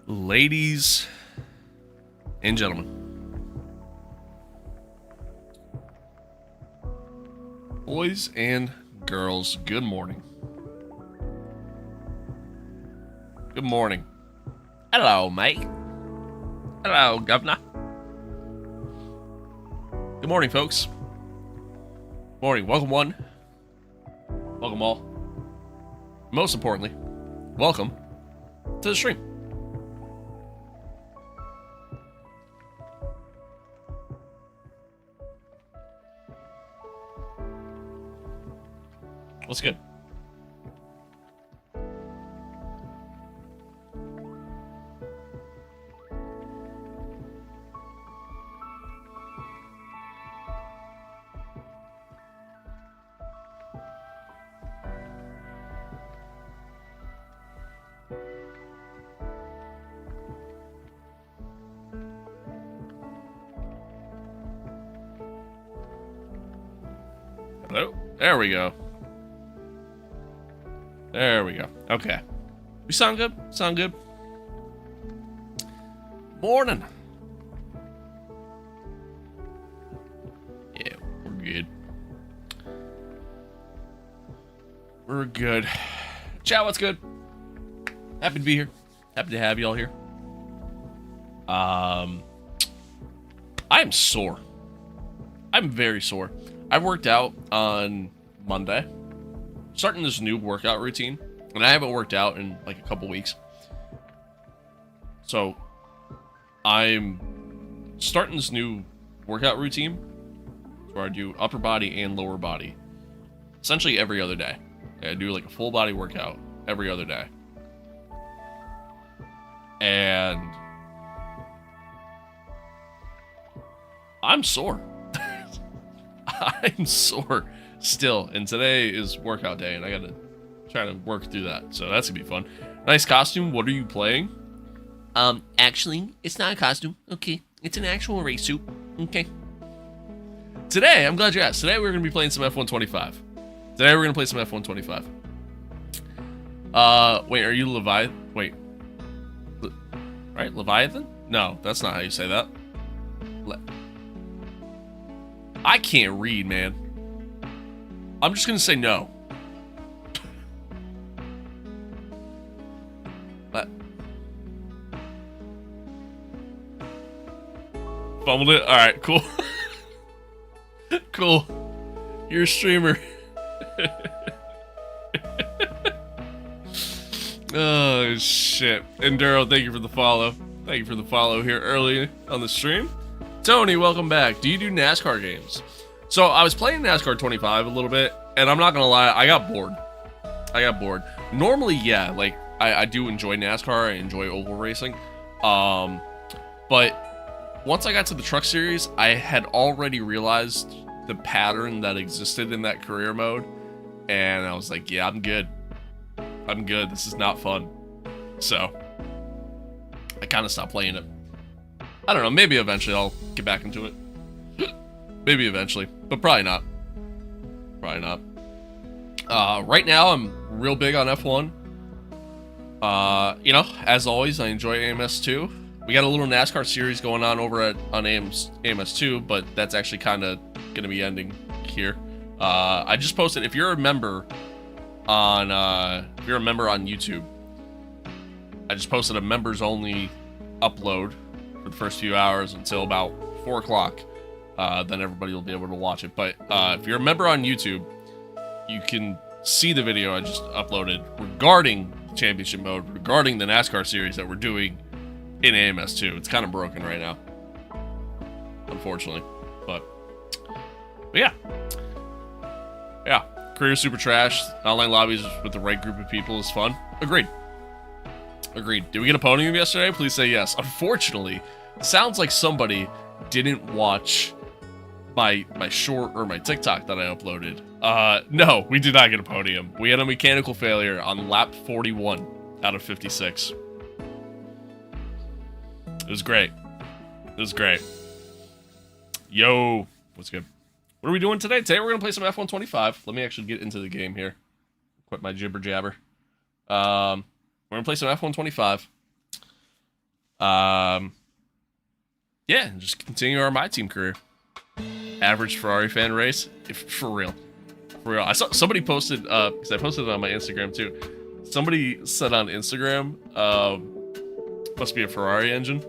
Ladies and gentlemen, boys and girls, good morning. Good morning. Hello, mate. Hello, governor. Good morning, folks. Morning. Welcome one. Welcome all. Most importantly, welcome to the stream. What's good? Hello? There we go. There we go. Okay. We sound good? Sound good? Morning. Yeah, we're good. We're good. Chat, what's good? Happy to be here. Happy to have y'all here. I am sore. I'm very sore. I worked out on Monday. Starting this new workout routine, and I haven't worked out in like a couple weeks. So I'm starting this new workout routine where I do upper body and lower body essentially every other day. I do like a full body workout every other day. And I'm sore. I'm sore still, and today is workout day, and I gotta try to work through that, so that's gonna be fun. Nice costume. What are you playing? Actually, it's not a costume. Okay, it's an actual race suit. Okay. Today, I'm glad you asked. Today we're gonna be playing some F125. Today we're gonna play some F125. Wait, are you Leviathan? Wait, right, Leviathan? No, that's not how you say that. I can't read, man. I'm just gonna say no. Fumbled it? Alright, cool. Cool. You're a streamer. Oh, shit. Enduro, thank you for the follow. Thank you for the follow here early on the stream. Tony, welcome back. Do you do NASCAR games? So I was playing NASCAR 25 a little bit, and I'm not gonna lie, I got bored. Normally, yeah, like I do enjoy NASCAR, I enjoy oval racing. But once I got to the truck series, I had already realized the pattern that existed in that career mode, and I was like, yeah, I'm good. This is not fun. So I kind of stopped playing it. I don't know, maybe eventually I'll get back into it. Maybe eventually, but probably not. Right now, I'm real big on F1. You know, as always, I enjoy AMS2. We got a little NASCAR series going on over on AMS2, but that's actually kind of going to be ending here. I just posted, if you're a member on YouTube, I just posted a members only upload for the first few hours until about 4 o'clock. Then everybody will be able to watch it. But if you're a member on YouTube, you can see the video I just uploaded regarding championship mode, regarding the NASCAR series that we're doing in AMS2. It's kind of broken right now, unfortunately. But yeah. Career super trash. Online lobbies with the right group of people is fun. Agreed. Did we get a podium yesterday? Please say yes. Unfortunately, sounds like somebody didn't watch my short or my TikTok that I uploaded. No, we did not get a podium. We had a mechanical failure on lap 41 out of 56. It was great. It was great. Yo, what's good? What are we doing today? Today we're gonna play some F125. Let me actually get into the game here. Quit my jibber jabber. We're gonna play some F125. Yeah, just continue our MYTEAM career. Average Ferrari fan race, for real. For real. I saw somebody posted, because I posted it on my Instagram too. Somebody said on Instagram, must be a Ferrari engine.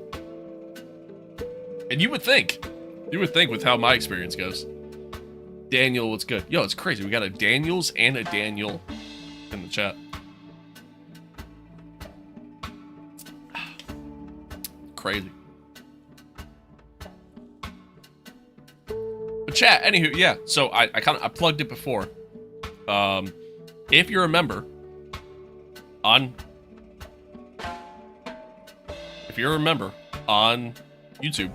And you would think with how my experience goes. Daniel, what's good? Yo, it's crazy. We got a Daniels and a Daniel in the chat. Crazy. But chat, anywho, yeah. So I plugged it before. If you're a member on YouTube,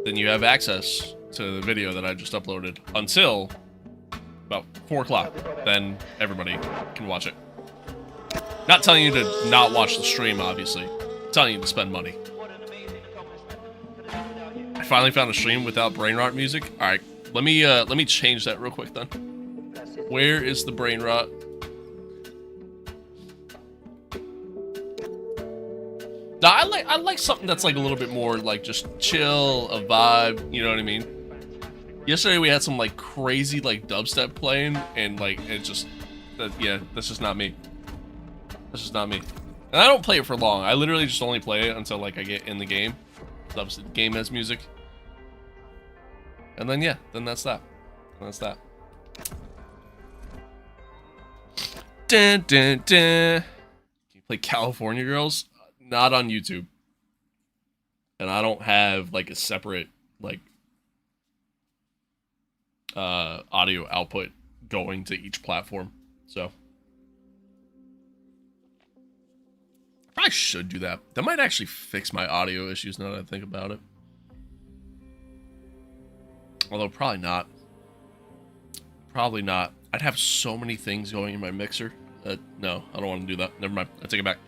then you have access to the video that I just uploaded until about 4 o'clock. Then everybody can watch it. Not telling you to not watch the stream, obviously. I'm telling you to spend money. I finally found a stream without brain rot music. All right, let me change that real quick then. Where is the brain rot? No, I like something that's like a little bit more like just chill, a vibe. You know what I mean? Yesterday we had some like crazy like dubstep playing, and like it just, yeah, that's just not me. That's just not me. And I don't play it for long. I literally just only play it until like I get in the game. The game has music. And then yeah, then that's that. And that's that. Dun, dun, dun. Can you play California Girls? Not on YouTube. And I don't have like a separate like audio output going to each platform. So I should do that. That might actually fix my audio issues now that I think about it. Although probably not. Probably not. I'd have so many things going in my mixer. No, I don't want to do that. Never mind. I take it back.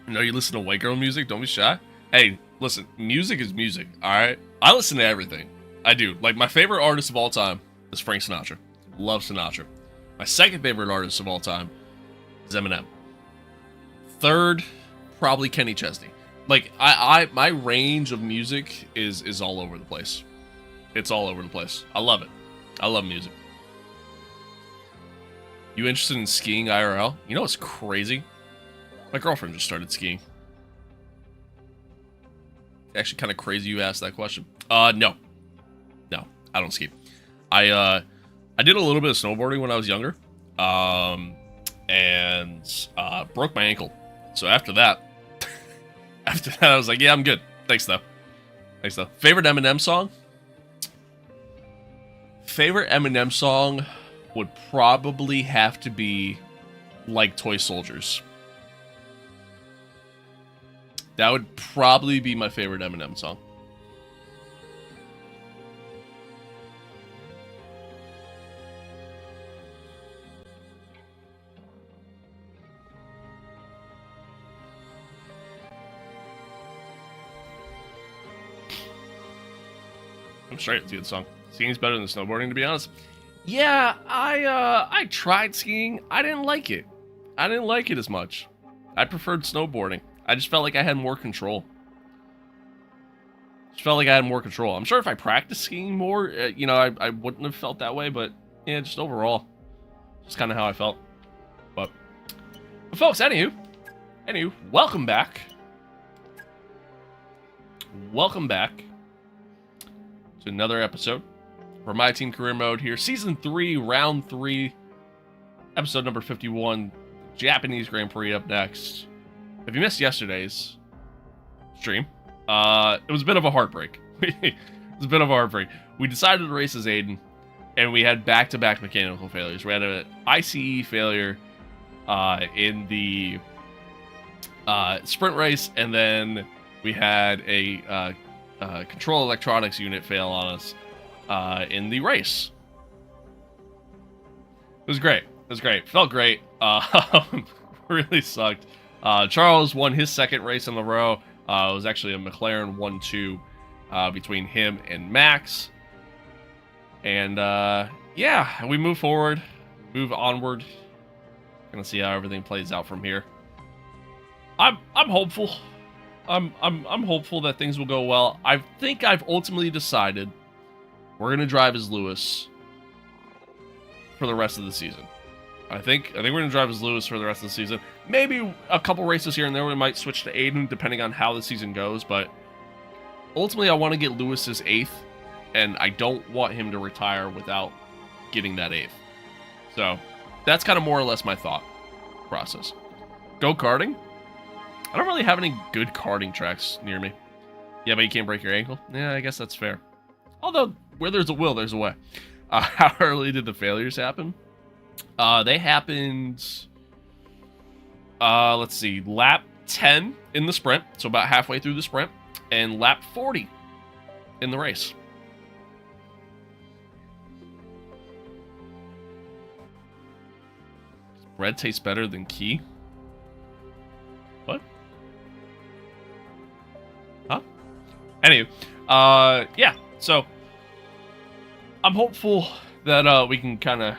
No, you listen to white girl music? Don't be shy. Hey, listen. Music is music, alright? I listen to everything. I do. Like, my favorite artist of all time is Frank Sinatra. Love Sinatra. My second favorite artist of all time is Eminem. Third, probably Kenny Chesney. Like, my range of music is all over the place. It's all over the place. I love it. I love music. You interested in skiing IRL? You know what's crazy? My girlfriend just started skiing. Actually, kind of crazy you asked that question. No. No, I don't ski. I did a little bit of snowboarding when I was younger. And broke my ankle. So after that, I was like, yeah, I'm good. Thanks, though. Thanks, though. Favorite Eminem song? Favorite Eminem song would probably have to be Like Toy Soldiers. That would probably be my favorite Eminem song. I'm straight. It's a good song. Skiing's better than snowboarding, to be honest. Yeah, I tried skiing. I didn't like it. I didn't like it as much. I preferred snowboarding. I just felt like I had more control. I'm sure if I practiced skiing more, you know, I wouldn't have felt that way, but yeah, just overall, just kind of how I felt. But folks, anywho, welcome back. Welcome back to another episode for MYTEAM Career Mode here. Season 3, Round 3, episode number 51, Japanese Grand Prix up next. If you missed yesterday's stream, it was a bit of a heartbreak. We decided to race as Aiden, and we had back-to-back mechanical failures. We had an ICE failure in the sprint race, and then we had a control electronics unit fail on us in the race. It was great. It was great. Felt great. Really sucked. Charles won his second race in a row. It was actually a McLaren 1-2 between him and Max. And yeah, we move forward, move onward. Gonna see how everything plays out from here. I'm hopeful. I'm hopeful that things will go well. I think I've ultimately decided we're gonna drive as Lewis for the rest of the season. I think we're gonna drive as Lewis for the rest of the season. Maybe a couple races here and there we might switch to Aiden depending on how the season goes, but ultimately I want to get Lewis's 8th, and I don't want him to retire without getting that 8th. So that's kind of more or less my thought process. Go-karting? I don't really have any good karting tracks near me. Yeah, but you can't break your ankle? Yeah, I guess that's fair. Although, where there's a will, there's a way. How early did the failures happen? They happened, let's see, lap 10 in the sprint, so about halfway through the sprint, and lap 40 in the race. Bread tastes better than key? What? Huh? Anyway, yeah, so I'm hopeful that we can kind of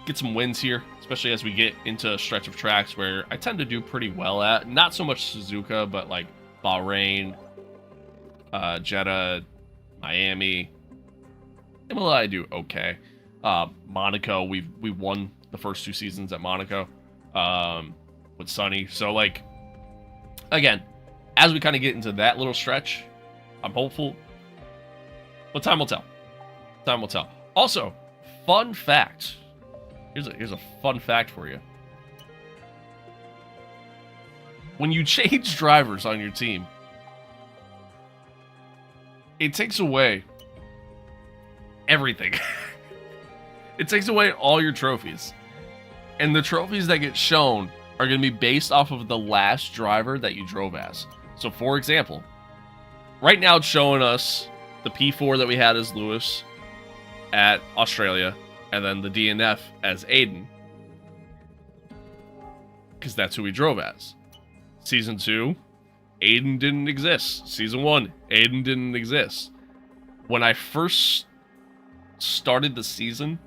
get some wins here, especially as we get into a stretch of tracks where I tend to do pretty well at. Not so much Suzuka, but like Bahrain, Jeddah, Miami. Imola I do okay. Monaco, we won the first 2 seasons at Monaco with Sonny. So like, again, as we kind of get into that little stretch, I'm hopeful. But time will tell. Time will tell. Also, fun fact. Here's a fun fact for you. When you change drivers on your team, it takes away everything. It takes away all your trophies. And the trophies that get shown are going to be based off of the last driver that you drove as. So, for example, right now it's showing us the P4 that we had as Lewis at Australia, and then the DNF as Aiden, because that's who we drove as. Season 2, Aiden didn't exist. Season 1, Aiden didn't exist. When I first started the season,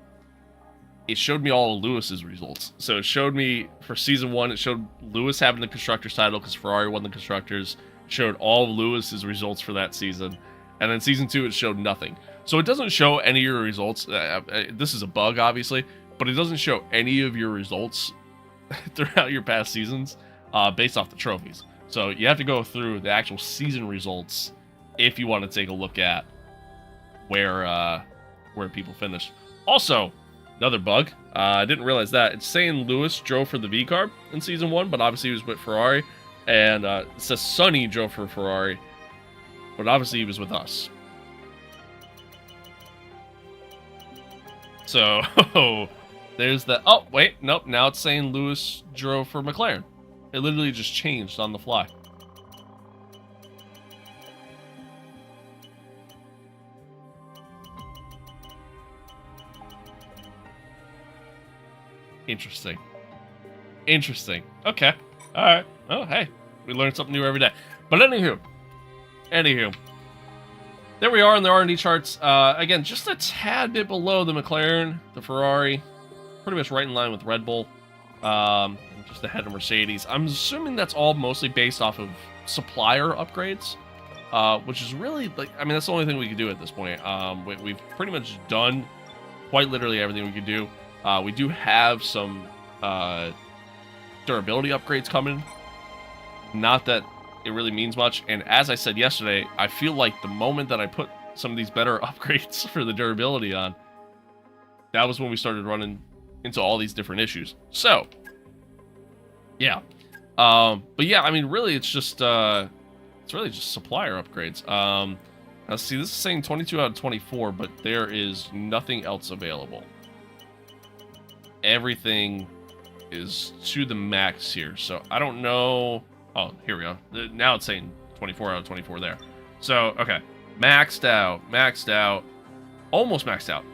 it showed me all of Lewis's results. So it showed me, for Season 1, it showed Lewis having the Constructors title because Ferrari won the Constructors. It showed all of Lewis's results for that season. And then Season 2, it showed nothing. So it doesn't show any of your results. This is a bug, obviously, but it doesn't show any of your results throughout your past seasons based off the trophies. So you have to go through the actual season results if you want to take a look at where people finished. Also, another bug. I didn't realize that. It's saying Lewis drove for the V-Carb in Season 1, but obviously he was with Ferrari. And it says Sonny drove for Ferrari, but obviously he was with us. So, there's the... Oh, wait. Nope. Now it's saying Lewis drove for McLaren. It literally just changed on the fly. Interesting. Interesting. Okay. Alright. Oh, hey. We learn something new every day. But anywho. There we are in the R&D charts. Again, just a tad bit below the McLaren, the Ferrari. Pretty much right in line with Red Bull. Just ahead of Mercedes. I'm assuming that's all mostly based off of supplier upgrades. Which is really, like, I mean, that's the only thing we can do at this point. We've pretty much done quite literally everything we could do. We do have some durability upgrades coming. Not that it really means much. And as I said yesterday, I feel like the moment that I put some of these better upgrades for the durability on, that was when we started running into all these different issues. So, yeah. But yeah, I mean, really, it's really just supplier upgrades. Let's see, this is saying 22 out of 24, but there is nothing else available. Everything is to the max here, so I don't know. Oh, here we go. Now it's saying 24 out of 24 there. So, okay. Maxed out. Almost maxed out.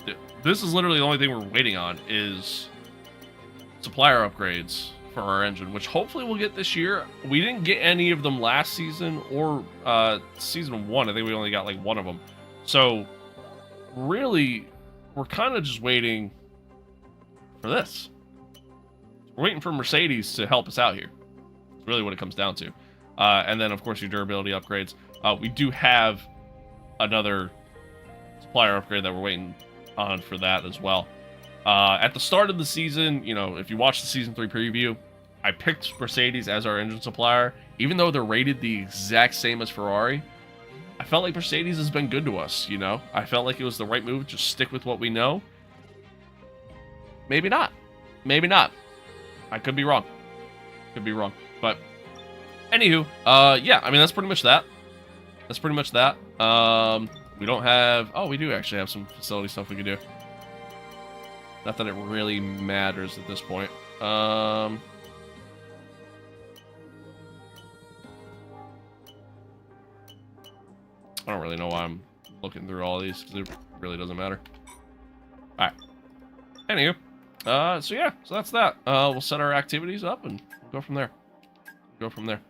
This is literally the only thing we're waiting on is supplier upgrades for our engine, which hopefully we'll get this year. We didn't get any of them last season or season 1. I think we only got like one of them. So, really, we're kind of just waiting for this. We're waiting for Mercedes to help us out here. It's really what it comes down to. And then, of course, your durability upgrades. We do have another supplier upgrade that we're waiting on for that as well. At the start of the season, you know, if you watch the Season 3 preview, I picked Mercedes as our engine supplier. Even though they're rated the exact same as Ferrari, I felt like Mercedes has been good to us, you know? I felt like it was the right move, just stick with what we know. Maybe not. Maybe not. I could be wrong. Could be wrong. But, anywho, yeah, I mean, that's pretty much that. That's pretty much that. We don't have... Oh, we do actually have some facility stuff we can do. Not that it really matters at this point. I don't really know why I'm looking through all of these, because it really doesn't matter. Alright. Anywho. So yeah, so that's that. We'll set our activities up and go from there. Go from there.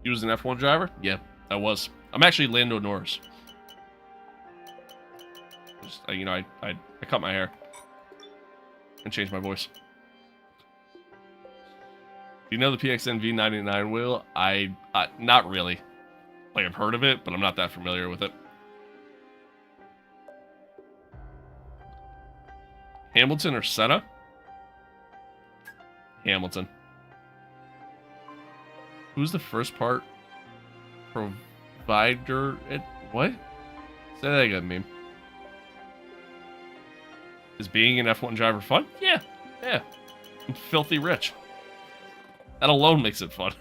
You was an F1 driver? Yeah, I was. I'm actually Lando Norris. Just, you know, I cut my hair and changed my voice. Do you know the PXN V99 wheel? Not really. Like, I've heard of it, but I'm not that familiar with it. Hamilton or Senna? Hamilton. Who's the first part provider? What? Say that again, meme. Is being an F1 driver fun? Yeah. Yeah. I'm filthy rich. That alone makes it fun.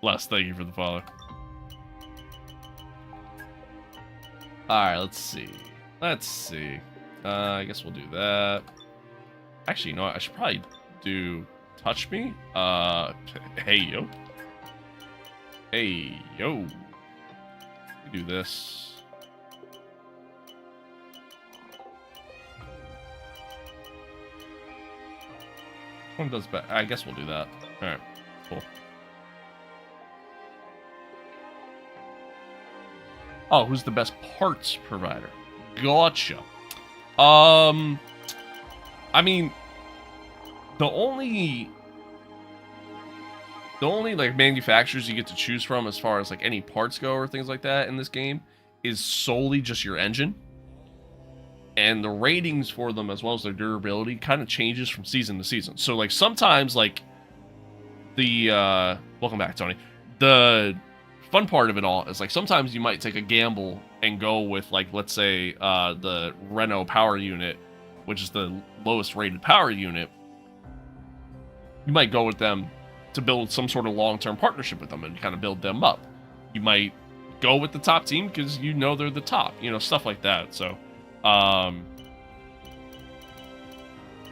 Les, thank you for the follow. Alright, let's see. Let's see. I guess we'll do that. Actually, you know what? I should probably do touch me. Hey, yo. Hey, yo. We do this. Which one does better? I guess we'll do that. Alright, cool. Oh, who's the best parts provider? Gotcha. I mean, the only like manufacturers you get to choose from as far as like any parts go or things like that in this game is solely just your engine. And the ratings for them as well as their durability kind of changes from season to season. So like sometimes like the welcome back, Tony. The fun part of it all is like sometimes you might take a gamble and go with like, let's say, the Renault power unit, which is the lowest rated power unit. You might go with them to build some sort of long-term partnership with them and kind of build them up. You might go with the top team because you know they're the top, you know, stuff like that. So,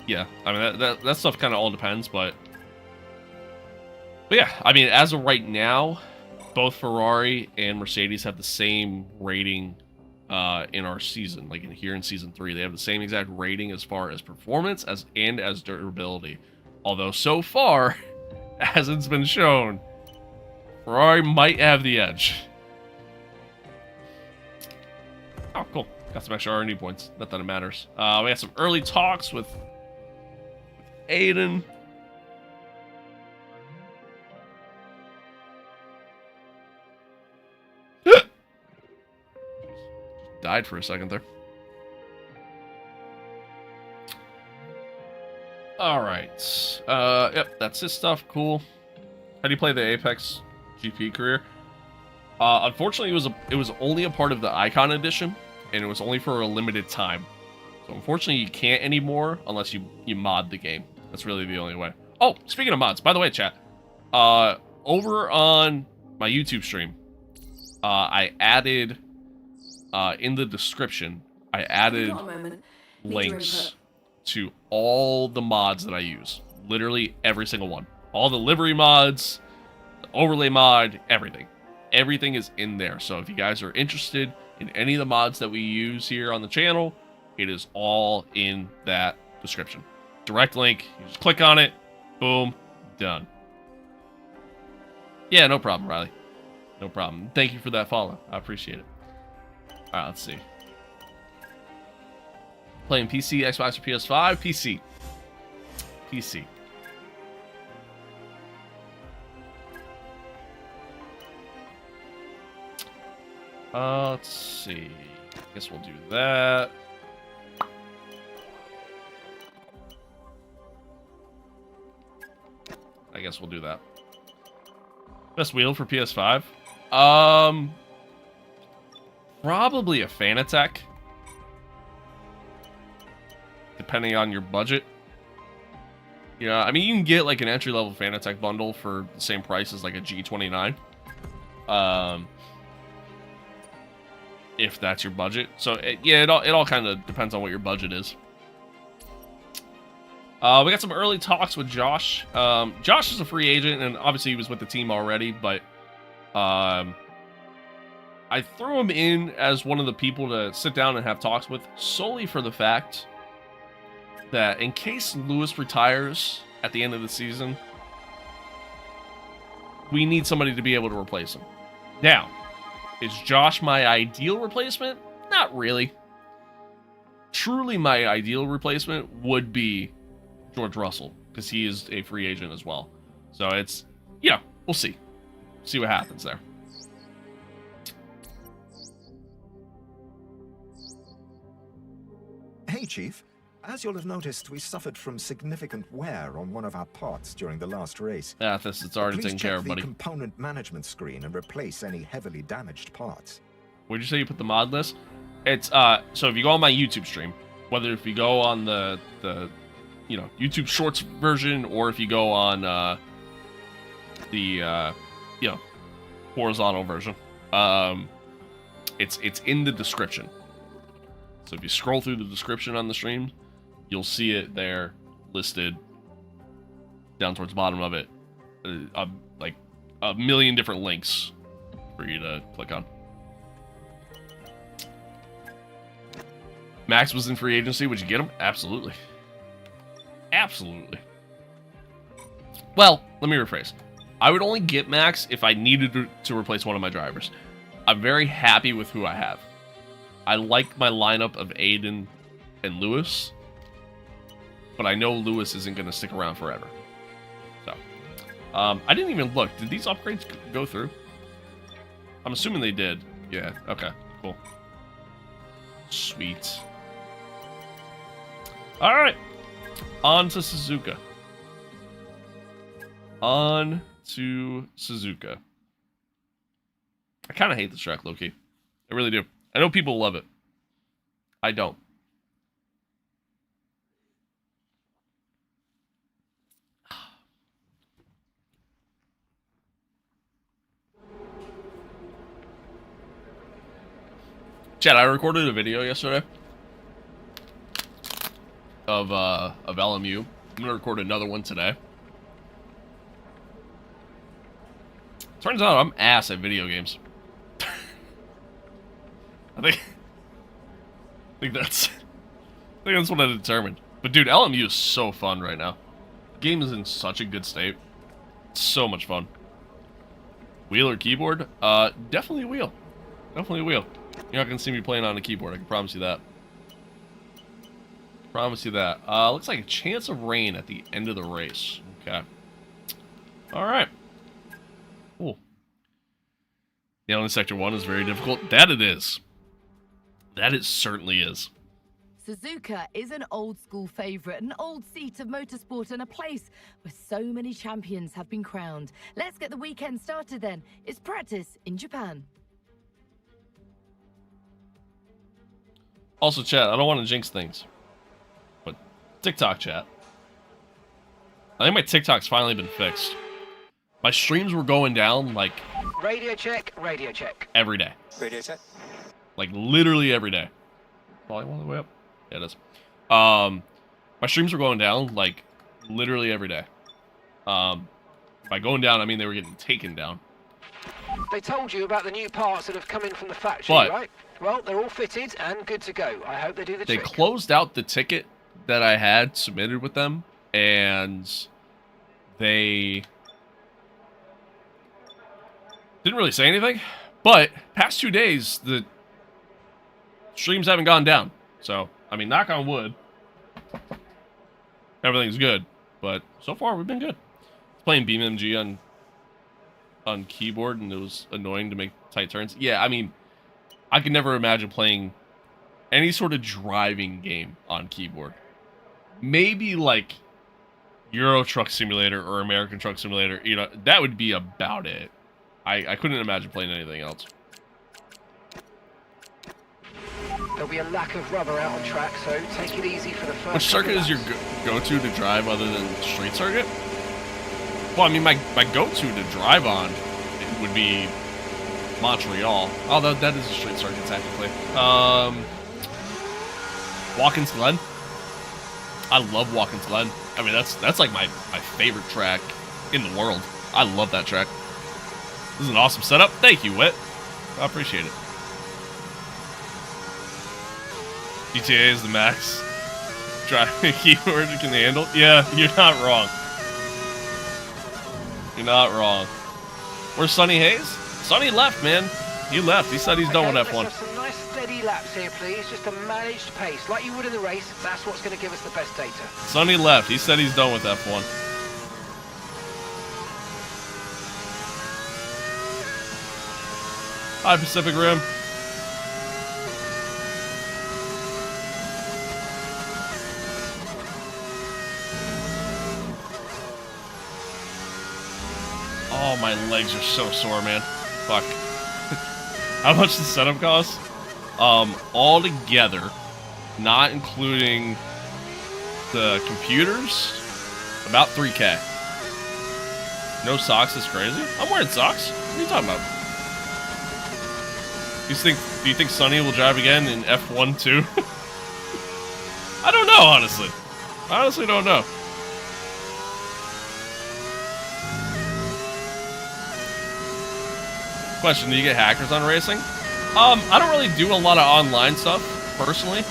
yeah, I mean, that stuff kind of all depends, but yeah, I mean, as of right now, both Ferrari and Mercedes have the same rating in our season. Like here in season 3, they have the same exact rating as far as performance and as durability. Although so far, as it's been shown, Ferrari might have the edge. Oh, cool. Got some extra R&D points. Not that it matters. We got some early talks with Aiden. Died for a second there. Alright. Yep, that's his stuff. Cool. How do you play the Apex GP career? Unfortunately, it was only a part of the Icon Edition, and it was only for a limited time. So unfortunately, you can't anymore unless you mod the game. That's really the only way. Oh, speaking of mods, by the way, chat. Over on my YouTube stream, I added... in the description, I added links to all the mods that I use. Literally every single one. All the livery mods, the overlay mod, everything. Everything is in there. So if you guys are interested in any of the mods that we use here on the channel, it is all in that description. Direct link, you just click on it, boom, done. Yeah, no problem, Riley. No problem. Thank you for that follow. I appreciate it. Alright, let's see. Playing PC, Xbox, or PS5? PC. PC. Let's see. Guess we'll do that. I guess we'll do that. Best wheel for PS5? Probably a Fanatec. Depending on your budget. Yeah, I mean, you can get like an entry-level Fanatec bundle for the same price as like a G29. If that's your budget. So, it all kind of depends on what your budget is. We got some early talks with Josh. Josh is a free agent, and obviously he was with the team already, but I threw him in as one of the people to sit down and have talks with, solely for the fact that in case Lewis retires at the end of the season, we need somebody to be able to replace him. Now, is Josh my ideal replacement? Not really. Truly my ideal replacement would be George Russell, because he is a free agent as well. So it's, we'll see. See what happens there. Hey, Chief. As you'll have noticed, we suffered from significant wear on one of our parts during the last race. Yeah, it's already taken care of, buddy. Please check the component management screen and replace any heavily damaged parts. Where'd you say you put the mod list? It's, so if you go on my YouTube stream, whether if you go on the YouTube Shorts version, or if you go on, the, horizontal version, it's in the description. So if you scroll through the description on the stream, you'll see it there listed down towards the bottom of it. Like a million different links for you to click on. Max was in free agency. Would you get him? Absolutely. Absolutely. Well, let me rephrase. I would only get Max if I needed to replace one of my drivers. I'm very happy with who I have. I like my lineup of Aiden and Lewis, but I know Lewis isn't going to stick around forever. So, I didn't even look. Did these upgrades go through? I'm assuming they did. Yeah, okay, cool. Sweet. Alright. On to Suzuka. On to Suzuka. I kind of hate this track, low-key. I really do. I know people love it. I don't. Chad, I recorded a video yesterday of LMU. I'm gonna record another one today. Turns out I'm ass at video games. I think that's what I determined. But dude, LMU is so fun right now. The game is in such a good state. It's so much fun. Wheel or keyboard? Definitely wheel. Definitely wheel. You're not gonna see me playing on a keyboard, I can promise you that. Promise you that. Looks like a chance of rain at the end of the race. Okay. Alright. Cool. Nailing Sector 1 is very difficult. That it is. That it certainly is. Suzuka is an old-school favorite, an old seat of motorsport and a place where so many champions have been crowned. Let's get the weekend started then. It's practice in Japan. Also, chat, I don't want to jinx things, but TikTok chat. I think my TikTok's finally been fixed. My streams were going down, like... Radio check, radio check. Every day. Radio check. Like, literally every day. Volume all the way up? Yeah, it is. My My streams were going down, like, literally every day. By going down, I mean they were getting taken down. They told you about the new parts that have come in from the factory, But right? Well, they're all fitted and good to go. I hope they do the they trick. closed out the ticket that I had submitted with them, and they didn't really say anything. But past 2 days, the streams haven't gone down. So, I mean, knock on wood, everything's good. But so far, we've been good. Playing BeamMG on keyboard, and it was annoying to make tight turns. Yeah, I mean, I could never imagine playing any sort of driving game on keyboard. Maybe like Euro Truck Simulator or American Truck Simulator. You know, that would be about it. I couldn't imagine playing anything else. There'll be a lack of rubber out on track, so take it easy for the first. Which circuit is your go-to to drive other than street circuit? Well, I mean, my go-to to drive on would be Montreal. Although that is a street circuit, technically. Watkins Glen. I love Watkins Glen. I mean, that's like my favorite track in the world. I love that track. This is an awesome setup. Thank you, Wit. I appreciate it. GTA is the max. Driving keyboard you can handle. Yeah, you're not wrong. You're not wrong. Where's Sonny Hayes? Sonny left, man. He left. He said he's done with F1. Let's have some nice steady laps here, please. Just a managed pace, like you would in the race. That's what's going to give us the best data. Sonny left. He said he's done with F1. Hi, Pacific Rim. Oh, my legs are so sore, man. Fuck. How much the setup costs? All together, not including the computers, about 3K. No socks is crazy? I'm wearing socks. What are you talking about? Do you think Sonny will drive again in F1 too? I don't know, honestly. I honestly don't know. Question, do you get hackers on racing? I don't really do a lot of online stuff, personally.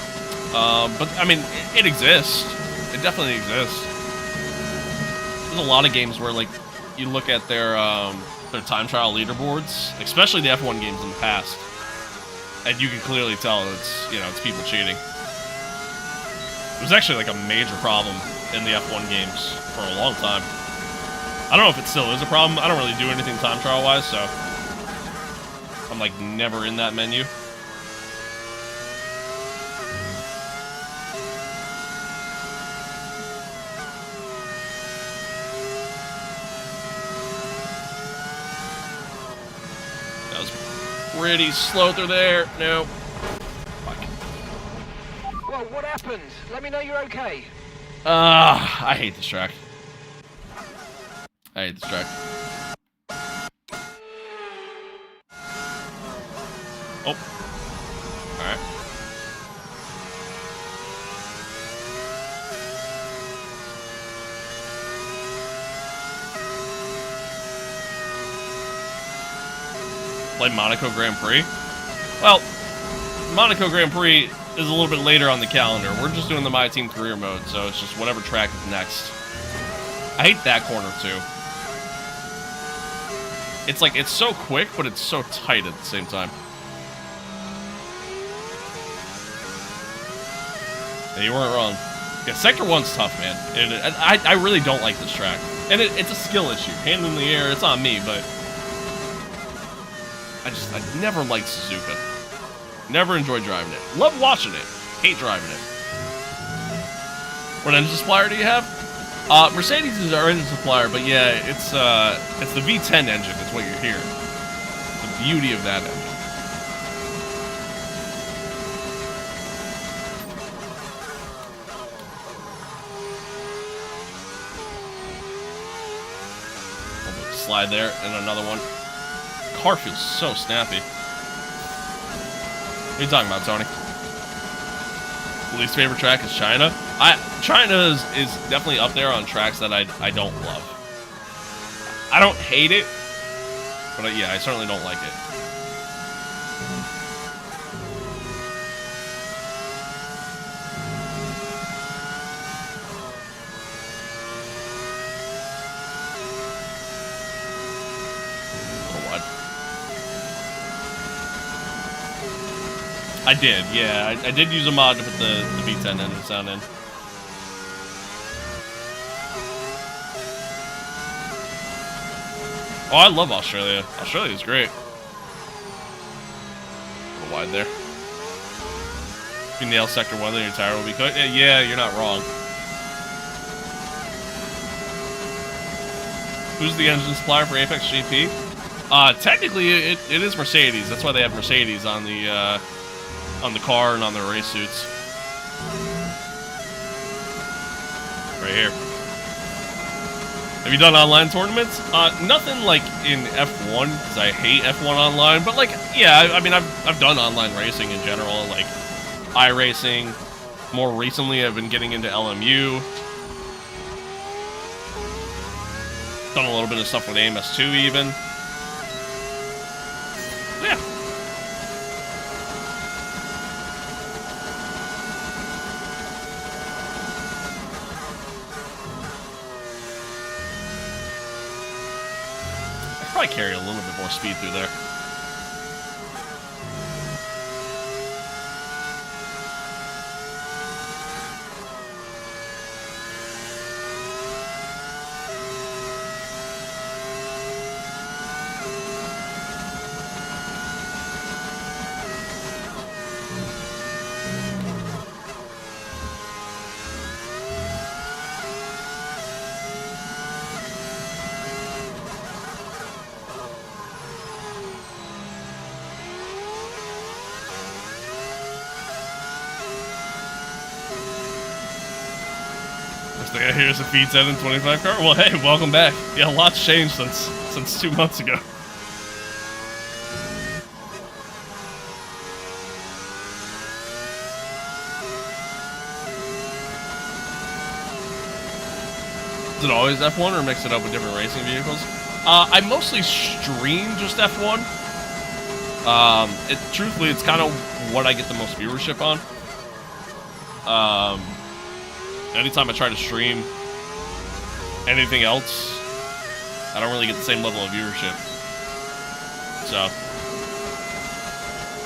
But, I mean, it exists. It definitely exists. There's a lot of games where, like, you look at their time trial leaderboards, especially the F1 games in the past, and you can clearly tell it's, you know, it's people cheating. It was actually, like, a major problem in the F1 games for a long time. I don't know if it still is a problem. I don't really do anything time trial-wise, so I'm, like, never in that menu. That was pretty slow through there. No. Fuck. Well, what happened? Let me know you're okay. I hate this track. I hate this track. Oh. Alright. Play Monaco Grand Prix? Well, Monaco Grand Prix is a little bit later on the calendar. We're just doing the MYTEAM career mode, so it's just whatever track is next. I hate that corner, too. It's like, it's so quick, but it's so tight at the same time. Yeah, you weren't wrong. Yeah, Sector 1's tough, man. I really don't like this track. And it's a skill issue. Hand in the air, it's on me, but I never liked Suzuka. Never enjoyed driving it. Love watching it. Hate driving it. What engine supplier do you have? Mercedes is our engine supplier, but yeah, it's the V10 engine is what you're hearing. The beauty of that engine. Slide there, and another one. Car feels so snappy. What are you talking about, Tony? Least favorite track is China? China is definitely up there on tracks that I don't love. I don't hate it, but yeah, I certainly don't like it. I did, yeah. I did use a mod to put the V10 engine sound in. Oh, I love Australia. Australia's great. A little wide there. If you nail Sector 1, then your tire will be cooked. Yeah, you're not wrong. Who's the engine supplier for Apex GP? Technically, it is Mercedes. That's why they have Mercedes on the car and on their race suits. Right here. Have you done online tournaments? Nothing like in F1, because I hate F1 online, but like, yeah, I mean, I've done online racing in general, like iRacing. More recently, I've been getting into LMU. Done a little bit of stuff with AMS2 even. Yeah. Probably carry a little bit more speed through there. Here's a V10 and 25 car. Well, hey, welcome back. Yeah, a lot's changed since 2 months ago. Is it always F1 or mix it up with different racing vehicles? I mostly stream just F1. Truthfully, it's kind of what I get the most viewership on. Anytime I try to stream anything else, I don't really get the same level of viewership. So,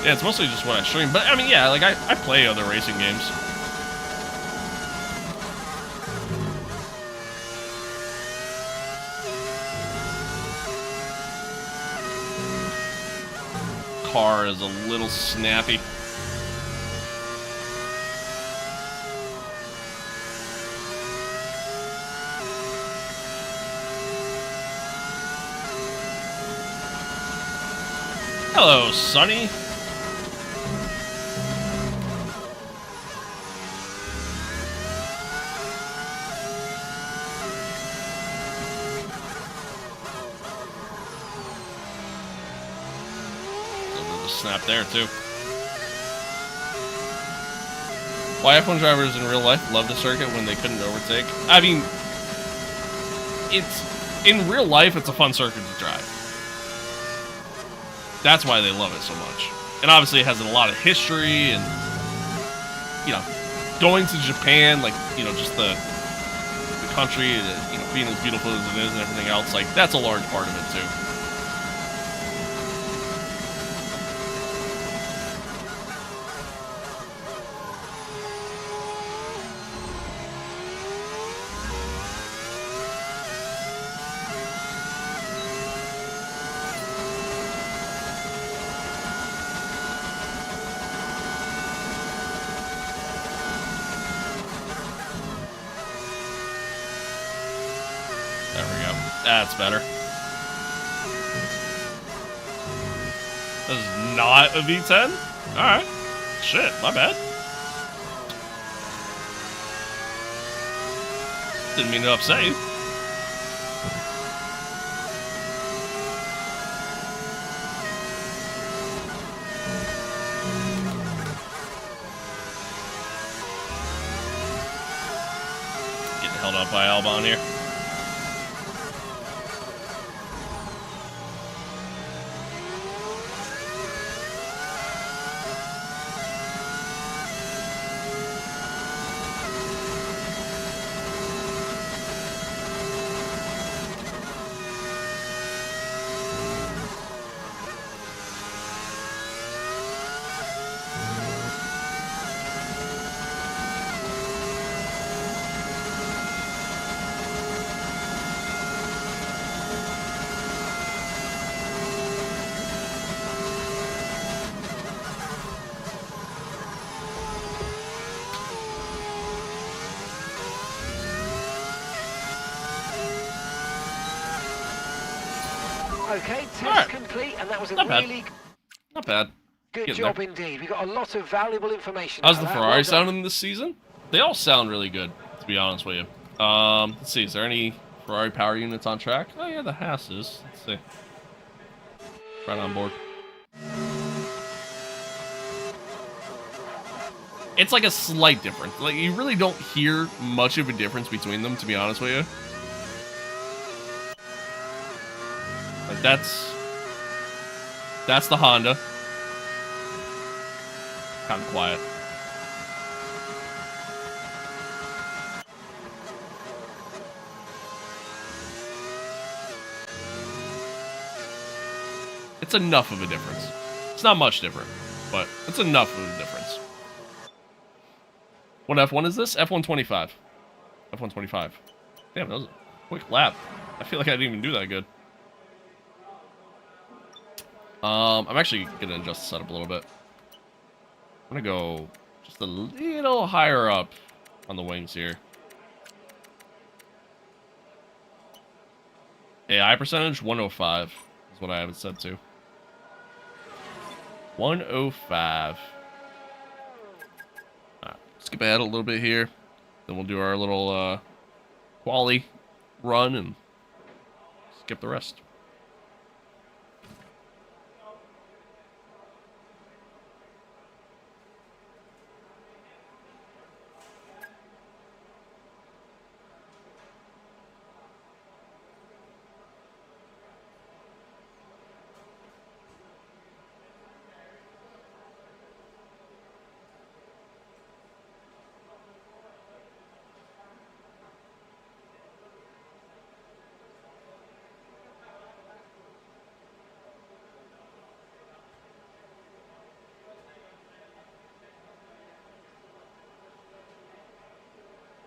yeah, it's mostly just what I stream. But, I mean, yeah, like, I play other racing games. Car is a little snappy. Hello, Sonny. A little snap there, too. Why F1 drivers in real life love the circuit when they couldn't overtake? I mean, in real life, it's a fun circuit to drive. That's why they love it so much. And obviously it has a lot of history and, you know, going to Japan, like, you know, just the country, you know, being as beautiful as it is and everything else, like, that's a large part of it, too. That's better. This is not a V10? Alright. Shit, my bad. Didn't mean to upset you. out by Albon here. Okay, test Alright. complete, and that was a Not bad. really Not bad. good Getting job there. indeed. We got a lot of valuable information. How's out the of that. Ferrari Well done. sounding this season? They all sound really good, to be honest with you. Let's see. Is there any Ferrari power units on track? Oh yeah, the Haas is. Let's see. Right on board. It's like a slight difference. Like, you really don't hear much of a difference between them, to be honest with you. Like, that's the Honda. Kind of quiet. It's enough of a difference. It's not much different, but it's enough of a difference. What F1 is this? F125. F125. Damn, that was a quick lap. I feel like I didn't even do that good. I'm actually gonna adjust the setup a little bit. I'm gonna go just a little higher up on the wings here. AI percentage 105 is what I have it set to. 105. Alright, skip ahead a little bit here. Then we'll do our little quali run and skip the rest.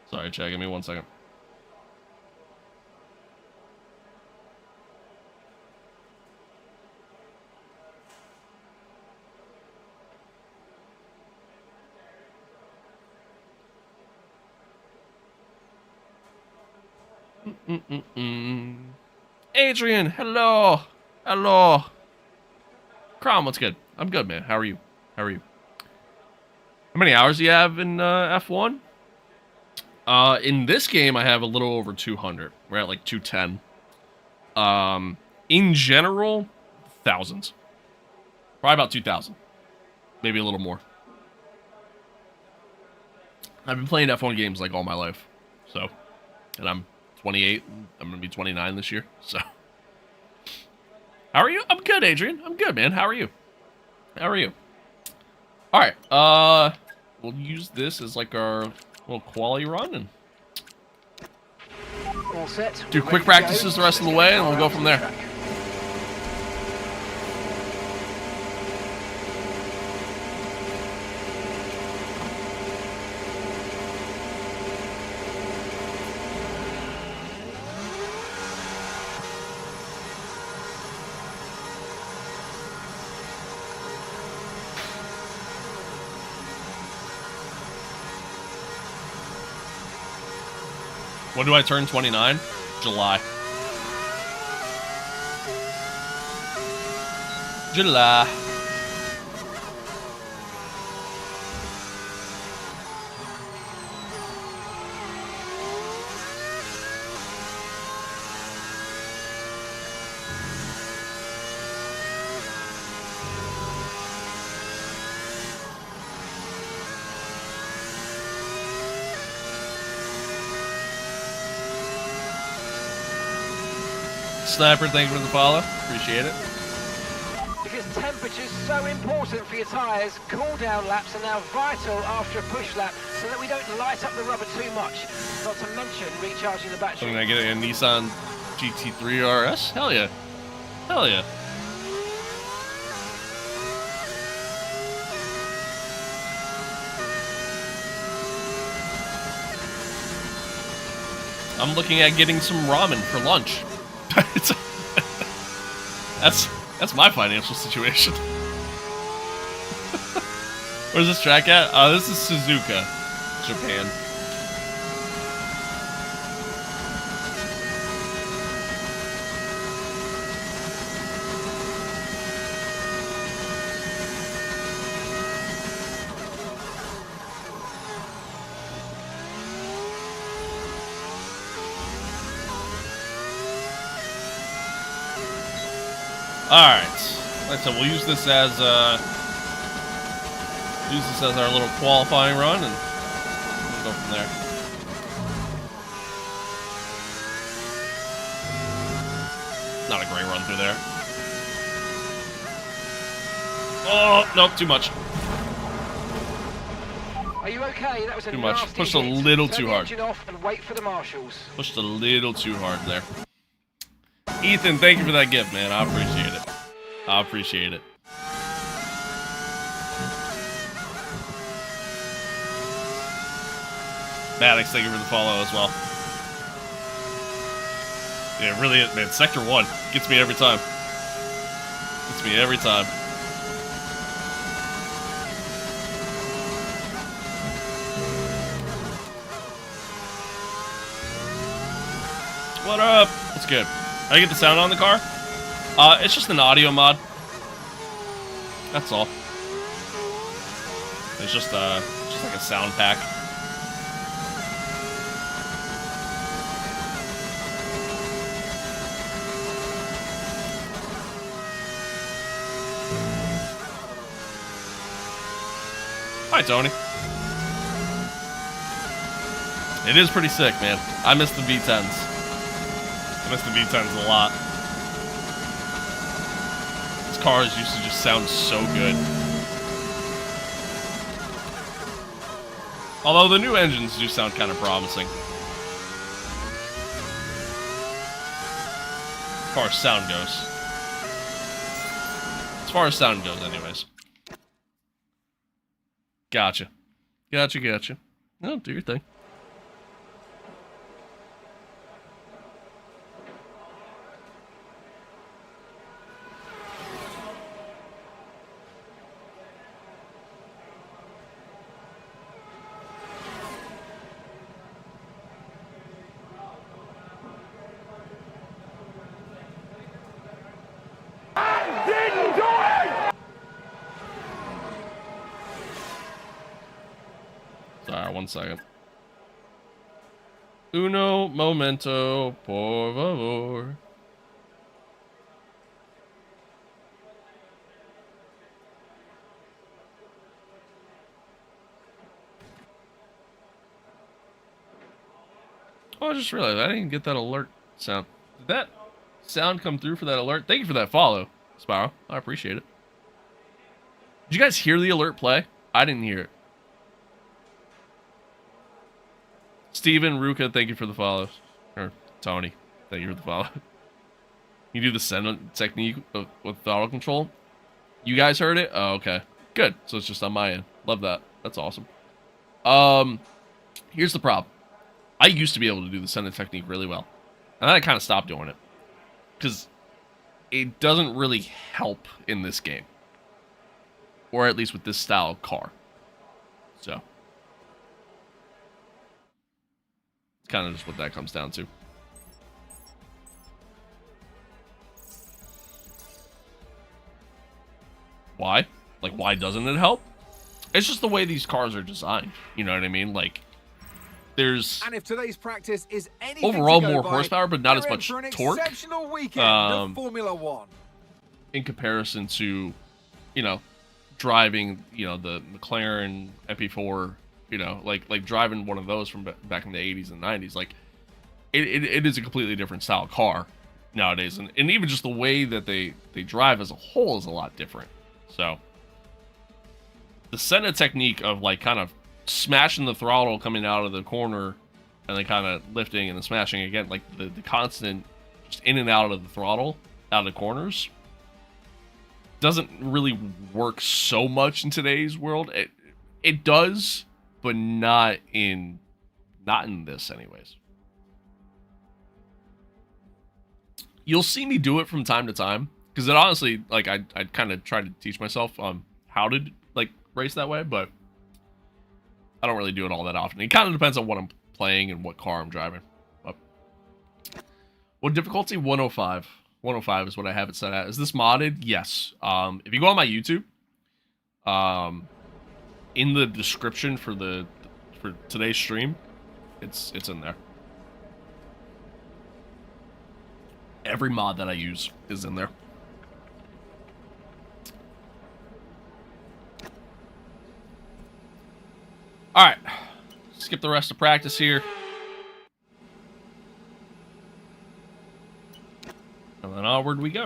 Sorry, Chad, give me 1 second. Adrian, hello. Hello. Crom, what's good? I'm good, man. How are you? How are you? How many hours do you have in F1? In this game, I have a little over 200. We're at like 210. In general, thousands. Probably about 2,000. Maybe a little more. I've been playing F1 games like all my life. So, and I'm 28. I'm going to be 29 this year. So, how are you? I'm good, Adrian. I'm good, man. How are you? How are you? All right. We'll use this as like our little quali run and All set. do quick practices the rest of the way, and we'll go from there. When do I turn 29? July. July. Sniper, thank you for the follow. Appreciate it. Because temperature's so important for your tyres, cool down laps are now vital after a push lap so that we don't light up the rubber too much. Not to mention recharging the So battery. I'm gonna get a Nissan GT3 RS? Hell yeah. Hell yeah. I'm looking at getting some ramen for lunch. That's my financial situation. Where's this track at? This is Suzuka, Japan. Alright, like I said, we'll use this as our little qualifying run, and we'll go from there. Not a great run through there. Oh, nope, too much. Are you okay? That was a Too much. nasty Pushed a hit. little Turn too the hard. engine off and wait for the marshals. Pushed a little too hard there. Ethan, thank you for that gift, man. I appreciate it. I appreciate it. Maddox, thank you for the follow as well. Yeah, it really is, man. Sector 1 gets me every time. Gets me every time. What up? What's good? How do you get the sound on the car? It's just an audio mod. That's all. It's just like a sound pack. Hi, Tony. It is pretty sick, man. I miss the V10s. I miss the V10s a lot. These cars used to just sound so good. Although the new engines do sound kind of promising. As far as sound goes. As far as sound goes, anyways. Gotcha. Gotcha. No, do your thing. Sorry, 1 second. Uno momento, por favor. Oh, I just realized I didn't get that alert sound. Did that sound come through for that alert? Thank you for that follow, Spyro. I appreciate it. Did you guys hear the alert play? I didn't hear it. Steven, Ruka, thank you for the follows. Or Tony, thank you for the follow. You do the send technique with throttle control. You guys heard it? Oh, okay. Good. So it's just on my end. Love that. That's awesome. Here's the problem. I used to be able to do the send technique really well. And then I kind of stopped doing it. Because it doesn't really help in this game. Or at least with this style of car. So. It's kind of just what that comes down to. Why? Like, why doesn't it help? It's just the way these cars are designed. You know what I mean? Like, there's and if today's practice is anything overall to go more by, horsepower, but not we're as in much for an torque. Exceptional weekend of Formula One. In comparison to, you know, driving, you know, the McLaren MP4, you know, like driving one of those from back in the 80s and 90s. Like, it is a completely different style car. nowadays, and even just the way that they drive as a whole is a lot different. So the Senna technique of like kind of smashing the throttle coming out of the corner and then kind of lifting and then smashing again, like the constant just in and out of the throttle, out of the corners, doesn't really work so much in today's world. It does, but not in this anyways. You'll see me do it from time to time, because it honestly, like, I kind of try to teach myself how to, like, race that way, but I don't really do it all that often. It kind of depends on what I'm playing and what car I'm driving. But what difficulty? 105. 105 is what I have it set at. Is this modded? Yes. If you go on my YouTube, in the description for today's stream, it's in there. Every mod that I use is in there. Alright. Skip the rest of practice here. And then onward we go.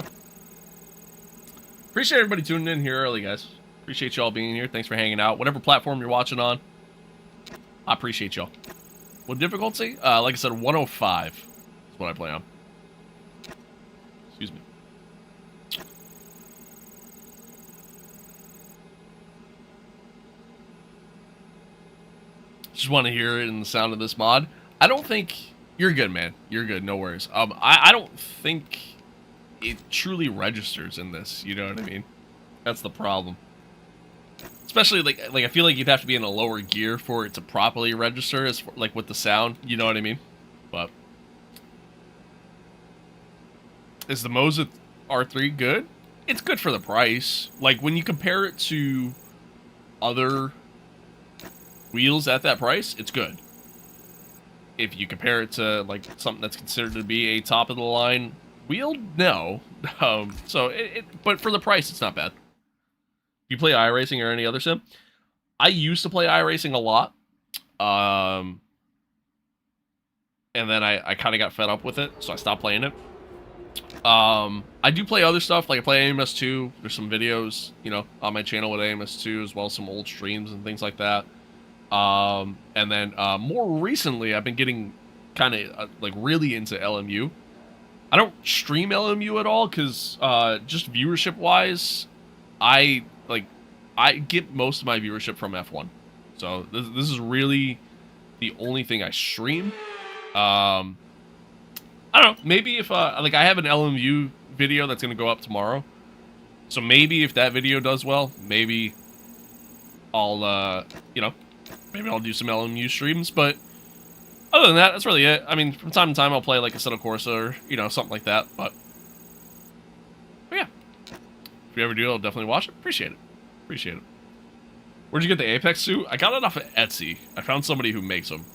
Appreciate everybody tuning in here early, guys. Appreciate y'all being here. Thanks for hanging out. Whatever platform you're watching on, I appreciate y'all. What difficulty? Like I said, 105 is what I play on. Excuse me. Just want to hear it in the sound of this mod. I don't think... You're good, man. You're good. No worries. I don't think it truly registers in this. You know what I mean? That's the problem. Especially, like I feel like you'd have to be in a lower gear for it to properly register, as like with the sound. You know what I mean? But... Is the Moza R3 good? It's good for the price. Like, when you compare it to other wheels at that price, it's good. If you compare it to, like, something that's considered to be a top-of-the-line wheel, no. But for the price, it's not bad. You play iRacing or any other sim? I used to play iRacing a lot. And then I kind of got fed up with it, so I stopped playing it. I do play other stuff, like I play AMS2. There's some videos, you know, on my channel with AMS2, as well as some old streams and things like that. And then more recently, I've been getting kind of like really into LMU. I don't stream LMU at all because just viewership wise, I get most of my viewership from F1. So this is really the only thing I stream. I don't know, maybe if, like, I have an LMU video that's going to go up tomorrow. So maybe if that video does well, maybe I'll, you know, maybe I'll do some LMU streams. But other than that, that's really it. I mean, from time to time, I'll play, like, a Assetto Corsa or, you know, something like that. But yeah. If you ever do, I'll definitely watch it. Appreciate it. Appreciate it. Where'd you get the Apex suit? I got it off of Etsy. I found somebody who makes them.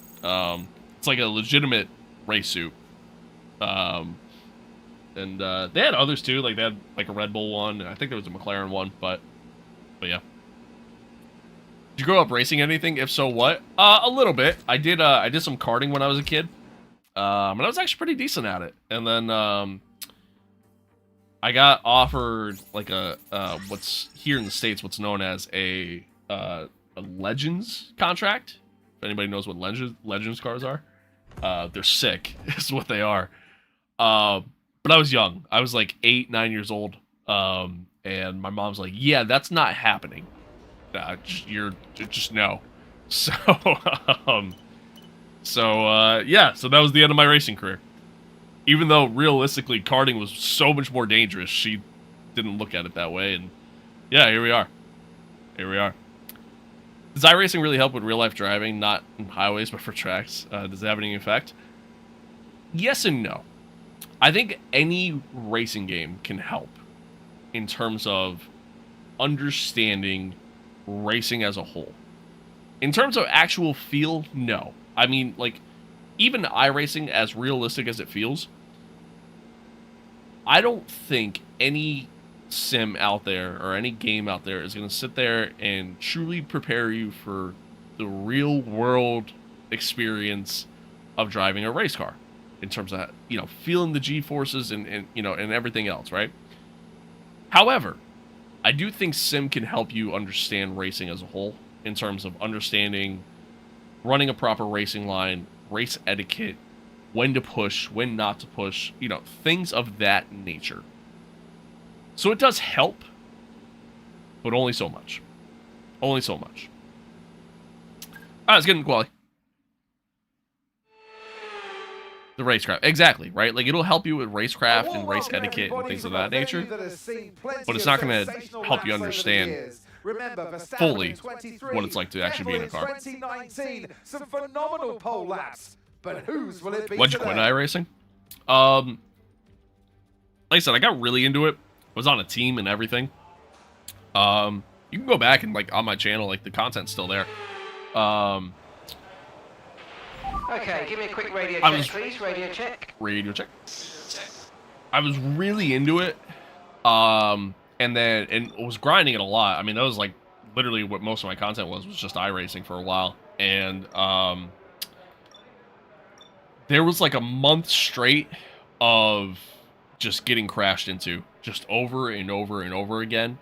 It's like a legitimate race suit. And they had others too, like they had like a Red Bull one, and I think there was a McLaren one, but yeah. Did you grow up racing anything? If so, what? A little bit. I did some karting when I was a kid. And I was actually pretty decent at it. And then I got offered like a what's here in the States what's known as a Legends contract. If anybody knows what Legends cars are. They're sick, is what they are. But I was young. I was like 8, 9 years old. And my mom's like, yeah, that's not happening. Just no. So, yeah, so that was the end of my racing career. Even though realistically karting was so much more dangerous, she didn't look at it that way. And yeah, here we are. Here we are. Does iRacing really help with real-life driving? Not in highways, but for tracks. Does it have any effect? Yes and no. I think any racing game can help in terms of understanding racing as a whole. In terms of actual feel, no. I mean, like, even iRacing, as realistic as it feels, I don't think any sim out there or any game out there is going to sit there and truly prepare you for the real world experience of driving a race car. in terms of, you know, feeling the G-forces and you know, and everything else, right? However, I do think sim can help you understand racing as a whole in terms of understanding running a proper racing line, race etiquette, when to push, when not to push, you know, things of that nature. So it does help, but only so much. Only so much. All right, let's get into quali. The racecraft. Exactly, right? Like, it'll help you with racecraft and race etiquette and things of that nature, but it's not going to help you understand fully what it's like to actually be in a car. 2019, some phenomenal pole laps, but whose will it be? What'd you quit iRacing? Like I said, I got really into it. I was on a team and everything. You can go back and, like, on my channel, like, the content's still there. Okay, give me a quick radio check, please. Radio check. Radio check. I was really into it. And was grinding it a lot. I mean, that was, like, literally what most of my content was just iRacing for a while. And, there was, like, a month straight of just getting crashed into. Just over and over and over again.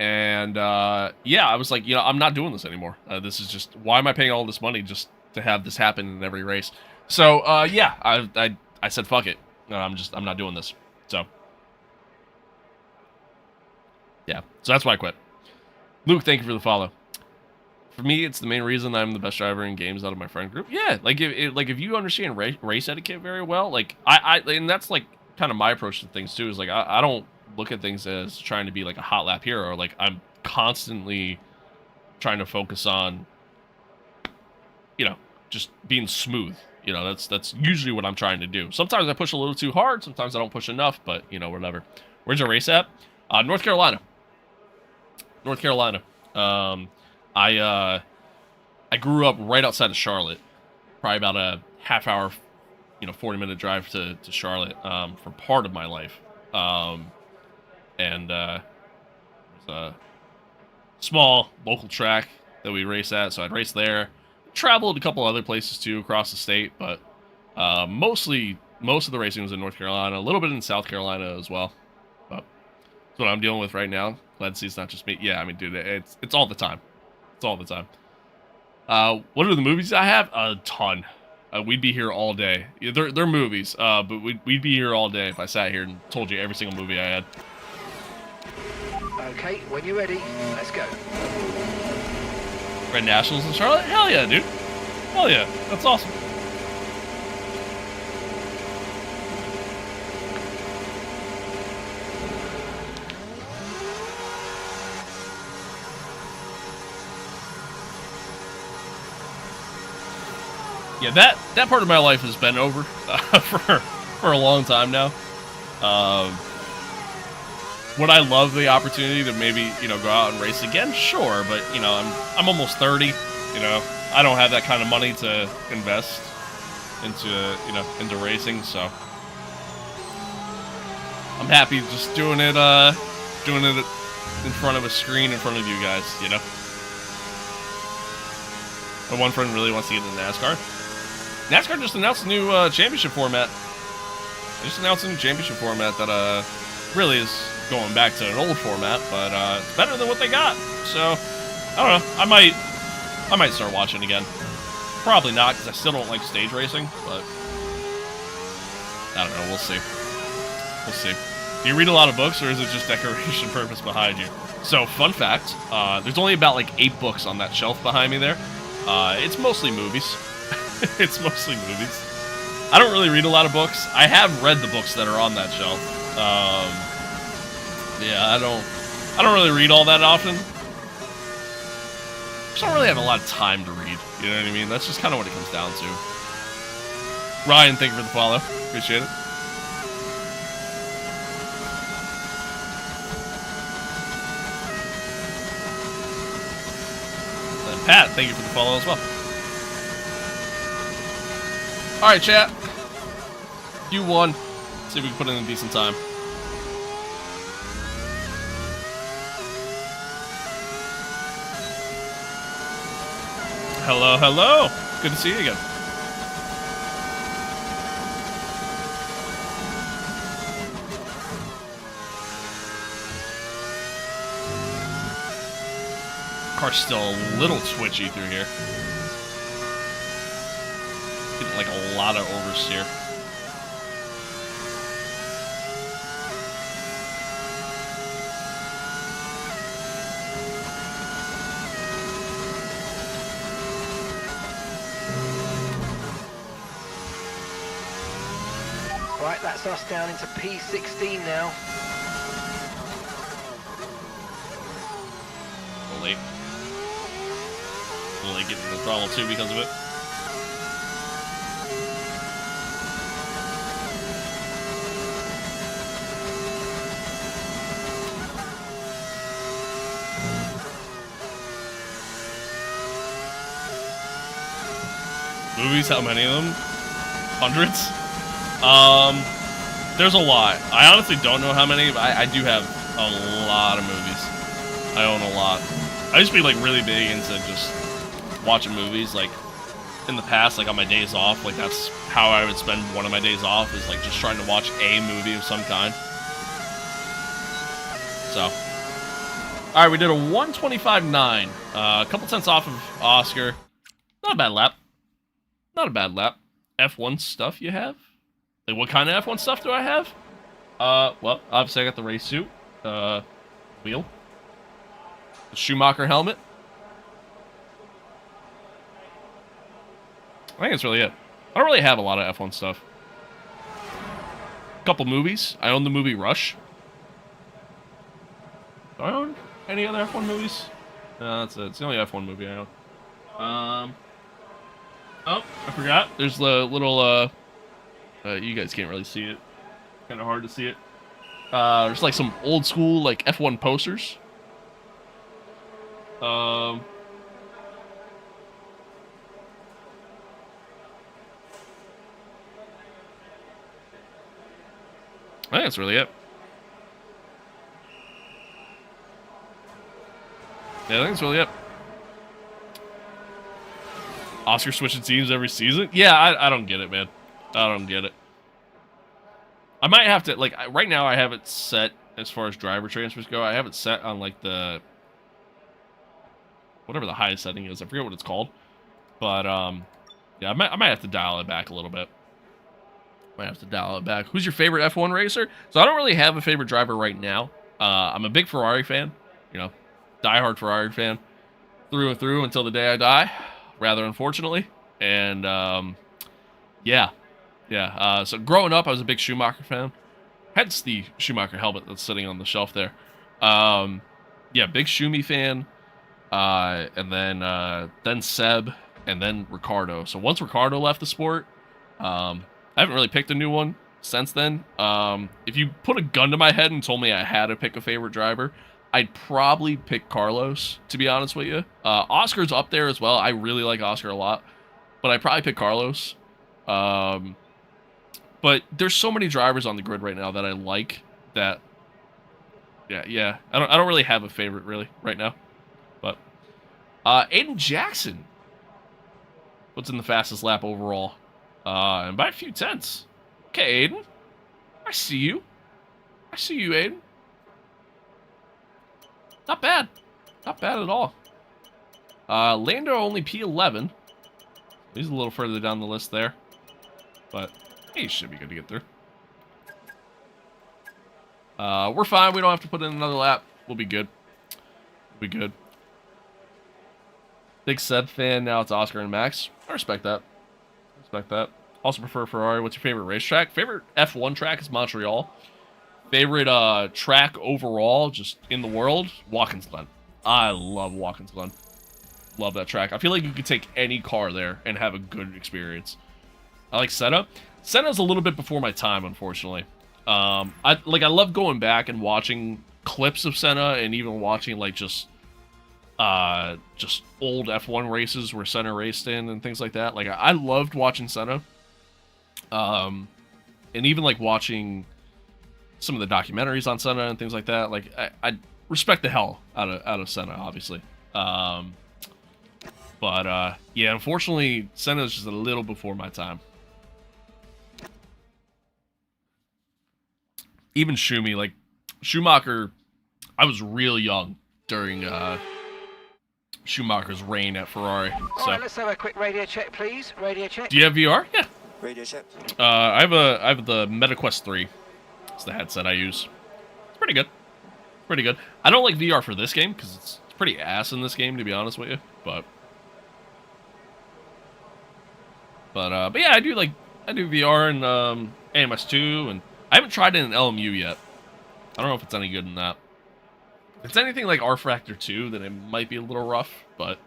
And, yeah, I was like, you know, I'm not doing this anymore. This is just, why am I paying all this money just to have this happen in every race? So, yeah, I said, fuck it. I'm not doing this. So, yeah, so that's why I quit. Luke, thank you for the follow. For me, it's the main reason I'm the best driver in games out of my friend group. Yeah, like, if you understand race etiquette very well, like, and that's, like, kind of my approach to things, too, is, like, I don't look at things as trying to be, like, a hot lap hero. Like, I'm constantly trying to focus on, you know, just being smooth. You know, that's usually what I'm trying to do. Sometimes I push a little too hard, sometimes I don't push enough, but, you know, whatever. Where's your race at? North Carolina. North Carolina. I grew up right outside of Charlotte. Probably about a half hour, you know, 40-minute drive to Charlotte, for part of my life. And there's a small local track that we race at, so I'd race there. Traveled a couple other places too across the state, but most of the racing was in North Carolina, a little bit in South Carolina as well. But that's what I'm dealing with right now. Glad to see it's not just me. Yeah, I mean, dude, it's all the time. It's all the time. What are the movies I have? A ton. We'd be here all day. Yeah, they're movies, but we'd be here all day if I sat here and told you every single movie I had. Okay, when you're ready, let's go. Red Nationals in Charlotte? Hell yeah, dude. Hell yeah. That's awesome. Yeah, that part of my life has been over for a long time now. Would I love the opportunity to maybe, you know, go out and race again? Sure, but, you know, I'm almost 30, you know. I don't have that kind of money to invest into, you know, into racing, so I'm happy just doing it in front of a screen in front of you guys, you know. My one friend really wants to get into NASCAR. NASCAR just announced a new championship format. They just announced a new championship format that really is going back to an old format, but it's better than what they got. So I don't know. I might start watching again. Probably not, because I still don't like stage racing, but I don't know. We'll see. We'll see. Do you read a lot of books, or is it just decoration purpose behind you? So, fun fact, there's only about like 8 books on that shelf behind me there. It's mostly movies. It's mostly movies. I don't really read a lot of books. I have read the books that are on that shelf. Yeah, I don't really read all that often. I just don't really have a lot of time to read. You know what I mean? That's just kind of what it comes down to. Ryan, thank you for the follow. Appreciate it. And Pat, thank you for the follow as well. Alright, chat. You won. See if we can put in a decent time. Hello, hello. Good to see you again. car's still a little twitchy through here. Getting like a lot of oversteer. Right, that's us down into P16 now. A little late. A little late getting the throttle too because of it. Movies, how many of them? Hundreds? There's a lot. I honestly don't know how many, but I do have a lot of movies. I own a lot. I used to be, like, really big into just watching movies, like, in the past, like, on my days off. Like, that's how I would spend one of my days off, is, like, just trying to watch a movie of some kind. So. Alright, we did a 125.9. A couple tenths off of Oscar. Not a bad lap. Not a bad lap. F1 stuff you have? Like, what kind of F1 stuff do I have? Well, obviously I got the race suit. Wheel. The Schumacher helmet. I think that's really it. I don't really have a lot of F1 stuff. A couple movies. I own the movie Rush. Do I own any other F1 movies? No, that's it. It's the only F1 movie I own. Oh, I forgot. There's the little, you guys can't really see it. Kind of hard to see it. There's like some old school, like, F1 posters. I think that's really it. Yeah, I think that's really it. Oscar switching teams every season? Yeah, I don't get it, man. I don't get it. I might have to, like, right now I have it set, as far as driver transfers go, I have it set on, like, the, whatever the highest setting is. I forget what it's called. But, yeah, I might have to dial it back a little bit. Might have to dial it back. Who's your favorite F1 racer? So I don't really have a favorite driver right now. I'm a big Ferrari fan. You know, diehard Ferrari fan. Through and through until the day I die. Rather unfortunately. And, yeah. Yeah, so growing up, I was a big Schumacher fan. Hence the Schumacher helmet that's sitting on the shelf there. Yeah, big Schumi fan. And then Seb, and then Ricardo. So once Ricardo left the sport, I haven't really picked a new one since then. If you put a gun to my head and told me I had to pick a favorite driver, I'd probably pick Carlos, to be honest with you. Oscar's up there as well. I really like Oscar a lot, but I'd probably pick Carlos. But there's so many drivers on the grid right now that I like that. Yeah. I don't really have a favorite really right now. But Aiden Jackson. What's in the fastest lap overall? And by a few tenths. Okay, Aiden. I see you. I see you, Aiden. Not bad. Not bad at all. Lando only P11. He's a little further down the list there. But he should be good to get through. We're fine. We don't have to put in another lap. We'll be good. We'll be good. Big Seb fan. Now it's Oscar and Max. I respect that. Respect that. Also prefer Ferrari. What's your favorite racetrack? Favorite F1 track is Montreal. Favorite track overall, just in the world, Watkins Glen. I love Watkins Glen. Love that track. I feel like you could take any car there and have a good experience. I like Senna. Senna's a little bit before my time, unfortunately. I love going back and watching clips of Senna, and even watching like just old F1 races where Senna raced in and things like that. Like I loved watching Senna. And even like watching some of the documentaries on Senna and things like that. Like I respect the hell out of Senna, obviously. But yeah, unfortunately, Senna is just a little before my time. Even Schumi, like Schumacher, I was real young during Schumacher's reign at Ferrari. All So, right, let's have a quick radio check, please. Radio check. do you have VR? Yeah. Radio check. I have the MetaQuest 3. It's the headset I use. It's pretty good. Pretty good. I don't like VR for this game because it's pretty ass in this game, to be honest with you. But yeah, I do VR and AMS2, and I haven't tried it in LMU yet. I don't know if it's any good in that. If it's anything like R Factor 2, then it might be a little rough, but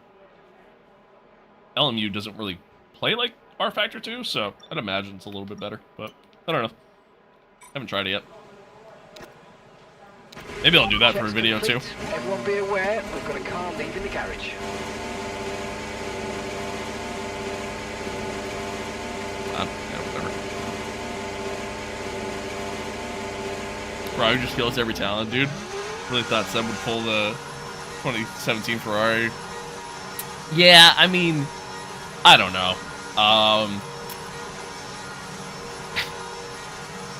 LMU doesn't really play like R Factor 2, so I'd imagine it's a little bit better, but I don't know. Haven't tried it yet. Maybe I'll do that for a video too. Everyone be aware, we've got a car leaving the garage. Yeah, whatever. Probably just kills every talent, dude. Really thought Seb would pull the 2017 Ferrari. Yeah, I mean, I don't know.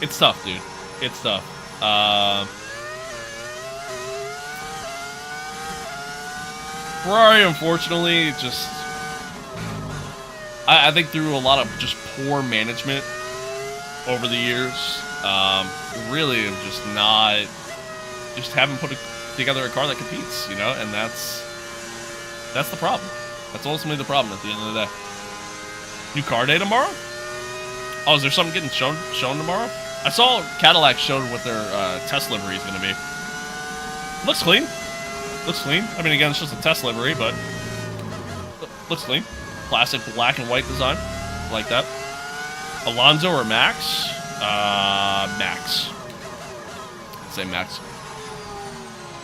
It's tough, dude. It's tough. Ferrari, unfortunately, just... I think through a lot of just poor management over the years, really have just not... Just haven't put together a car that competes, you know? And that's the problem. That's ultimately the problem at the end of the day. New car day tomorrow? Oh, is there something getting shown tomorrow? I saw Cadillac showed what their test livery is going to be. Looks clean. Looks clean. I mean, again, it's just a test livery, but looks clean. Classic black and white design. Like that. Alonso or Max? Max. I'd say Max.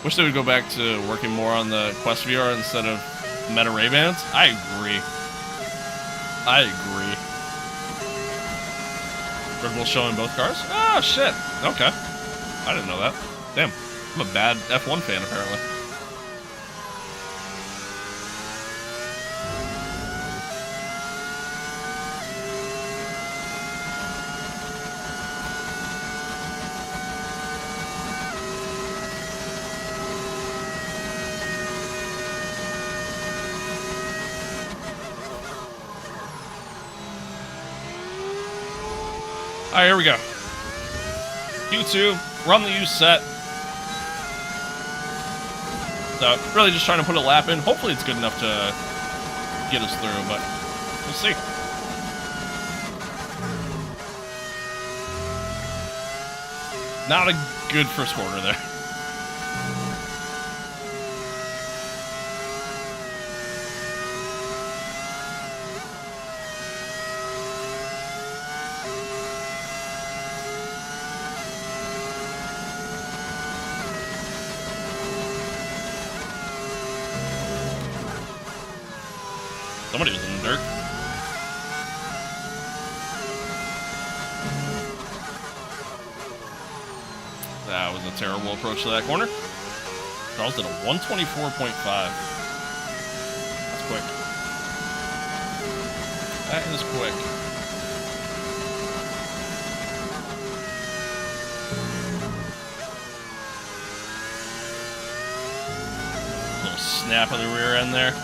Wish they would go back to working more on the Quest VR instead of Meta Ray-Bans. I agree. Red Bull showing both cars? Oh, shit. Okay. I didn't know that. Damn. I'm a bad F1 fan, apparently. Alright, here we go. Q2, we're on the U set. So, really just trying to put a lap in. Hopefully it's good enough to get us through, but we'll see. Not a good first quarter there. Somebody was in the dirt. That was a terrible approach to that corner. Charles did a 124.5. That's quick. That is quick. Little snap of the rear end there.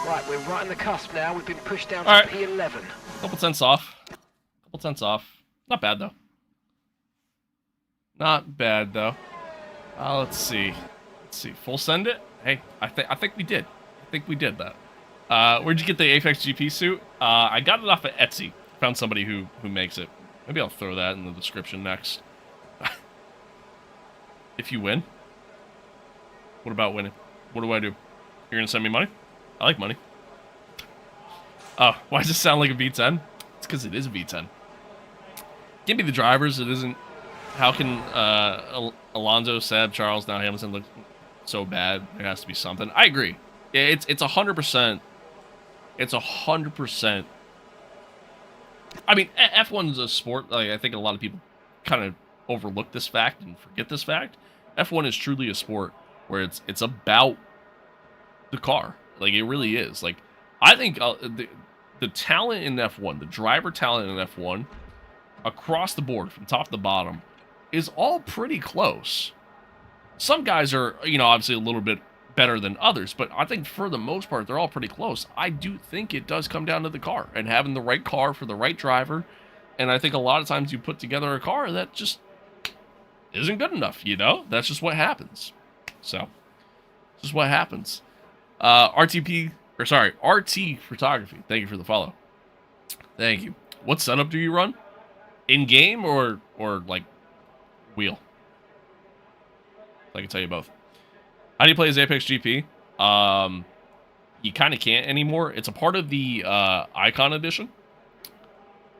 Right, we're right on the cusp now. We've been pushed down All to right. P11. Couple tenths off. Not bad, though. Not bad, though. Let's see. Full send it? Hey, I think we did. I think we did that. Where'd you get the Apex GP suit? I got it off of Etsy. Found somebody who makes it. Maybe I'll throw that in the description next. If you win? What about winning? What do I do? You're gonna send me money? I like money. Oh, why does it sound like a V10? It's because it is a V10. Give me the drivers. It isn't. How can Alonso, Seb, Charles, now Hamilton look so bad? There has to be something. I agree. It's 100%. It's 100%. I mean, F1's a sport. Like I think a lot of people kind of overlook this fact and forget this fact. F1 is truly a sport where it's about the car. Like, it really is. Like, I think the talent in F1, the driver talent in F1, across the board, from top to bottom, is all pretty close. Some guys are, you know, obviously a little bit better than others, but I think for the most part, they're all pretty close. I do think it does come down to the car and having the right car for the right driver. And I think a lot of times you put together a car that just isn't good enough, you know? That's just what happens. So, just what happens. RT Photography, thank you for the follow. Thank you. What setup do you run? In-game or like, wheel? I can tell you both. How do you play as Apex GP? You kind of can't anymore. It's a part of the Icon Edition.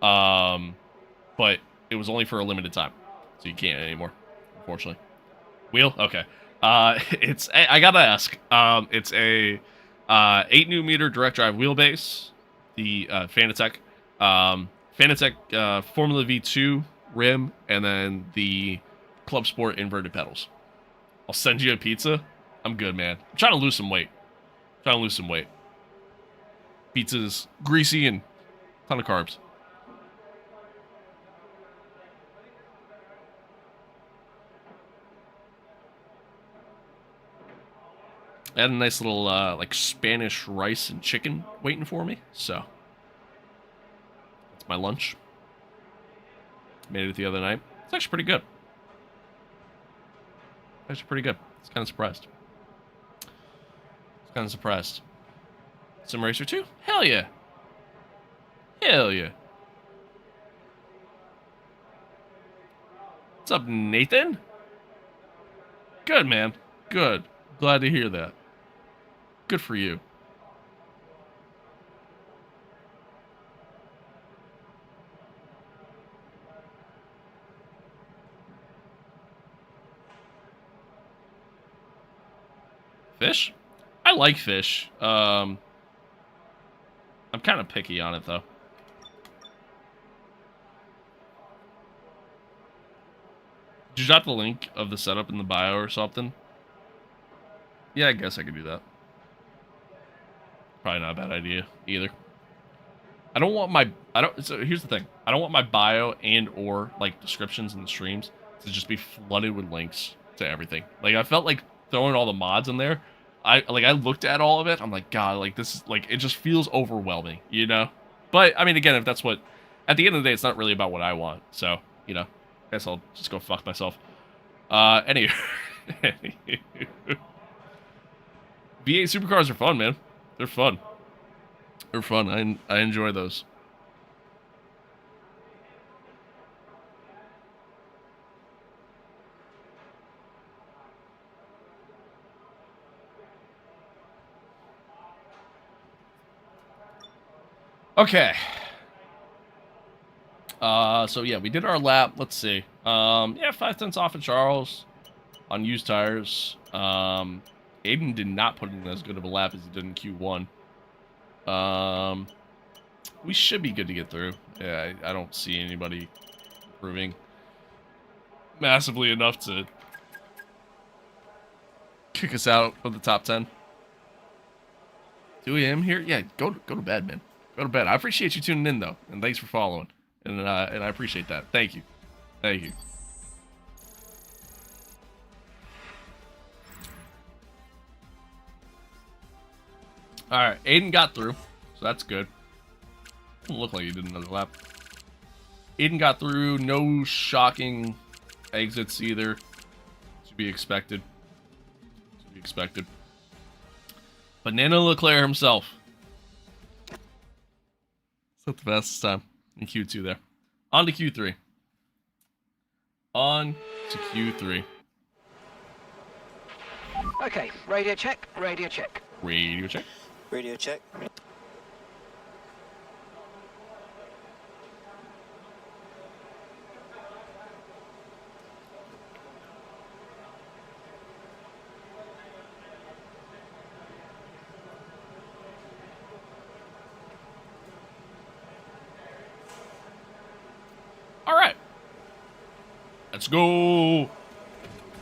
But it was only for a limited time. So you can't anymore, unfortunately. Wheel? Okay. I gotta ask. It's a 8 nm direct drive wheelbase. The Fanatec. Fanatec Formula V2 rim. And then the Club Sport inverted pedals. I'll send you a pizza. I'm good, man. I'm trying to lose some weight. Pizza's greasy and a ton of carbs. I had a nice little, like, Spanish rice and chicken waiting for me, so. That's my lunch. Made it the other night. It's actually pretty good. Actually pretty good. I was kind of surprised. Sim Racer 2? Hell yeah. Hell yeah. What's up, Nathan? Good, man. Good. Glad to hear that. Good for you. Fish? I like fish. I'm kind of picky on it, though. Did you drop the link of the setup in the bio or something? Yeah, I guess I could do that. Probably not a bad idea either. I don't want my... So here's the thing. I don't want my bio and or, like, descriptions in the streams to just be flooded with links to everything. Like, I felt like throwing all the mods in there... I looked at all of it. I'm like, God, like, this is, like, it just feels overwhelming, you know? But, I mean, again, if that's what... At the end of the day, it's not really about what I want. So, you know, I guess I'll just go fuck myself. Anyway. V8 supercars are fun, man. They're fun. They're fun. I enjoy those. Okay. So yeah, we did our lap. Let's see. Yeah, 5/10 off of Charles on used tires. Aiden did not put in as good of a lap as he did in Q1. We should be good to get through. Yeah, I don't see anybody improving massively enough to kick us out of the top 10. 2 a.m. here? Yeah, go to bed, man. Go to bed. I appreciate you tuning in, though, and thanks for following. And I appreciate that. Thank you. Thank you. All right, Aiden got through, so that's good. Doesn't look like he did another lap. Aiden got through. No shocking exits either. To be expected. Banana Leclerc himself. It's not the fastest time in Q2 there. On to Q3. Okay, radio check. Radio check. Let's go.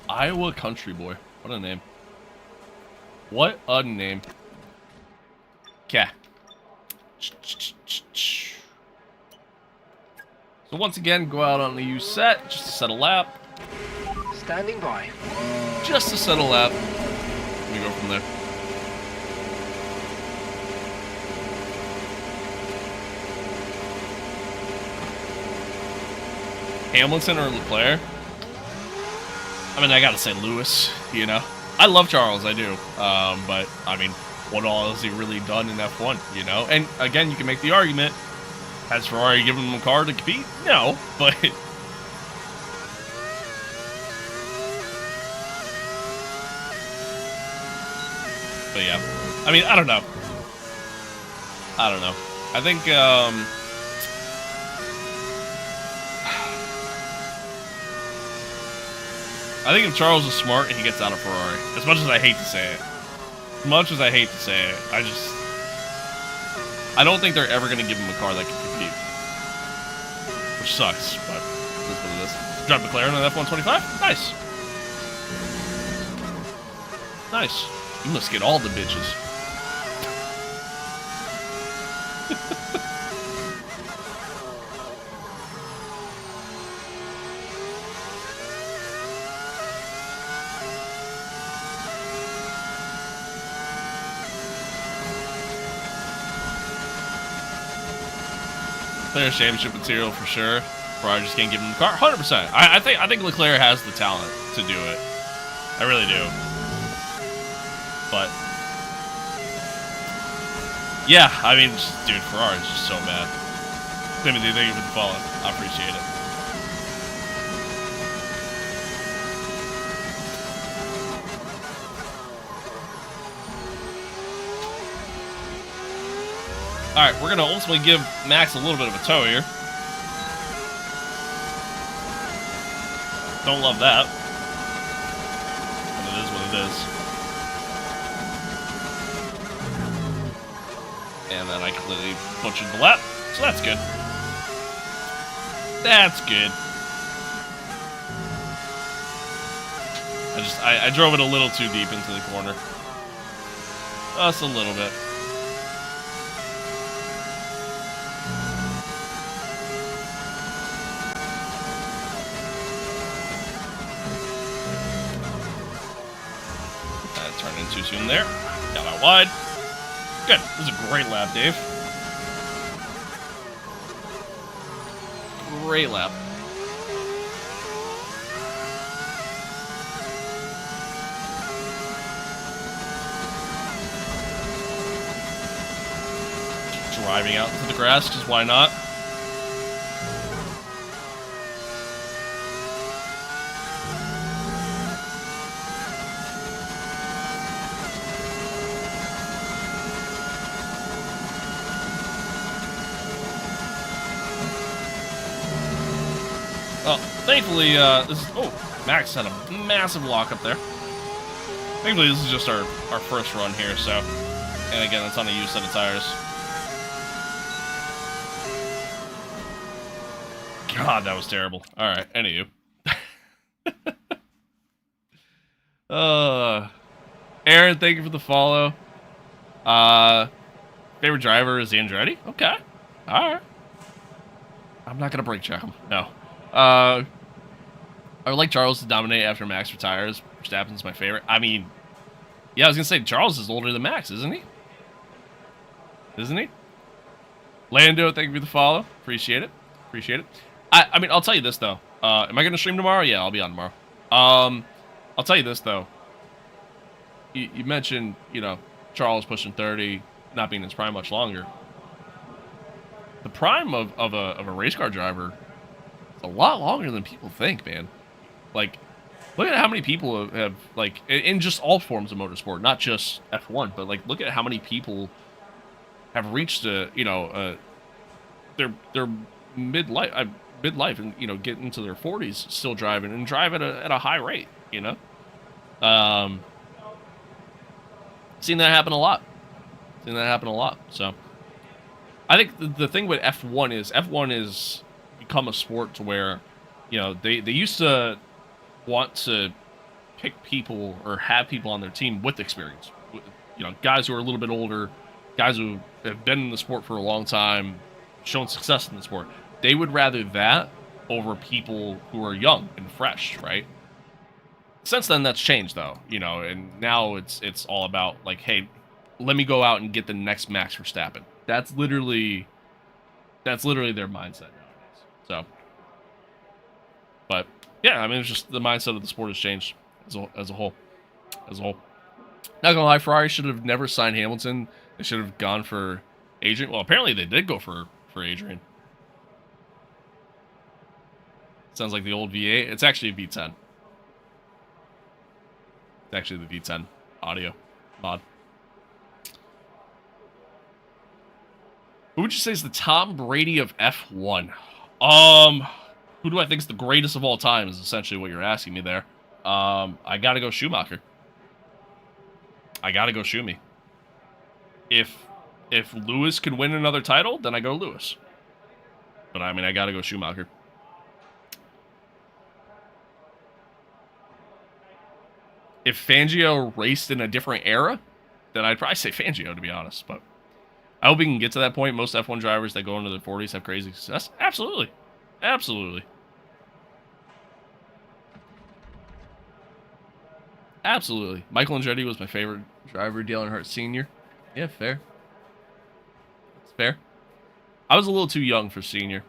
Iowa Country Boy. What a name. What a name. Okay. So once again, go out on the U set, just to set a lap. Standing by. Just to set a lap. We go from there. Hamilton or Leclerc? I mean, I gotta say Lewis, you know? I love Charles, I do. But, I mean, what all has he really done in F1, you know? And, again, you can make the argument, has Ferrari given him a car to compete? No, but... But, yeah. I mean, I don't know. I think, I think if Charles is smart, he gets out of Ferrari. As much as I hate to say it. I don't think they're ever going to give him a car that can compete. Which sucks, but that's what it is. Drive McLaren on F125? Nice. Nice. You must get all the bitches. Leclerc championship material for sure. Ferrari just can't give him the car. 100%. I think Leclerc has the talent to do it. I really do. But yeah, I mean, dude, Ferrari's just so mad. Timothy, thank you for the follow. I appreciate it. Alright, we're going to ultimately give Max a little bit of a tow here. Don't love that. But it is what it is. And then I completely butchered the lap. So that's good. That's good. I drove it a little too deep into the corner. Just a little bit. Turned in too soon there. Got out wide. Good. This is a great lap, Dave. Great lap. Driving out into the grass, because why not? Oh, thankfully, Max had a massive lock up there. Thankfully, this is just our first run here, so... And again, it's on a used set of tires. God, that was terrible. Alright, anywho. Aaron, thank you for the follow. Favorite driver is Andretti? Okay. Alright. I'm not gonna brake check him. No. I would like Charles to dominate after Max retires. Verstappen's my favorite. I mean, yeah, I was gonna say Charles is older than Max, isn't he? Isn't he? Lando, thank you for the follow. Appreciate it. Appreciate it. I mean, I'll tell you this though. Am I gonna stream tomorrow? Yeah, I'll be on tomorrow. I'll tell you this though. You mentioned, you know, Charles pushing 30, not being in his prime much longer. The prime of a race car driver. A lot longer than people think, man. Like, look at how many people have like, in just all forms of motorsport, not just F1, but like, look at how many people have reached their midlife, and you know, get into their 40s, still driving and drive at a high rate. You know, seen that happen a lot. So, I think the thing with F1 is become a sport to where You know, they used to want to pick people or have people on their team with experience. You know, guys who are a little bit older, guys who have been in the sport for a long time, shown success in the sport. They would rather that over people who are young and fresh, right? Since then, that's changed, though, you know, and now it's all about, like, hey, let me go out and get the next Max Verstappen. That's literally their mindset nowadays. So, but, yeah, I mean, it's just the mindset of the sport has changed as a whole. Not gonna lie, Ferrari should have never signed Hamilton. They should have gone for Adrian. Well, apparently they did go for Adrian. Sounds like the old V8. It's actually a V10. It's actually the V10 audio mod. Who would you say is the Tom Brady of F1? Who do I think is the greatest of all time is essentially what you're asking me there. I gotta go Schumacher. I gotta go Schumi. If Lewis can win another title, then I go Lewis. But I mean, I gotta go Schumacher. If Fangio raced in a different era, then I'd probably say Fangio, to be honest. But I hope we can get to that point. Most F1 drivers that go into their 40s have crazy success. Absolutely. Absolutely. Absolutely. Michael Andretti was my favorite driver. Dale Earnhardt Sr. Yeah, fair. It's fair. I was a little too young for Senior.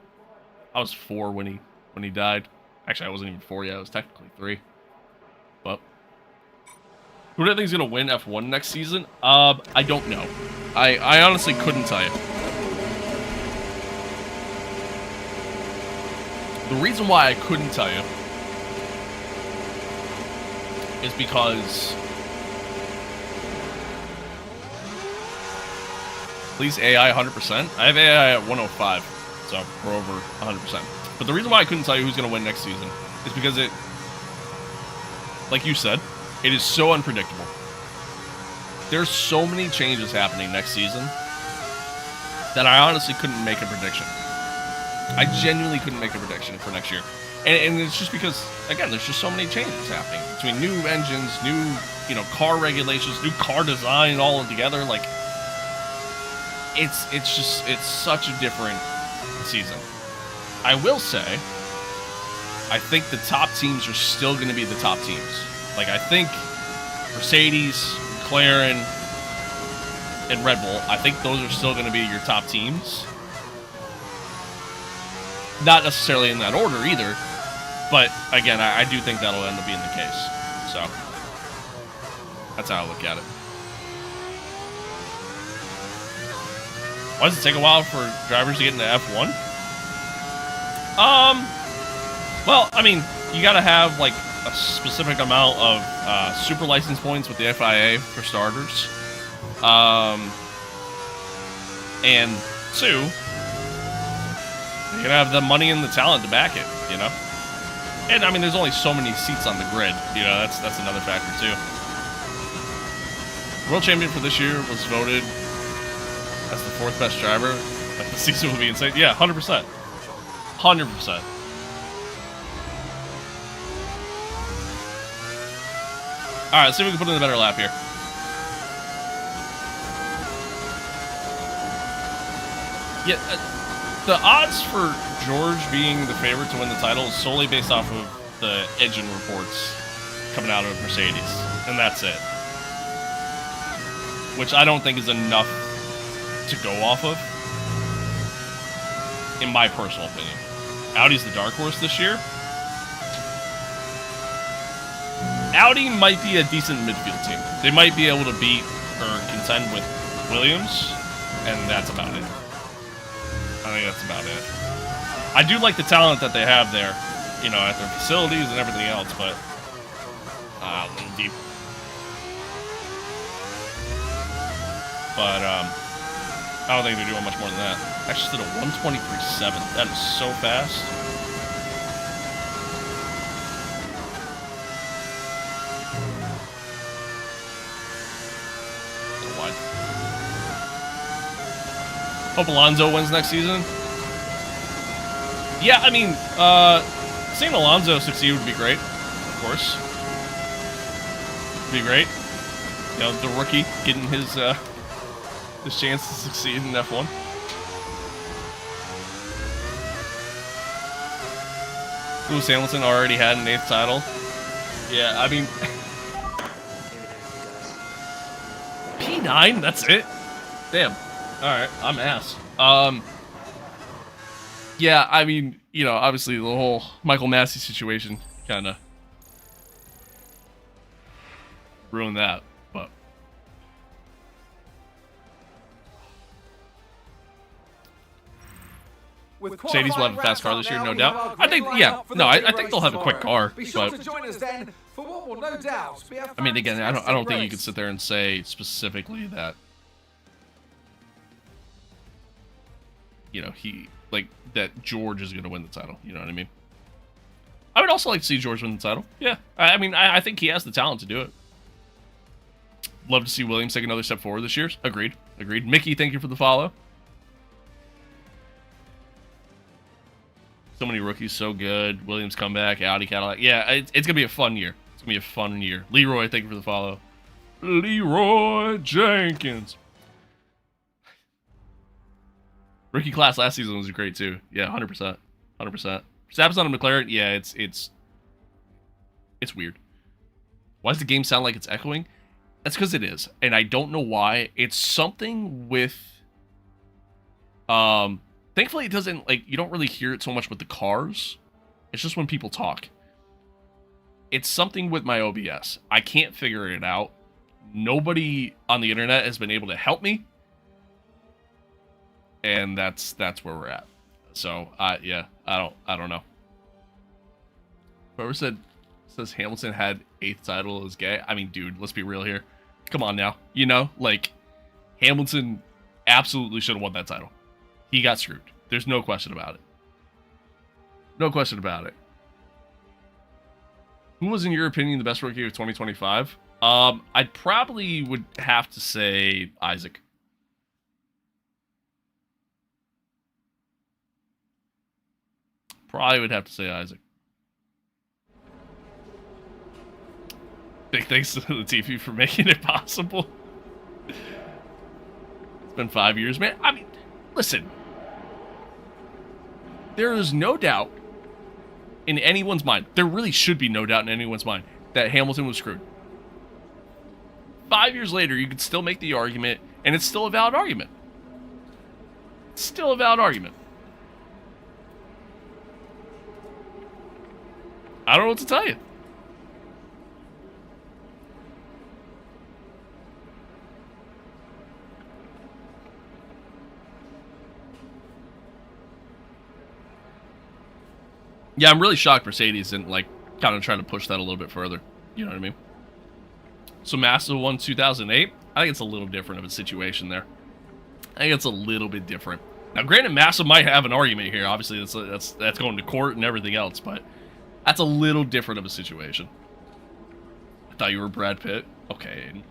I was 4 when he died. Actually, I wasn't even 4 yet. I was technically 3. But who do I think is going to win F1 next season? I don't know. I honestly couldn't tell you. The reason why I couldn't tell you is because please AI 100%. I have AI at 105, so we're over 100%. But the reason why I couldn't tell you who's going to win next season is because it, like you said, it is so unpredictable. There's so many changes happening next season that I honestly couldn't make a prediction. I genuinely couldn't make a prediction for next year. And it's just because, again, there's just so many changes happening between new engines, new, you know, car regulations, new car design all together. Like, it's such a different season. I will say, I think the top teams are still going to be the top teams. Like, I think Mercedes, McLaren, and Red Bull, I think those are still going to be your top teams. Not necessarily in that order either, but again, I do think that'll end up being the case. So, that's how I look at it. Why does it take a while for drivers to get into F1? Well, I mean, you gotta have, like, a specific amount of super license points with the FIA for starters. And 2, you gotta have the money and the talent to back it, you know? And, I mean, there's only so many seats on the grid, you know, that's another factor, too. World champion for this year was voted as the 4th best driver. Like, the season will be insane. Yeah, 100%. 100%. Alright, let's see if we can put in a better lap here. Yeah, the odds for George being the favorite to win the title is solely based off of the engine reports coming out of Mercedes. And that's it. Which I don't think is enough to go off of, in my personal opinion. Audi's the dark horse this year. Audi might be a decent midfield team. They might be able to beat or contend with Williams, and that's about it. I think that's about it. I do like the talent that they have there, you know, at their facilities and everything else, but a little deep. But I don't think they're doing much more than that. I just did a 123.7. That is so fast. Hope Alonso wins next season. Yeah, I mean, Seeing Alonso succeed would be great, of course. Be great. You know, the rookie getting his chance to succeed in F1. Lewis Hamilton already had an 8th title. Yeah, I mean... P9? That's it? Damn. Alright, I'm ass. Yeah, I mean, you know, obviously the whole Michael Massey situation kind of ruined that, but... Mercedes will have a fast car this year, no doubt. I think, yeah, no, I think they'll have a quick car, but... I mean, again, I don't think you could sit there and say specifically that, you know, that George is going to win the title, you know what I mean? I would also like to see George win the title, yeah. I mean, I think he has the talent to do it. Love to see Williams take another step forward this year. Agreed. Mickey, thank you for the follow. So many rookies, so good. Williams comeback, Audi, Cadillac. Yeah, it's going to be a fun year. It's going to be a fun year. Leroy, thank you for the follow. Leroy Jenkins. Rookie class last season was great, too. Yeah, 100%. 100%. Verstappen's on a McLaren. Yeah, it's weird. Why does the game sound like it's echoing? That's because it is. And I don't know why. It's something with... Thankfully, it doesn't, like, you don't really hear it so much with the cars. It's just when people talk. It's something with my OBS. I can't figure it out. Nobody on the internet has been able to help me. And that's where we're at. So, yeah, I don't know. Whoever says Hamilton had 8th title is gay. I mean, dude, let's be real here. Come on now. You know, like, Hamilton absolutely should have won that title. He got screwed. There's no question about it. No question about it. Who was, in your opinion, the best rookie of 2025? I probably would have to say Isaac. Probably would have to say Isaac. Big thanks to the TV for making it possible. It's been 5 years, man. I mean, listen. There is no doubt in anyone's mind, there really should be no doubt in anyone's mind, that Hamilton was screwed. 5 years later, you could still make the argument, and it's still a valid argument. It's still a valid argument. I don't know what to tell you. Yeah, I'm really shocked Mercedes didn't, like, kind of try to push that a little bit further. You know what I mean? So Massa won 2008. I think it's a little different of a situation there. I think it's a little bit different. Now, granted, Massa might have an argument here. Obviously, that's going to court and everything else, but that's a little different of a situation. I thought you were Brad Pitt. Okay.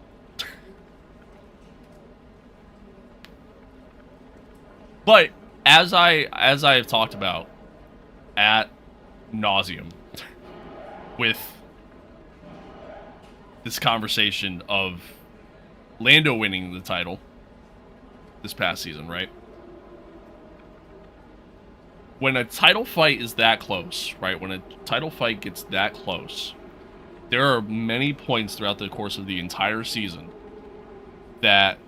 But as I have talked about at nauseum with this conversation of Lando winning the title this past season, right? When a title fight is that close, right? When a title fight gets that close, there are many points throughout the course of the entire season that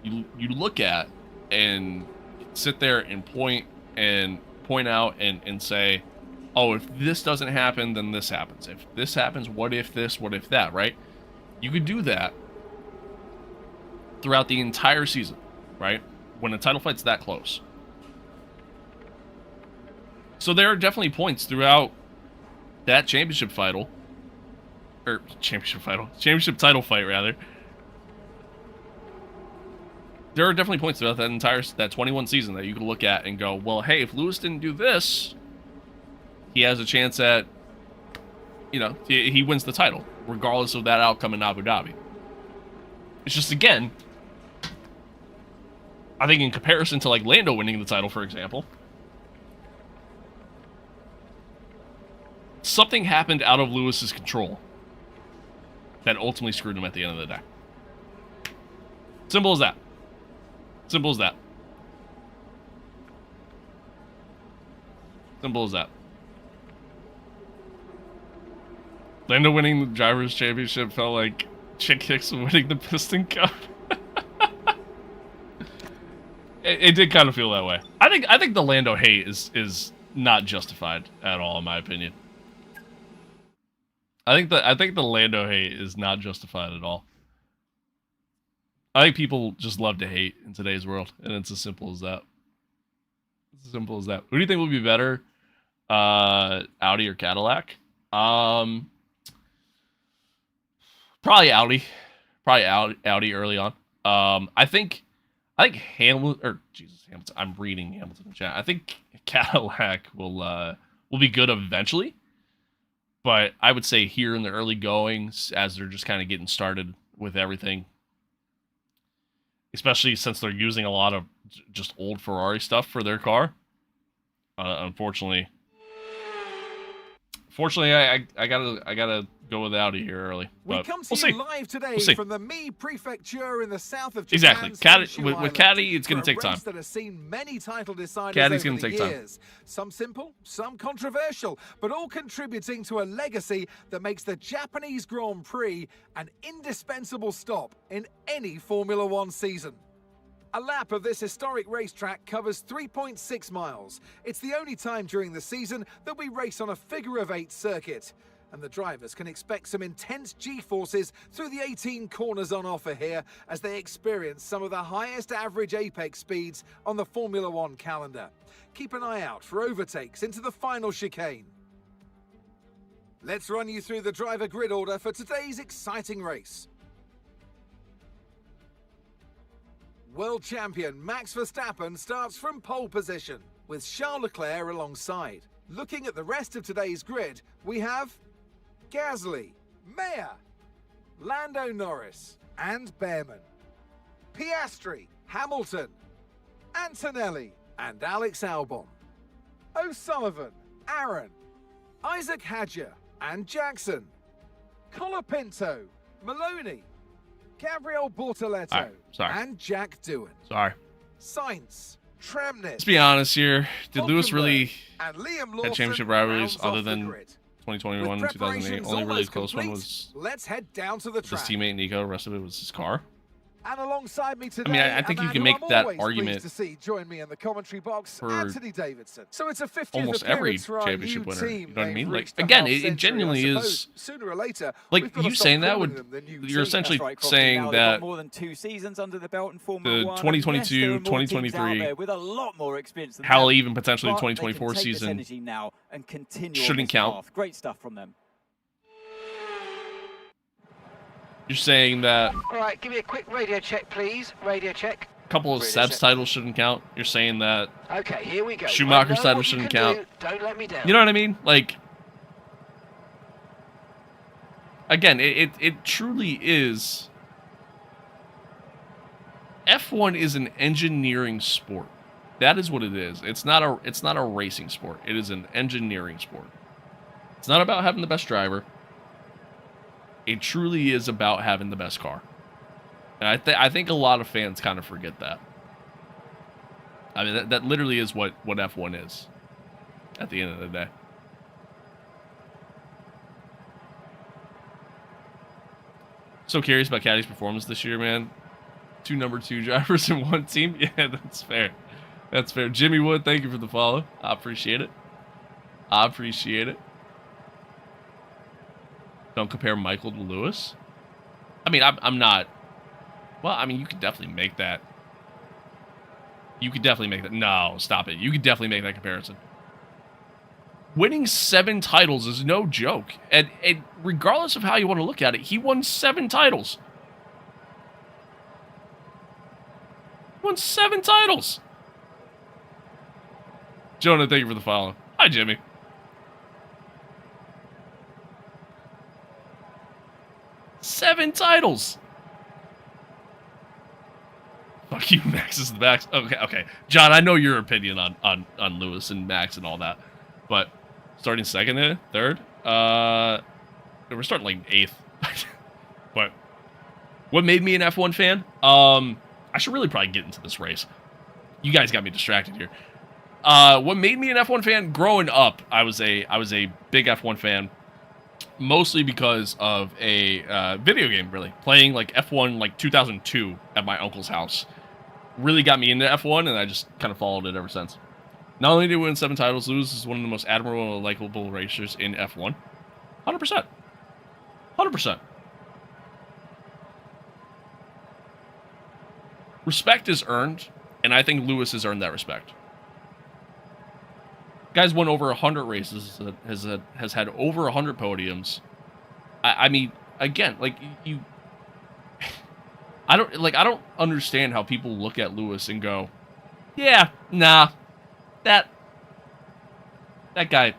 you look at and sit there and point out and say, oh, if this doesn't happen, then this happens. If this happens, what if this, what if that, right? You could do that throughout the entire season, right? When a title fight's that close. So there are definitely points throughout that championship title fight, rather. There are definitely points throughout that 21 season that you could look at and go, well, hey, if Lewis didn't do this, he has a chance at, you know, he wins the title, regardless of that outcome in Abu Dhabi. It's just, again, I think in comparison to, like, Lando winning the title, for example, something happened out of Lewis's control that ultimately screwed him at the end of the day. Simple as that. Simple as that. Simple as that. Lando winning the Drivers' Championship felt like Chick Hicks winning the Piston Cup. It did kind of feel that way. I think the Lando hate is not justified at all, in my opinion. I think the Lando hate is not justified at all. I think people just love to hate in today's world, and it's as simple as that. It's as simple as that. Who do you think would be better, Audi or Cadillac? Probably Audi. Probably Audi early on. I think Hamilton. I'm reading Hamilton in chat. I think Cadillac will be good eventually, but I would say here in the early goings, as they're just kind of getting started with everything, especially since they're using a lot of just old Ferrari stuff for their car. Unfortunately, I gotta go with Audi here early. We come to you live today from the Mi Prefecture in the south of Japan. Exactly. With Caddy, it's going to take time. That has seen many title deciders Caddy's over going to the take years. Some simple, some controversial, but all contributing to a legacy that makes the Japanese Grand Prix an indispensable stop in any Formula One season. A lap of this historic racetrack covers 3.6 miles. It's the only time during the season that we race on a figure-of-8 circuit. And the drivers can expect some intense G-forces through the 18 corners on offer here as they experience some of the highest average apex speeds on the Formula One calendar. Keep an eye out for overtakes into the final chicane. Let's run you through the driver grid order for today's exciting race. World champion Max Verstappen starts from pole position, with Charles Leclerc alongside. Looking at the rest of today's grid, we have Gasly, Mayer, Lando Norris, and Behrman. Piastri, Hamilton, Antonelli, and Alex Albon. O'Sullivan, Aaron, Isaac Hadjar, and Jackson. Colapinto, Maloney, Gabriel Bortoletto, and Jack Doohan. Sorry. Sainz, Tramnitz. Let's be honest here. Did Lewis really and Liam have championship rivalries other than 2021 and 2008? Only really close one was let's head down to the track. his teammate Nico. The rest of it was his car. And alongside me today, I mean, I think you can make that argument to see join me in the commentary box, for Anthony Davidson. So it's a 50th almost every championship winner. You know what I mean? Like, again, it genuinely is. Sooner or later, like, you saying that would, you're essentially saying that more than 2 seasons under the belt in Formula 1. 2022, 2023, with a lot more experience than hell, that, even potentially 2024 season now and continue shouldn't count. Great stuff from them. You're saying that. All right, give me a quick radio check, please. Radio check. A couple of Seb's titles shouldn't count. You're saying that. Okay, here we go. Schumacher's title shouldn't count. Don't let me down. You know what I mean? Like, again, it truly is. F1 is an engineering sport. That is what it is. It's not a racing sport. It is an engineering sport. It's not about having the best driver. It truly is about having the best car. And I think a lot of fans kind of forget that. I mean, that literally is what F1 is at the end of the day. So curious about Caddy's performance this year, man. 2 number 2 drivers in one team. Yeah, that's fair. That's fair. Jimmy Wood, thank you for the follow. I appreciate it. I appreciate it. Don't compare Michael to Lewis. I mean, I'm not. Well, I mean, you could definitely make that. You could definitely make that. No, stop it. You could definitely make that comparison. Winning 7 titles is no joke. And regardless of how you want to look at it, he won 7 titles. He won 7 titles. Jonah, thank you for the follow. Hi, Jimmy. Seven titles. Fuck you, Max is the Max. Okay. John, I know your opinion on Lewis and Max and all that. But starting second there, third, We're starting like 8th. But what made me an F1 fan? I should really probably get into this race. You guys got me distracted here. What made me an F1 fan? Growing up, I was a big F1 fan, mostly because of a video game. Really, playing like F1 like 2002 at my uncle's house really got me into F1, and I just kind of followed it ever since. Not only did we win 7 titles, Lewis is one of the most admirable and likable racers in F1. 100%. 100%. Respect is earned, and I think Lewis has earned that respect. Guy's won over 100 races, has had over 100 podiums. I mean, again, like you, I don't understand how people look at Lewis and go, yeah, nah, that guy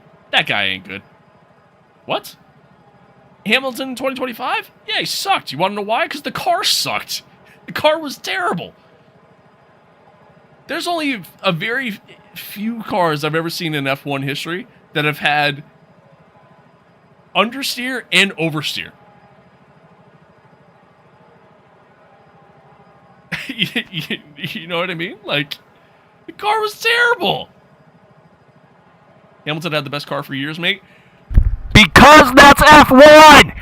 ain't good. What? Hamilton in 2025? Yeah, he sucked. You want to know why? Because the car sucked. The car was terrible. There's only a very few cars I've ever seen in F1 history that have had understeer and oversteer. You know what I mean? Like, the car was terrible. Hamilton had the best car for years, mate. Because that's F1!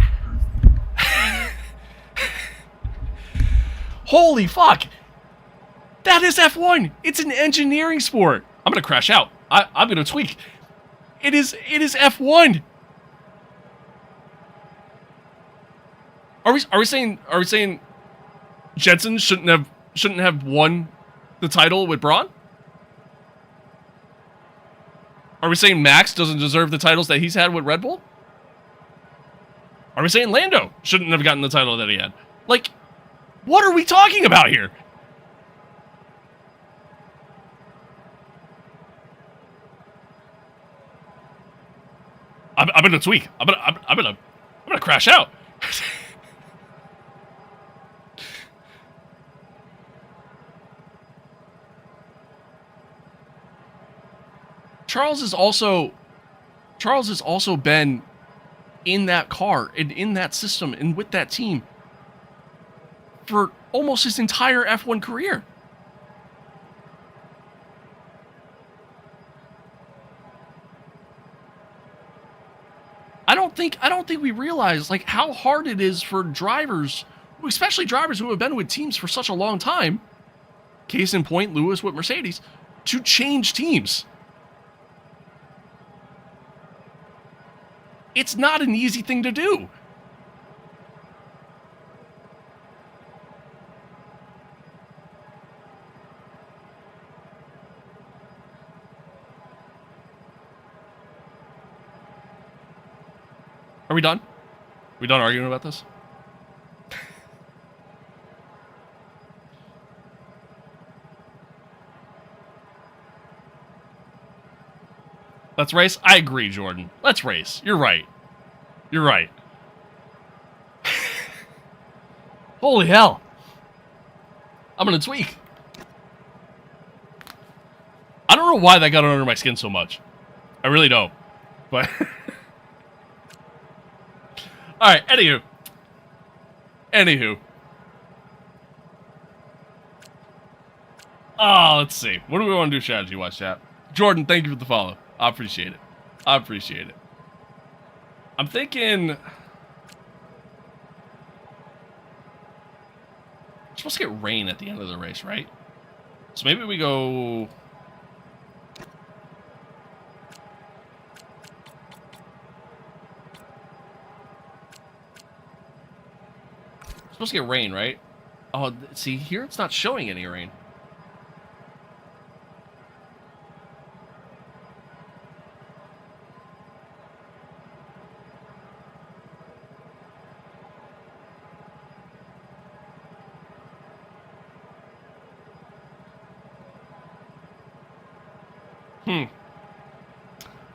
Holy fuck! That is F1! It's an engineering sport! I'm gonna crash out. I'm gonna tweak. It is F1! Are we saying Jensen shouldn't have won the title with Braun? Are we saying Max doesn't deserve the titles that he's had with Red Bull? Are we saying Lando shouldn't have gotten the title that he had? Like, what are we talking about here? I'm gonna tweak. I'm gonna crash out. Charles has also been in that car and in that system and with that team for almost his entire F1 career. I don't think we realize like how hard it is for drivers, especially drivers who have been with teams for such a long time. Case in point, Lewis with Mercedes, to change teams. It's not an easy thing to do. Are we done? We done arguing about this? Let's race? I agree, Jordan. Let's race. You're right. You're right. Holy hell. I'm gonna tweak. I don't know why that got under my skin so much. I really don't. But... Alright, anywho. Oh, let's see. What do we want to do strategy-wise, chat? Jordan, thank you for the follow. I appreciate it. I'm thinking... We're supposed to get rain at the end of the race, right? So maybe we go... Supposed to get rain, right? Oh, see, here it's not showing any rain.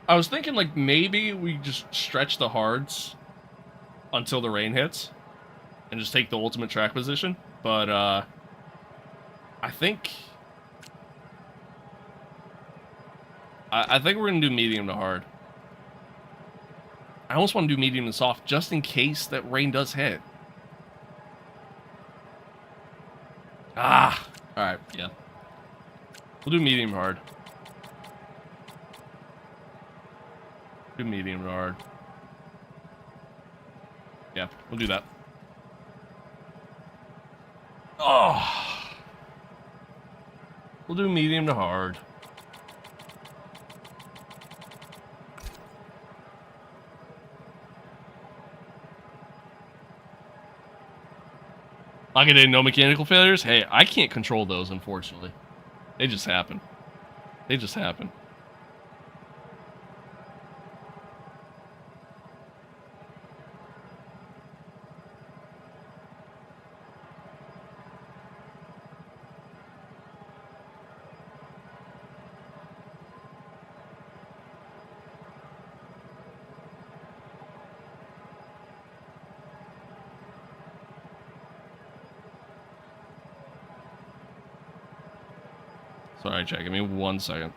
I was thinking, like, maybe we just stretch the hards until the rain hits and just take the ultimate track position. But, I think... I think we're going to do medium to hard. I almost want to do medium and soft just in case that rain does hit. Ah, all right, yeah. We'll do medium hard. Do medium hard. Yeah, we'll do that. Oh. We'll do medium to hard. Like I did, no mechanical failures. Hey, I can't control those, unfortunately. They just happen. They just happen. Sorry, Jack. Give me 1 second.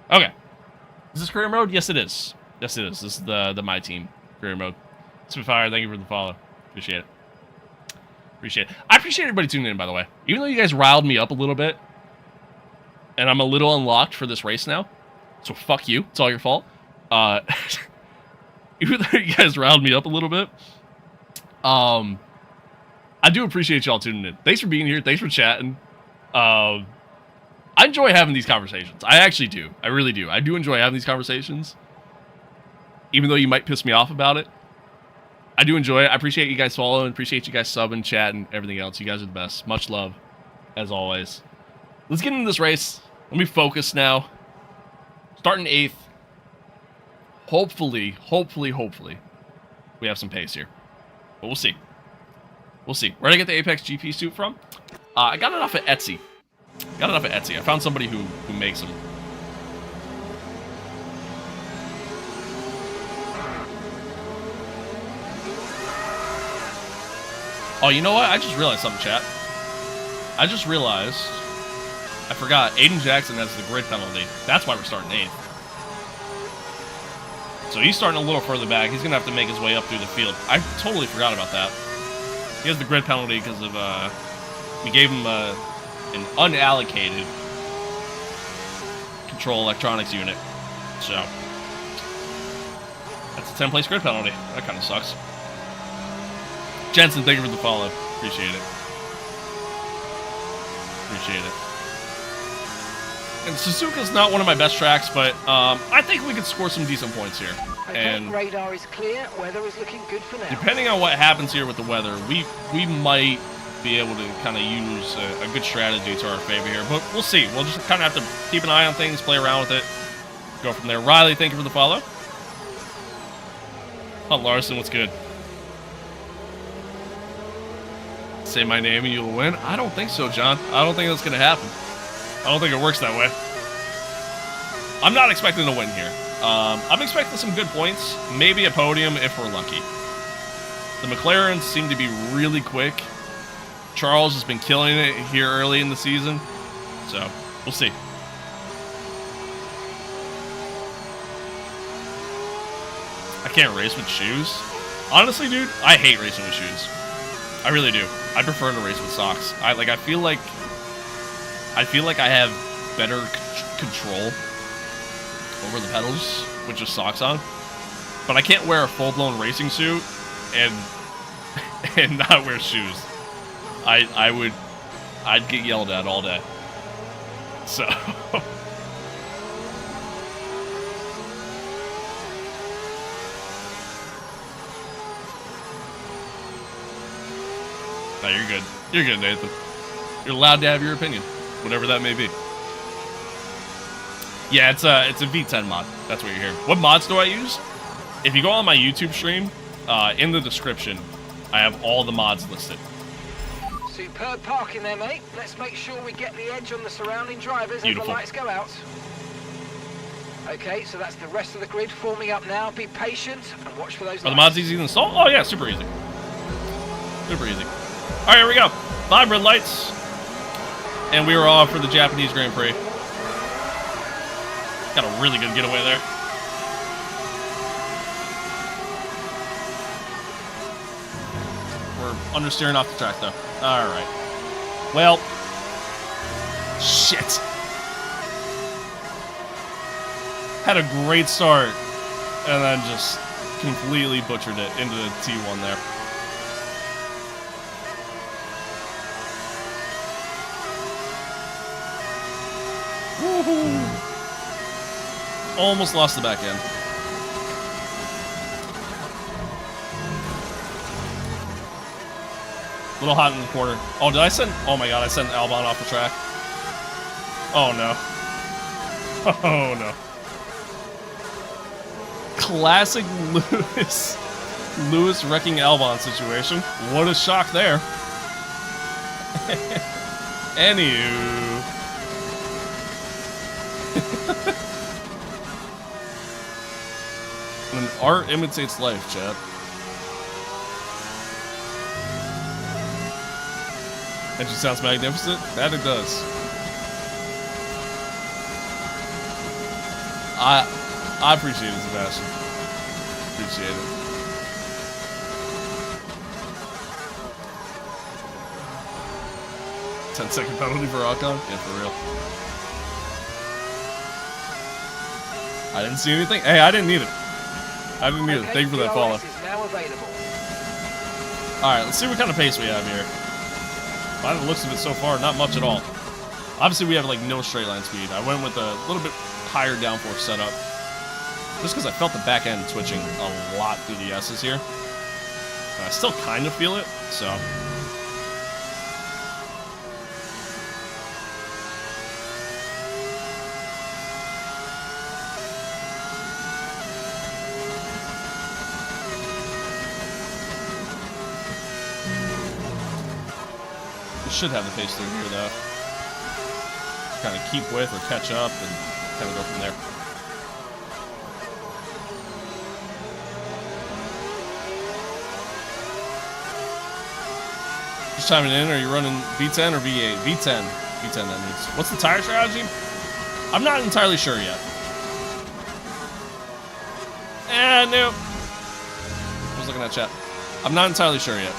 Okay. Is this career mode? Yes, it is. Yes, it is. This is the MYTEAM career mode. Spitfire, thank you for the follow. Appreciate it. Appreciate it. I appreciate everybody tuning in, by the way. Even though you guys riled me up a little bit, and I'm a little unlocked for this race now, so fuck you. It's all your fault. Even though you guys riled me up a little bit, I do appreciate y'all tuning in. Thanks for being here. Thanks for chatting. I enjoy having these conversations. I actually do. I really do. I do enjoy having these conversations. Even though you might piss me off about it, I do enjoy it. I appreciate you guys following. Appreciate you guys subbing, chatting, everything else. You guys are the best. Much love, as always. Let's get into this race. Let me focus now. Starting 8th. Hopefully, we have some pace here. But we'll see. We'll see. Where did I get the Apex GP suit from? I got it off of Etsy. I found somebody who makes them. Oh, you know what? I just realized something, chat. I just realized... I forgot, Aiden Jackson has the grid penalty. That's why we're starting 8th. So he's starting a little further back. He's going to have to make his way up through the field. I totally forgot about that. He has the grid penalty because of, we gave him an unallocated control electronics unit. So, that's a 10-place grid penalty. That kind of sucks. Jensen, thank you for the follow. Appreciate it. Appreciate it. And Suzuka's not one of my best tracks, but I think we could score some decent points here. Okay, and radar is clear. Weather is looking good for now. Depending on what happens here with the weather, we might be able to kind of use a good strategy to our favor here. But we'll see. We'll just kind of have to keep an eye on things, play around with it, go from there. Riley, thank you for the follow. Hunt Larson, what's good? Say my name and you'll win? I don't think so, John. I don't think that's going to happen. I don't think it works that way. I'm not expecting to win here. I'm expecting some good points. Maybe a podium if we're lucky. The McLarens seem to be really quick. Charles has been killing it here early in the season. So, we'll see. I can't race with shoes. Honestly, dude, I hate racing with shoes. I really do. I prefer to race with socks. I feel like I have better control over the pedals with just socks on. But I can't wear a full-blown racing suit and not wear shoes. I'd get yelled at all day. So no, you're good. You're good, Nathan. You're allowed to have your opinion, whatever that may be. Yeah, it's a V10 mod. That's what you're hearing. What mods do I use? If you go on my YouTube stream, in the description, I have all the mods listed. Superb parking there, mate. Let's make sure we get the edge on the surrounding drivers Beautiful. as the lights go out. Okay, so that's the rest of the grid forming up now. Be patient and watch for those. Are the mods easy to install? Oh yeah, super easy. Super easy. All right, here we go. 5 red lights, and we are off for the Japanese Grand Prix. Got a really good getaway there. We're understeering off the track though. All right. Well, shit. Had a great start, and then just completely butchered it into the T1 there. Woohoo! Almost lost the back end. A little hot in the corner. Oh, did I send? Oh my god, I sent Albon off the track. Oh no. Oh no. Classic Lewis wrecking Albon situation. What a shock there. Anywho. When art imitates life, chat. And she sounds magnificent? That it does. I appreciate it, Sebastian. Appreciate it. "10-second penalty for Ocon?" Yeah, for real. I didn't see anything. Hey, I didn't need it. I didn't need it. Thank you for that follow. Alright, let's see what kind of pace we have here. By the looks of it so far, not much at all. Obviously, we have like no straight line speed. I went with a little bit higher downforce setup. Just because I felt the back end twitching a lot through the S's here. And I still kind of feel it, so. We should have the pace through here, though. Kind of keep with or catch up and kind of go from there. Just chiming in, are you running V10 or V8? V10. V10, that means. What's the tire strategy? I'm not entirely sure yet. Nope. I was looking at chat. I'm not entirely sure yet.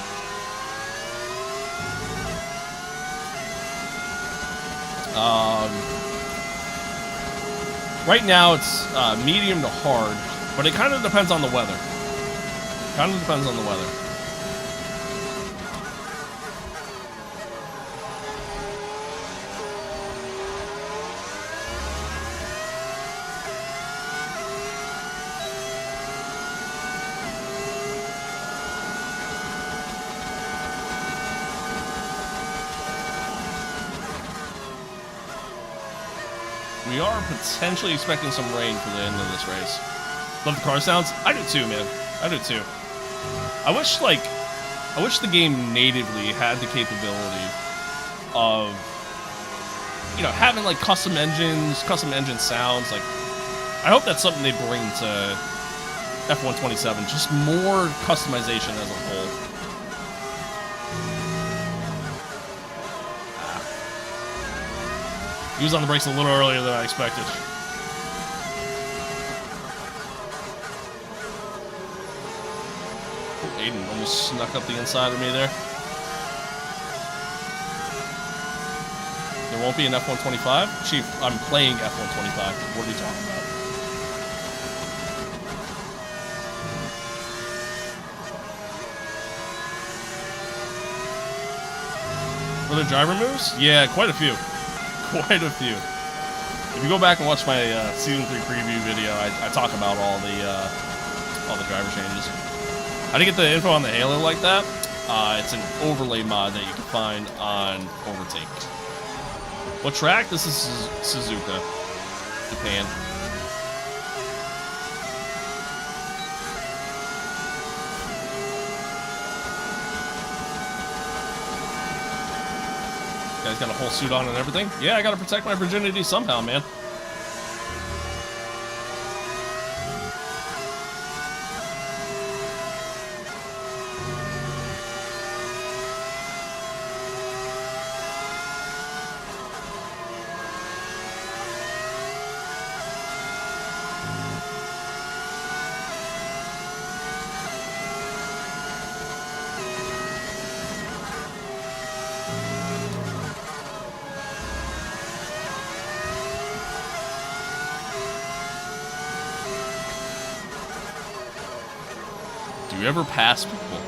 Right now it's medium to hard, but it kind of depends on the weather. Kind of depends on the weather. We are potentially expecting some rain for the end of this race. Love the car sounds? I do too, man. I do too. I wish the game natively had the capability of, you know, having like custom engines, custom engine sounds. Like, I hope that's something they bring to F127. Just more customization as a whole. He was on the brakes a little earlier than I expected. Oh, Aiden almost snuck up the inside of me there. There won't be an F125? Chief, I'm playing F125. What are you talking about? Were there driver moves? Yeah, quite a few. Quite a few. If you go back and watch my season 3 preview video, I talk about all the driver changes. I didn't get the info on the Halo like that. It's an overlay mod that you can find on Overtake. What track? This is Suzuka, Japan. Guy's got a whole suit on and everything. Yeah, I gotta protect my virginity somehow, man. Do you ever pass people?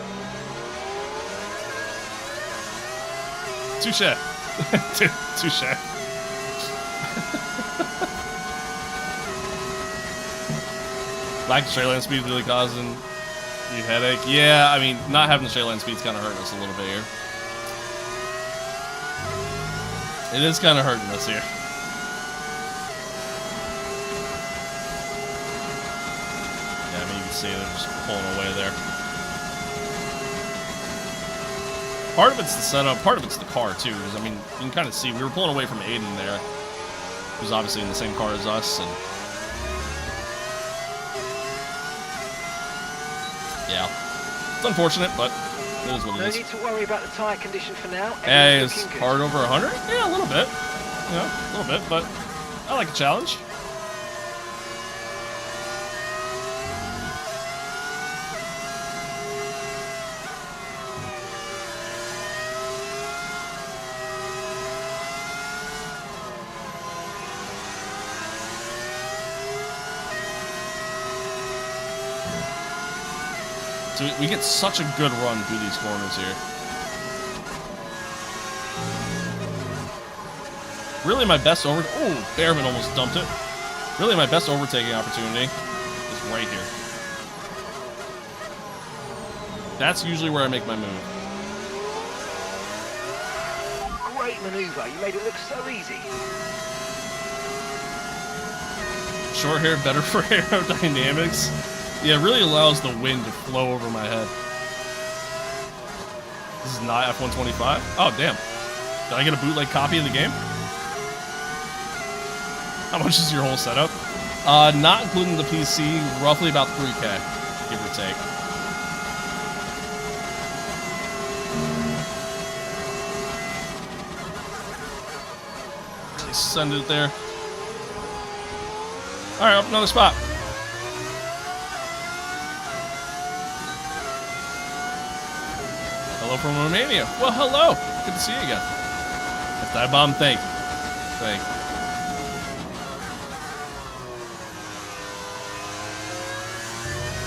Touche. Touche. Lack of straight line speed really causing you headache. Yeah, I mean, not having the straight line speed's kind of hurting us a little bit here. It is kind of hurting us here. Yeah, I mean, you can see they're just pulling away there. Part of it's the setup, part of it's the car, too. Because, I mean, you can kind of see, we were pulling away from Aiden there, who's obviously in the same car as us, and... yeah. It's unfortunate, but it is what it is. No need to worry about the tyre condition for now. Hey, is hard over 100? Yeah, a little bit. Yeah, a little bit, but I like a challenge. So we get such a good run through these corners here. Really my best oh, Bearman almost dumped it. Really my best overtaking opportunity is right here. That's usually where I make my move. Great maneuver. You made it look so easy. Short hair better for aerodynamics. Yeah, it really allows the wind to flow over my head. This is not F125? Oh, damn. Did I get a bootleg copy of the game? How much is your whole setup? Not including the PC, roughly about 3K, give or take. Really send it there. Alright, up another spot. Hello from Romania. Well, hello. Good to see you again. That's that bomb. Thank you. Thank you.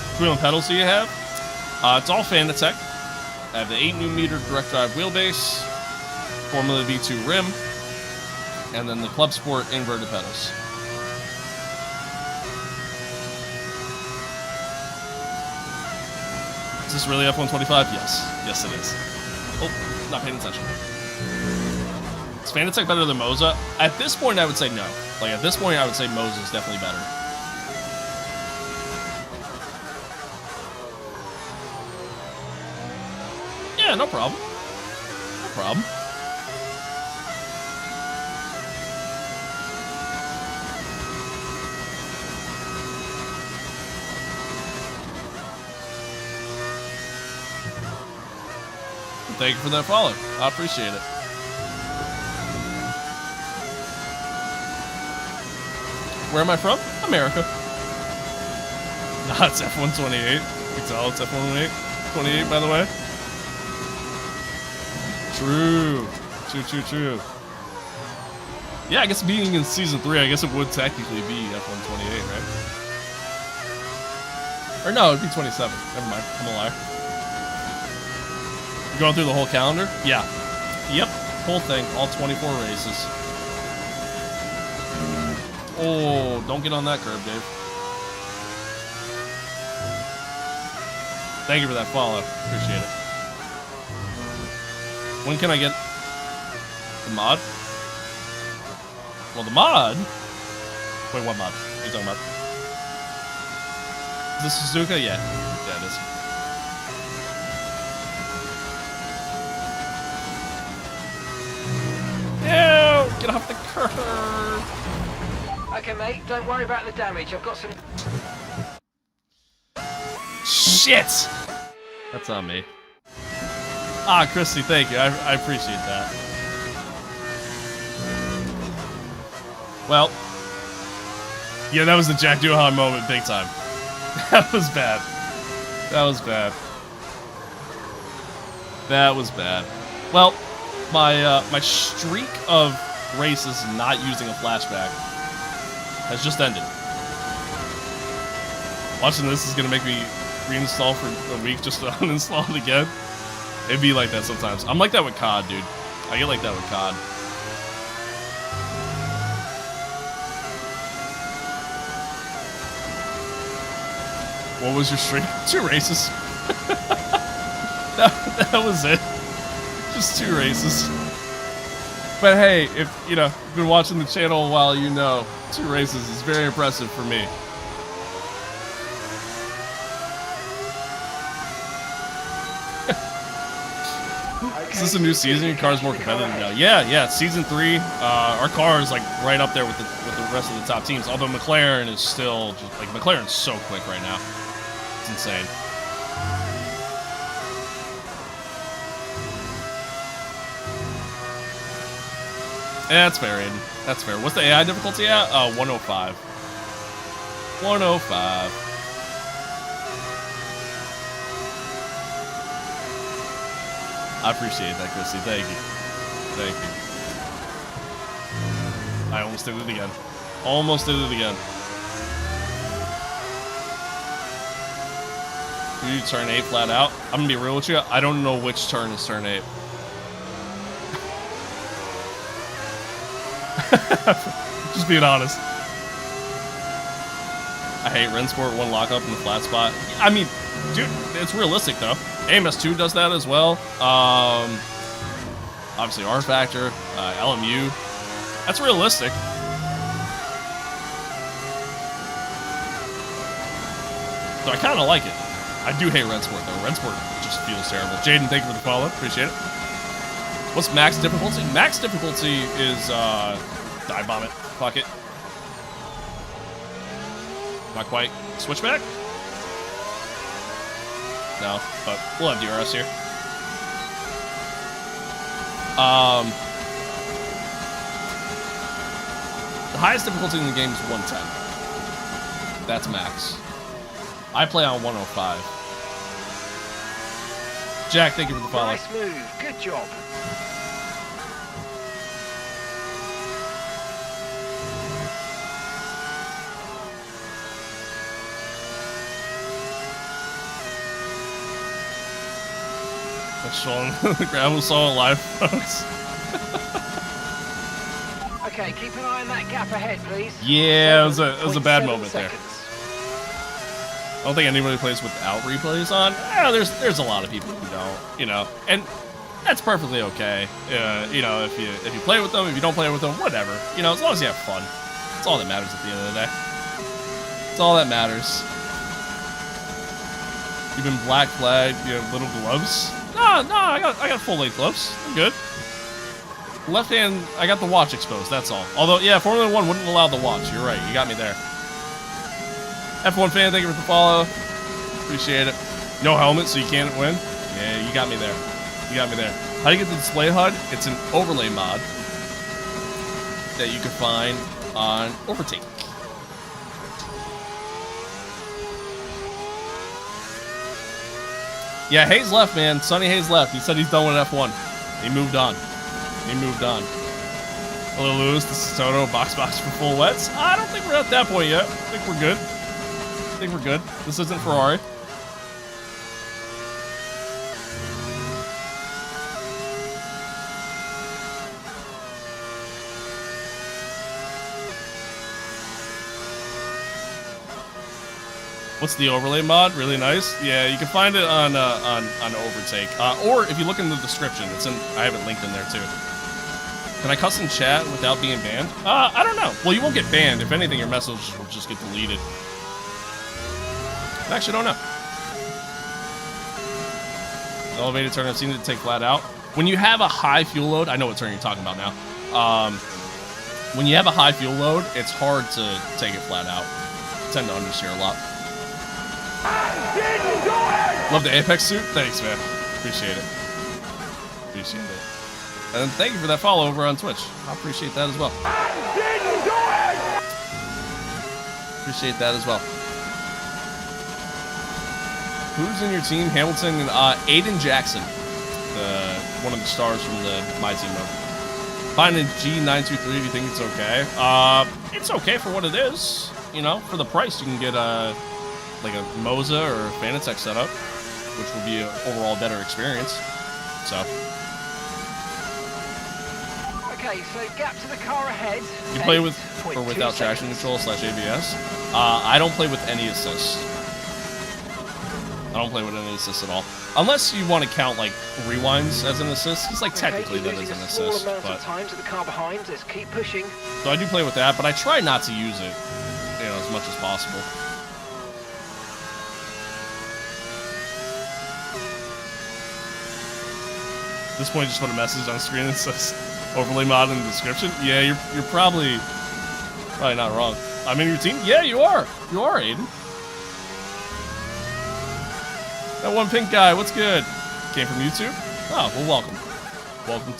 Which wheel and pedals do you have? It's all Fanatec. I have the 8mm direct drive wheelbase, Formula V2 rim, and then the Club Sport inverted pedals. Is this really F125? Yes. Yes, it is. Oh, not paying attention. Is Fanatec better than Moza? At this point, I would say no. Like, at this point, I would say Moza is definitely better. Yeah, no problem. No problem. Thank you for that follow. I appreciate it. Where am I from? America. Nah, it's F128. You can tell it's F128, by the way. True. True. Yeah, I guess being in Season 3, I guess it would technically be F128, right? Or no, it'd be 27. Never mind. I'm a liar. You're going through the whole calendar? Yeah. Yep. Whole thing. All 24 races. Oh, don't get on that curb, Dave. Thank you for that follow. Appreciate it. When can I get the mod? Well, the mod? Wait, what mod? What are you talking about? Is this Suzuka? Yeah. Yeah, it is. Ew! Get off the curb! Okay, mate, don't worry about the damage. I've got some... Shit! That's on me. Ah, Christy, thank you. I appreciate that. Well, yeah, that was the Jack Doohan moment, big time. That was bad. That was bad. That was bad. Well, my streak of races not using a flashback has just ended. Watching this is gonna make me reinstall for a week just to uninstall it again. It'd be like that sometimes. I'm like that with COD, dude. I get like that with COD. What was your streak? 2 races. that was it. Just 2 races. But hey, if you know, you've been watching the channel a while, you know 2 races is very impressive for me. Is this a new season? Your car's more competitive now. Yeah. Season 3, our car is like right up there with the rest of the top teams. Although McLaren is still just like McLaren's so quick right now. It's insane. Yeah, that's fair, Aiden. That's fair. What's the AI difficulty at? 105. 105. I appreciate that, Chrissy. Thank you. Thank you. I almost did it again. Almost did it again. You turn 8 flat out. I'm gonna be real with you. I don't know which turn is turn 8. Just being honest. I hate Rensport 1 lockup in the flat spot. I mean, dude, it's realistic though. AMS2 does that as well. Obviously R Factor, LMU. That's realistic. So I kind of like it. I do hate Rensport though. Rensport just feels terrible. Jaden, thank you for the follow. Appreciate it. What's max difficulty? Max difficulty is dive bomb it. Fuck it. Not quite. Switchback? No, but we'll have DRS here. The highest difficulty in the game is 110. That's max. I play on 105. Jack, thank you for the follow. Nice move. Good job. That's Sean. The gravel saw it live, folks. Okay, keep an eye on that gap ahead, please. Yeah, it was a bad 7.7 moment there. seconds. I don't think anybody plays without replays on. There's a lot of people who don't, you know, and that's perfectly okay. You know, if you play with them, if you don't play with them, whatever. You know, as long as you have fun, that's all that matters at the end of the day. That's all that matters. You've been black flagged. You have little gloves. No, I got full length gloves. I'm good. Left hand, I got the watch exposed. That's all. Although, yeah, Formula 1 wouldn't allow the watch. You're right. You got me there. F1 fan, thank you for the follow. Appreciate it. No helmet, so you can't win. Yeah, you got me there. You got me there. How do you get the display HUD? It's an overlay mod that you can find on Overtake. Yeah, Hayes left, man. Sonny Hayes left. He said he's done with F1. He moved on. He moved on. Hello, Lewis. This is Toto. Box for full wets. I don't think we're at that point yet. I think we're good. I think we're good. This isn't Ferrari. What's the overlay mod? Really nice. Yeah, you can find it on Overtake, or if you look in the description, it's in. I have it linked in there too. Can I custom chat without being banned? I don't know. Well, you won't get banned. If anything, your message will just get deleted. I actually don't know. The elevated turn, I've seen it take flat out. When you have a high fuel load, I know what turn you're talking about now. When you have a high fuel load, it's hard to take it flat out. I tend to understeer a lot. Love the Apex suit. Thanks, man. Appreciate it. Appreciate it. And thank you for that follow over on Twitch. I appreciate that as well. Appreciate that as well. Who's in your team? Hamilton and Aiden Jackson, one of the stars from the MYTEAM mode. Find a G923 if you think it's okay. It's okay for what it is. You know, for the price, you can get the like a Moza or Fanatec setup, which would be an overall better experience. So. Okay, so gap to the car ahead. You play with or without traction control / ABS? I don't play with any assist. I don't play with any assist at all. Unless you want to count like rewinds as an assist, because like technically that is an assist. But time to the car behind. Let's keep pushing. So I do play with that, but I try not to use it, you know, as much as possible. At this point, just put a message on screen that says overlay mod in the description. Yeah, you're probably not wrong. I'm in your team. Yeah, you are. You are, Aiden. That one pink guy. What's good? Came from YouTube. Oh, well, welcome. Welcome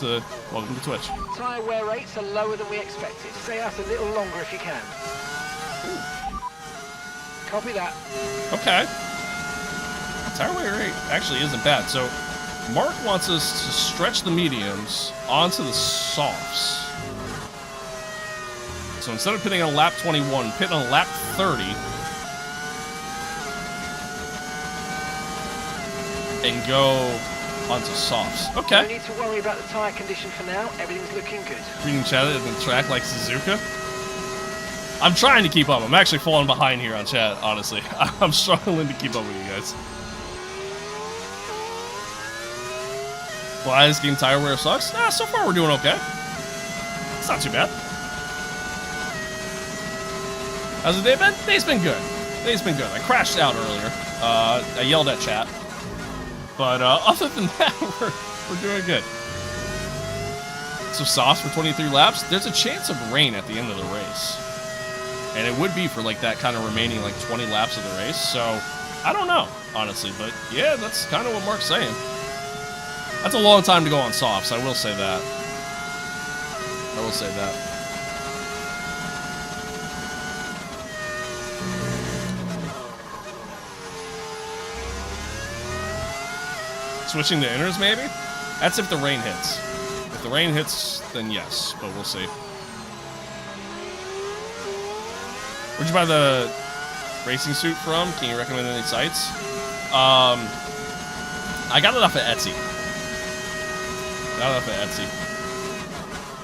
to Twitch. Tyre wear rates are lower than we expected. Stay out a little longer if you can. Ooh. Copy that. Okay. Tire wear rate actually isn't bad. So Mark wants us to stretch the mediums onto the softs. So instead of pitting on lap 21, pit on lap 30. And go onto softs. Okay. No need to worry about the tyre condition for now. Everything's looking good. Reading chat at the track like Suzuka. I'm trying to keep up. I'm actually falling behind here on chat, honestly. I'm struggling to keep up with you guys. Why this game tire wear sucks? Nah, so far we're doing okay. It's not too bad. How's the day been? Day's been good. Day's been good. I crashed out earlier. I yelled at chat. But other than that, we're doing good. So softs for 23 laps. There's a chance of rain at the end of the race. And it would be for like that kind of remaining like 20 laps of the race. So I don't know, honestly. But yeah, that's kind of what Mark's saying. That's a long time to go on softs. I will say that. I will say that. Switching to inners, maybe? That's if the rain hits. If the rain hits, then yes, but we'll see. Where'd you buy the racing suit from? Can you recommend any sites? I got it off of Etsy.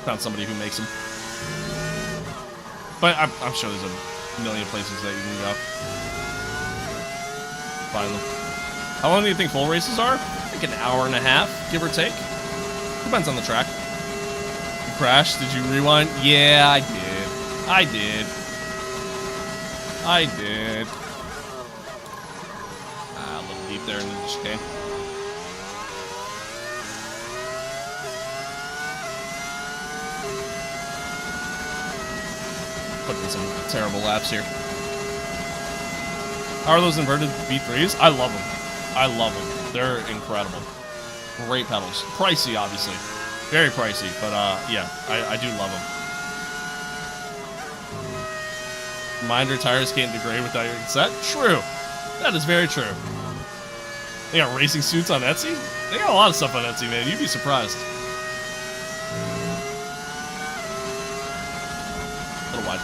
Found somebody who makes them. But I'm sure there's a million places that you can go. Find them. How long do you think full races are? Like an hour and a half, give or take. Depends on the track. You crashed? Did you rewind? Yeah, I did. I did. A little deep there in the chicane. Putting in some terrible laps here. How are those inverted V3s? I love them. They're incredible. Great pedals. Pricey, obviously. Very pricey, but yeah, I do love them. Reminder, tires can't degrade without your consent. True. That is very true. They got racing suits on Etsy? They got a lot of stuff on Etsy, man. You'd be surprised. A little wide.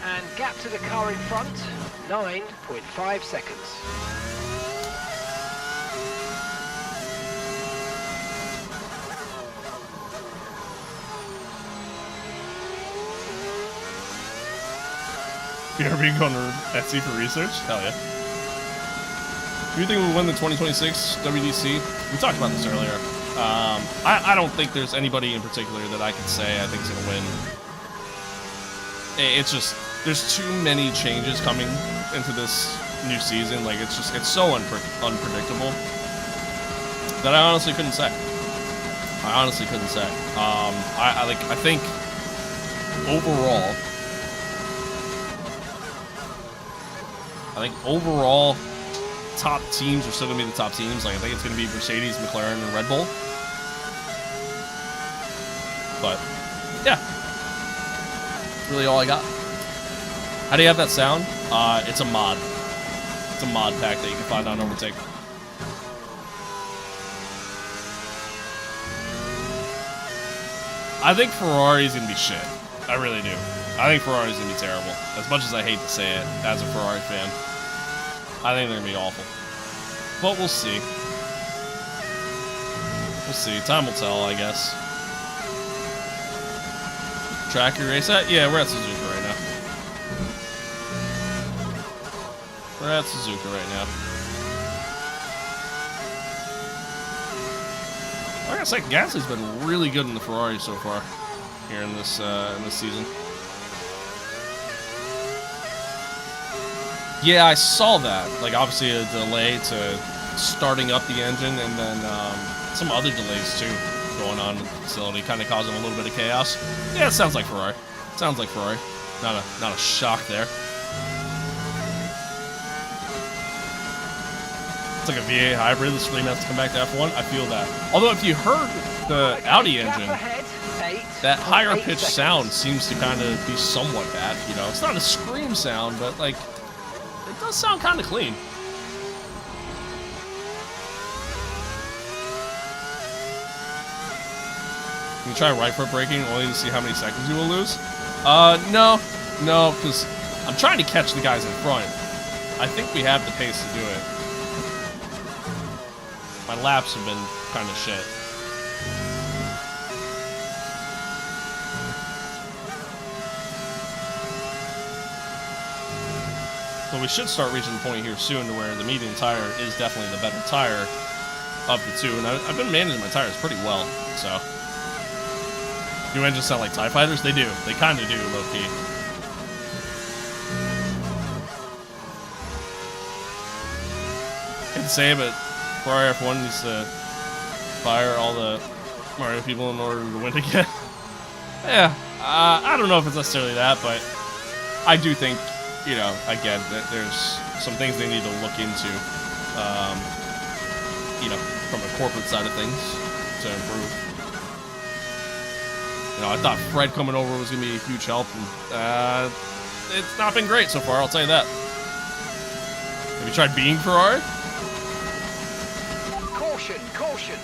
And gap to the car in front, 9.5 seconds. You ever been going to Etsy for research? Hell yeah. Do you think we'll win the 2026 WDC? We talked about this earlier. I don't think there's anybody in particular that I can say I think is going to win. It's just, there's too many changes coming into this new season. Like, it's so unpredictable that I honestly couldn't say. I think overall, top teams are still going to be the top teams. Like, I think it's going to be Mercedes, McLaren, and Red Bull. But, yeah. That's really all I got. How do you have that sound? It's a mod. It's a mod pack that you can find on Overtake. I think Ferrari's going to be shit. I really do. I think Ferrari's going to be terrible. As much as I hate to say it, as a Ferrari fan. I think they're going to be awful. But we'll see. We'll see. Time will tell, I guess. Track you race at? Yeah, we're at Suzuka right now. We're at Suzuka right now. Like I said, Gasly's been really good in the Ferrari so far here in this season. Yeah, I saw that. Like, obviously a delay to starting up the engine, and then some other delays too going on in the facility, kind of causing a little bit of chaos. Yeah, it sounds like Ferrari. Sounds like Ferrari. Not a shock there. It's like a V8 hybrid. The stream has to come back to F1. I feel that. Although if you heard the Audi engine, that higher pitched sound seems to kind of be somewhat bad. You know, it's not a scream sound, but like it does sound kind of clean. You try right foot braking only to see how many seconds you will lose? No, because I'm trying to catch the guys in front. I think we have the pace to do it. My laps have been kind of shit. So we should start reaching the point here soon to where the medium tire is definitely the better tire of the two. And I've been managing my tires pretty well, so. Do engines sound like TIE fighters? They do. They kind of do, low-key. Hate to say it, but Ferrari F1 needs to fire all the Mario people in order to win again. Yeah, I don't know if it's necessarily that, but I do think, you know, again, that there's some things they need to look into, you know, from a corporate side of things to improve. You know, I thought Fred coming over was going to be a huge help, and it's not been great so far, I'll tell you that. Have you tried being Ferrari? Caution.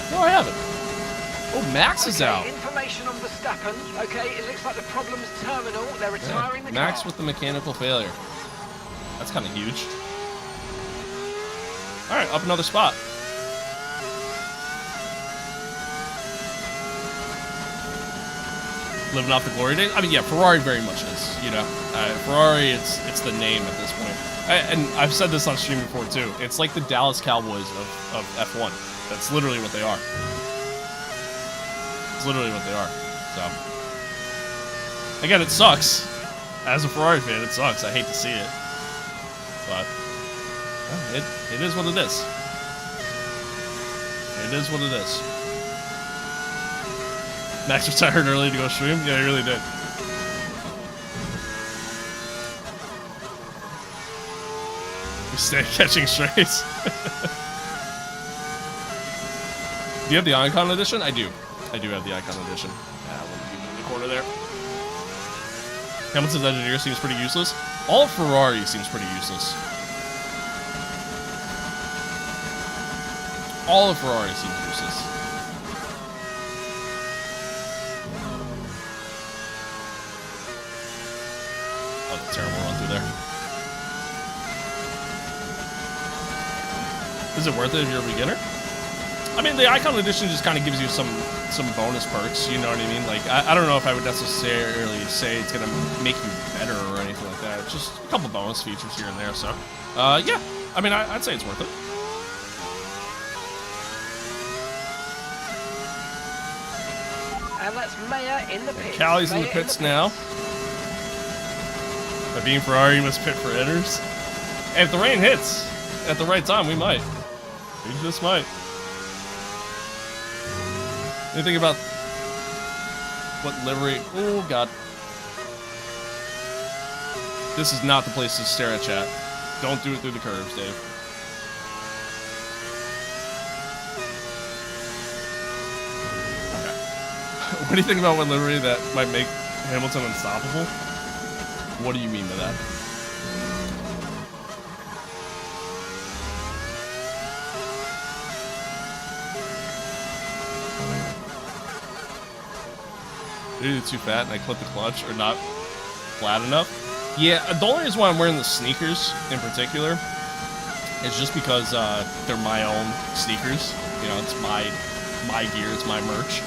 No, I haven't. Oh, Max is out. Information on Verstappen. Okay, it looks like the problem's terminal. They're retiring the car. Max with the mechanical failure. That's kind of huge. All right, up another spot. Living off the glory days. I mean, yeah, Ferrari very much is. You know, Ferrari, it's the name at this point. And I've said this on stream before too. It's like the Dallas Cowboys of F1. That's literally what they are. It's literally what they are. So, again, it sucks. As a Ferrari fan, it sucks. I hate to see it, but well, it is what it is. It is what it is. Max retired early to go stream? Yeah, he really did. We stay catching strays. Do you have the Icon Edition? I do. I do have the Icon Edition. In the corner there. Hamilton's engineer seems pretty useless. All of Ferrari seems pretty useless. All of Ferrari seems useless. That was a terrible run through there. Is it worth it if you're a beginner? I mean, the Icon Edition just kind of gives you some bonus perks, you know what I mean? Like, I don't know if I would necessarily say it's going to make you better or anything like that. It's just a couple bonus features here and there, so. Yeah, I mean, I'd say it's worth it. And that's Maya in the pits. Callie's in the pits now. By being Ferrari, you must pit for inners. And if the rain hits at the right time, we might. We just might. Anything about what livery? Oh, God. This is not the place to stare at chat. Don't do it through the curves, Dave. Okay. What do you think about what livery that might make Hamilton unstoppable? What do you mean by that? Either too fat and I clip the clutch or not flat enough. Yeah, the only reason why I'm wearing the sneakers in particular is just because they're my own sneakers. You know, it's my gear, it's my merch.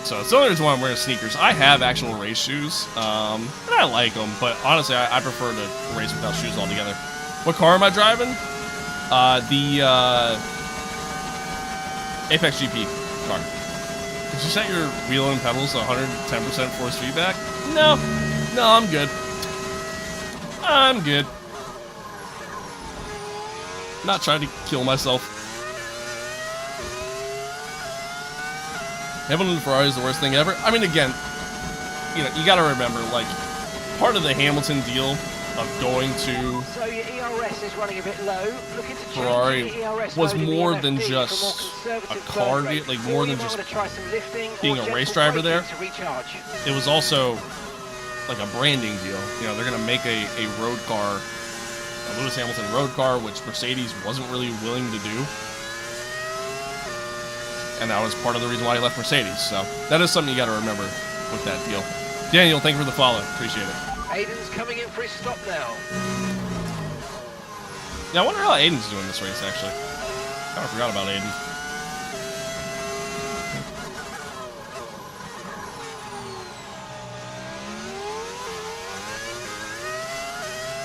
So it's the only reason why I'm wearing sneakers. I have actual race shoes, and I like them, but honestly, I prefer to race without shoes altogether. What car am I driving? The Apex GP car. Did you set your wheel and pedals to 110% force feedback? No, I'm good. I'm good. Not trying to kill myself. Hamilton Ferrari is the worst thing ever. I mean, again, you know, you got to remember, like, part of the Hamilton deal of going to So your ERS is running a bit low. Looking to Ferrari ERS was mode in the more MFD than for just more a conservative car, burn rate. like more than Or you just might wanna try some lifting being or a gentle race driver braking there. to recharge. It was also like a branding deal. You know, they're going to make a road car, a Lewis Hamilton road car, which Mercedes wasn't really willing to do. And that was part of the reason why he left Mercedes. So that is something you got to remember with that deal. Daniel, thank you for the follow. Appreciate it. Aiden's coming in for his stop now. Yeah, I wonder how Aiden's doing this race, actually. Kind of forgot about Aiden.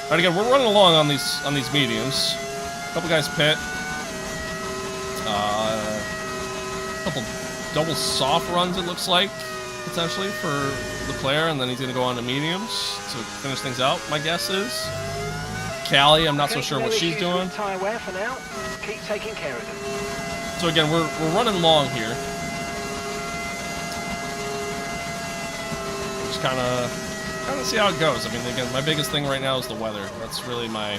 All right, again, we're running along on these mediums. A couple guys pit. Couple double soft runs, it looks like, potentially, for the player, and then he's going to go on to mediums to finish things out, my guess is. Callie, I'm not so sure what she's doing. Tire wear for now. Keep taking care of them. So again, we're running long here. Just kind of see how it goes. I mean, again, my biggest thing right now is the weather. That's really my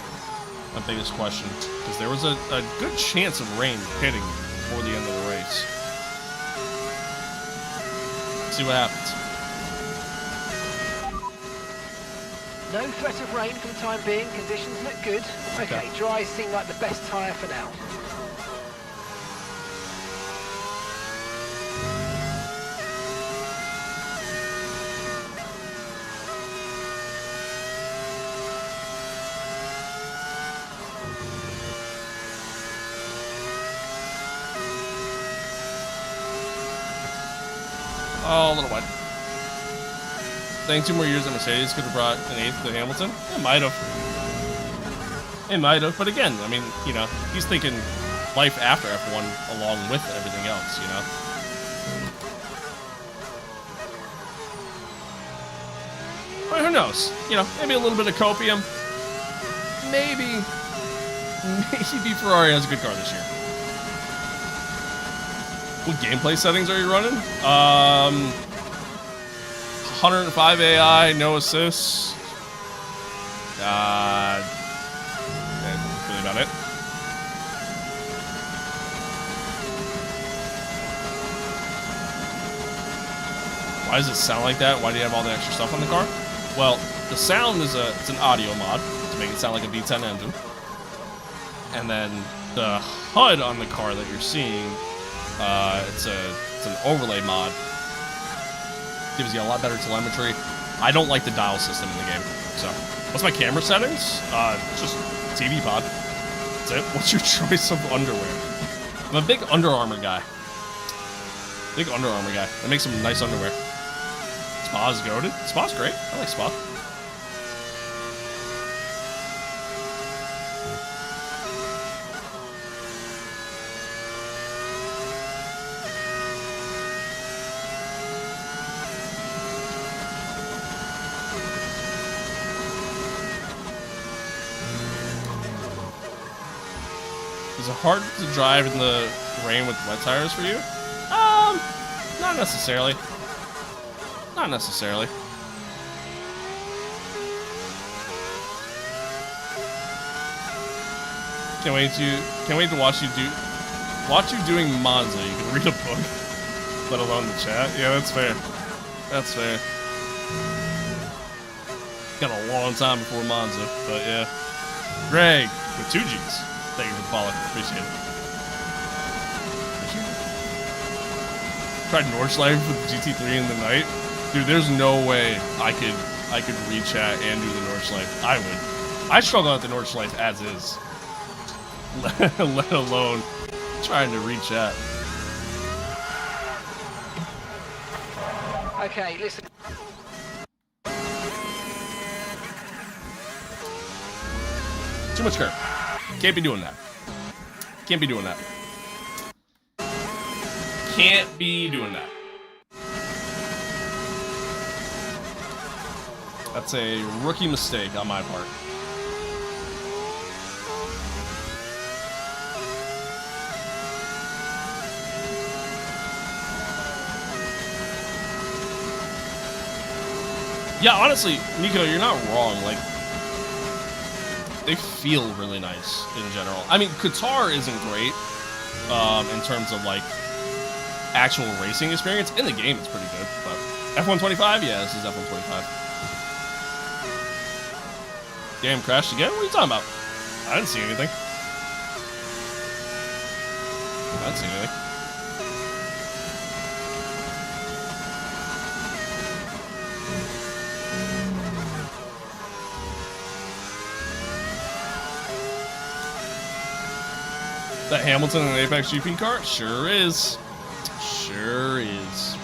biggest question, because there was a good chance of rain hitting before the end of the race. See what happens. No threat of rain for the time being. Conditions look good. Okay, dries seem like the best tyre for now. Oh, a little wide. Think 2 more years at Mercedes could have brought an 8th to Hamilton? It might have. It might have. But again, I mean, you know, he's thinking life after F1 along with everything else, you know? But who knows? You know, maybe a little bit of copium. Maybe Ferrari has a good car this year. What gameplay settings are you running? 105 AI, no assists. That's really about it. Why does it sound like that? Why do you have all the extra stuff on the car? Well, the sound is it's an audio mod to make it sound like a V10 engine. And then the HUD on the car that you're seeing, it's an overlay mod. Gives you a lot better telemetry. I don't like the dial system in the game. So, what's my camera settings? Just TV pod. That's it. What's your choice of underwear? I'm a big Under Armour guy. Big Under Armour guy. That makes some nice underwear. Spa's goated. Spa's great. I like Spa. Is it hard to drive in the rain with wet tires for you? Not necessarily. Not necessarily. Can't wait to watch you doing Monza. You can read a book, let alone the chat. Yeah, that's fair. That's fair. Got a long time before Monza, but yeah. Greg with 2 G's. Thank you for the follow. Appreciate it. Tried Nordschleife with the GT3 in the night. Dude, there's no way I could re-chat and do the Nordschleife. I would. I struggle at the Nordschleife as is. Let alone trying to re-chat. Okay, listen. Too much curve. Can't be doing that. Can't be doing that. Can't be doing that. That's a rookie mistake on my part. Yeah, honestly, Nico, you're not wrong. Like, they feel really nice in general. I mean, Qatar isn't great in terms of, like, actual racing experience. In the game, it's pretty good. But F125? Yeah, this is F125. Damn, crashed again? What are you talking about? I didn't see anything. I didn't see anything. That Hamilton and Apex GP car? Sure is. Sure is.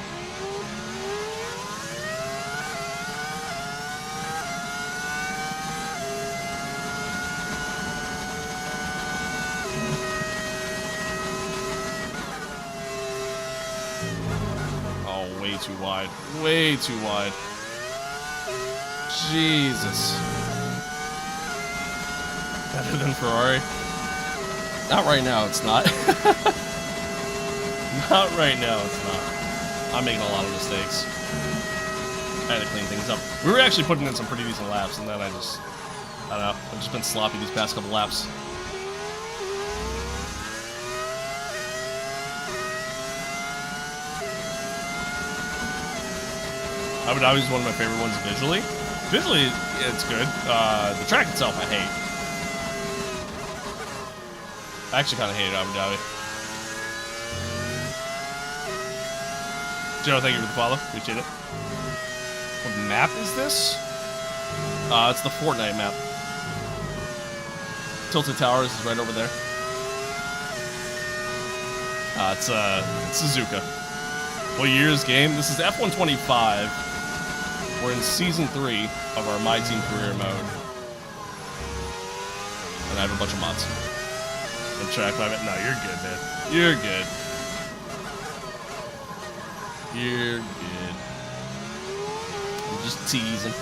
Oh, way too wide. Way too wide. Jesus. Better than Ferrari? Not right now, it's not. Not right now, it's not. I'm making a lot of mistakes. I had to clean things up. We were actually putting in some pretty decent laps, and then I don't know. I've just been sloppy these past couple laps. Abu Dhabi is one of my favorite ones visually. Visually, it's good. The track itself, I hate. I actually kind of hated Abu Dhabi. Joe, thank you for the follow. Appreciate it. What map is this? It's the Fortnite map. Tilted Towers is right over there. It's Suzuka. What year's game? This is F125. We're in Season 3 of our MYTEAM career mode. And I have a bunch of mods. Track 5. No, you're good, man. You're good. You're good. I'm just teasing.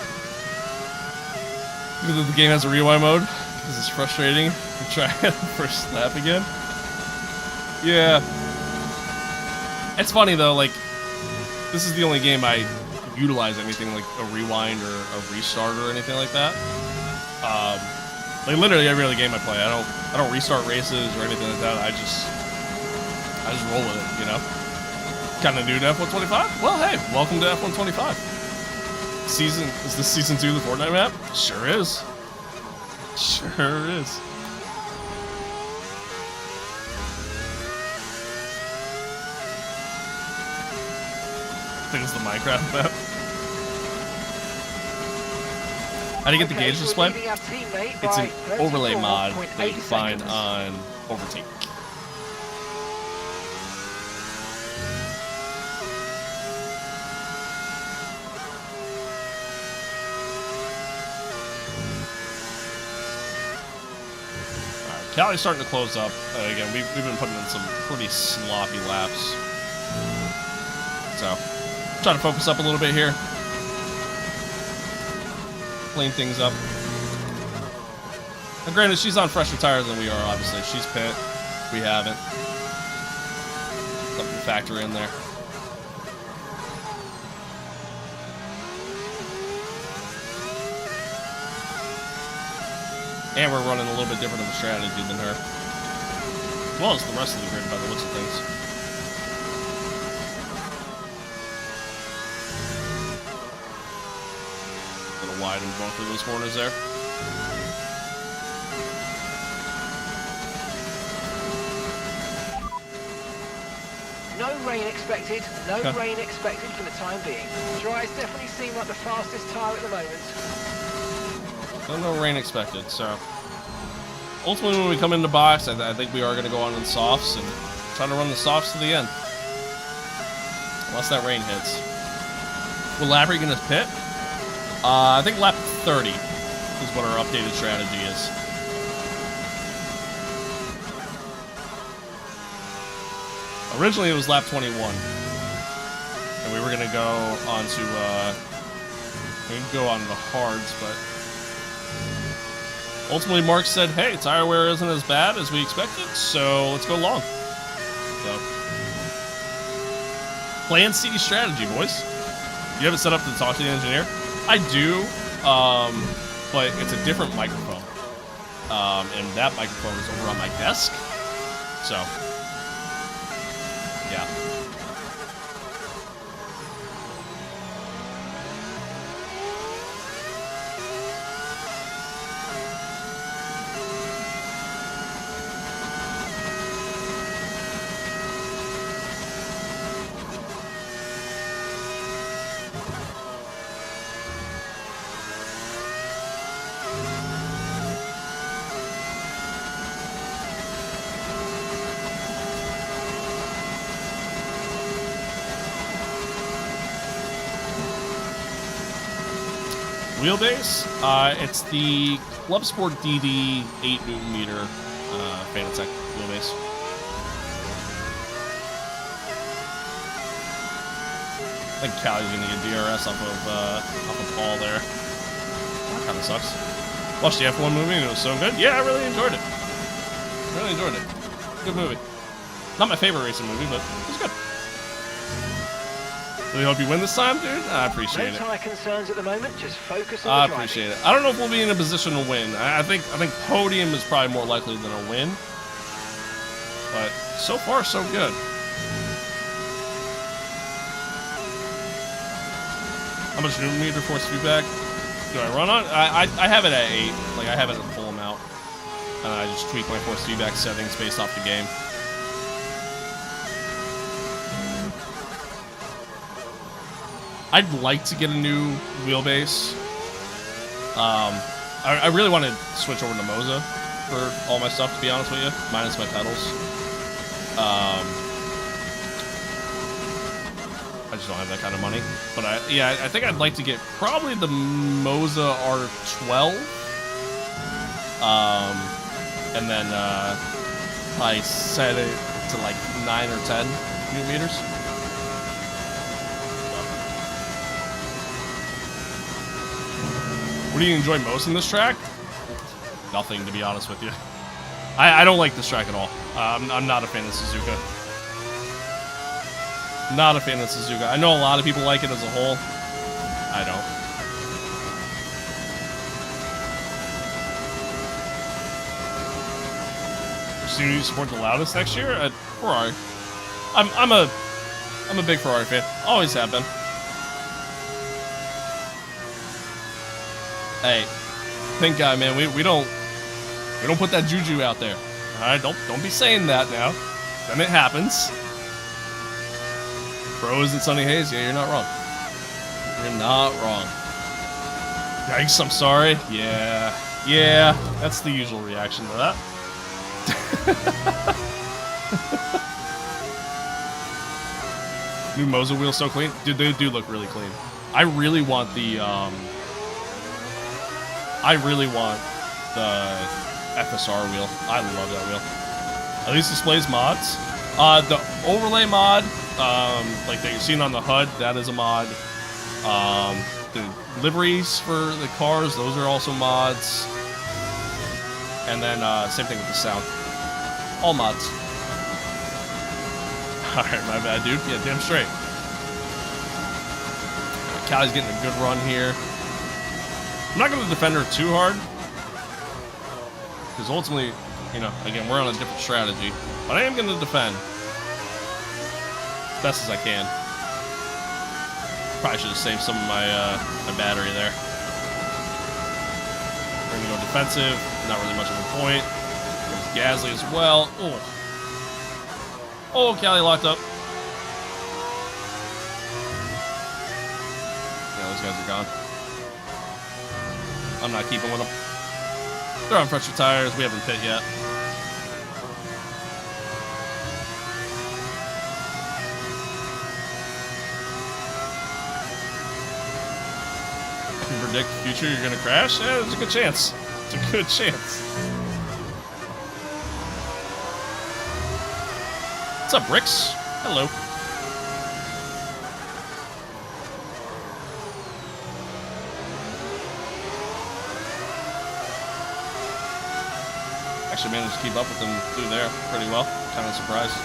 Even though the game has a rewind mode, because it's frustrating to try the first lap again. Yeah. It's funny though, like, this is the only game I utilize anything like a rewind or a restart or anything like that. Like literally every other game I play, I don't restart races or anything like that. I just roll with it, you know. Kind of new to F125. Well, hey, welcome to F125. Is this season 2 of the Fortnite map? Sure is. Sure is. I think it's the Minecraft map. How do you get the gauge display? It's an overlay mod that you can find on Overtake. Alright, Cali's starting to close up. Again, we've been putting in some pretty sloppy laps. So, trying to focus up a little bit here. Clean things up. And granted, she's on fresher tires than we are, obviously. She's pit. We haven't. Something to factor in there. And we're running a little bit different of a strategy than her. As well as the rest of the grid by the looks of things. Wide and going through those corners there. No rain expected. No rain expected for the time being. Dries definitely seem like the fastest tyre at the moment. No rain expected, so ultimately when we come into box, I think we are going to go on in softs and try to run the softs to the end. Unless that rain hits. What lap are you going to pit? I think lap 30 is what our updated strategy is. Originally it was lap 21. And we were going to go on to, we can go on the hards, but ultimately Mark said, hey, tire wear isn't as bad as we expected, so let's go long. So, plan C strategy, boys. You have it set up to talk to the engineer? I do, but it's a different microphone. And that microphone is over on my desk. So, yeah. Wheelbase, it's the Club Sport DD 8 Nm Fanatec wheelbase. I think Callie's gonna get DRS off of Paul there. That kind of sucks. Watched the F1 movie and it was so good. Yeah, I really enjoyed it. Really enjoyed it. Good movie. Not my favorite racing movie, but it was good. Really hope you win this time, dude. I appreciate it. No tyre concerns at the moment. Just focus on I the appreciate it. I don't know if we'll be in a position to win. I think podium is probably more likely than a win. But so far, so good. How much Newton meter force feedback do I run on? I have it at 8. Like, I have it at full amount. And I just tweak my force feedback settings based off the game. I'd like to get a new wheelbase. I really want to switch over to Moza for all my stuff, to be honest with you, minus my pedals. I just don't have that kind of money. But I think I'd like to get probably the Moza R12. And then I set it to like 9 or 10 Newton meters. What do you enjoy most in this track? Nothing, to be honest with you. I don't like this track at all. I'm not a fan of Suzuka. Not a fan of Suzuka. I know a lot of people like it as a whole. I don't. So you support the loudest next year at Ferrari? I'm a big Ferrari fan. Always have been. Hey, pink guy, man, we don't put that juju out there. All right, don't be saying that now. Then it happens. Bro, isn't Sunny Hayes? Yeah, you're not wrong. You're not wrong. Yikes, I'm sorry. Yeah, that's the usual reaction to that. New Moza wheels so clean. Dude, they do look really clean. I really want the FSR wheel. I love that wheel. At least displays mods. The overlay mod, like that you're seeing on the HUD, that is a mod. The liveries for the cars, those are also mods. And then same thing with the sound. All mods. Alright, my bad, dude. Yeah, damn straight. Callie's getting a good run here. I'm not going to defend her too hard. Because ultimately, you know, again, we're on a different strategy. But I am going to defend. As best as I can. Probably should have saved some of my my battery there. We're going to go defensive. Not really much of a point. There's Gasly as well. Oh, Callie locked up. those guys are gone. I'm not keeping with them. They're on fresher tires. We haven't pit yet. If you predict the future you're going to crash, yeah, there's a good chance. It's a good chance. What's up, Bricks? Hello. Actually managed to keep up with them through there pretty well. Kind of surprised.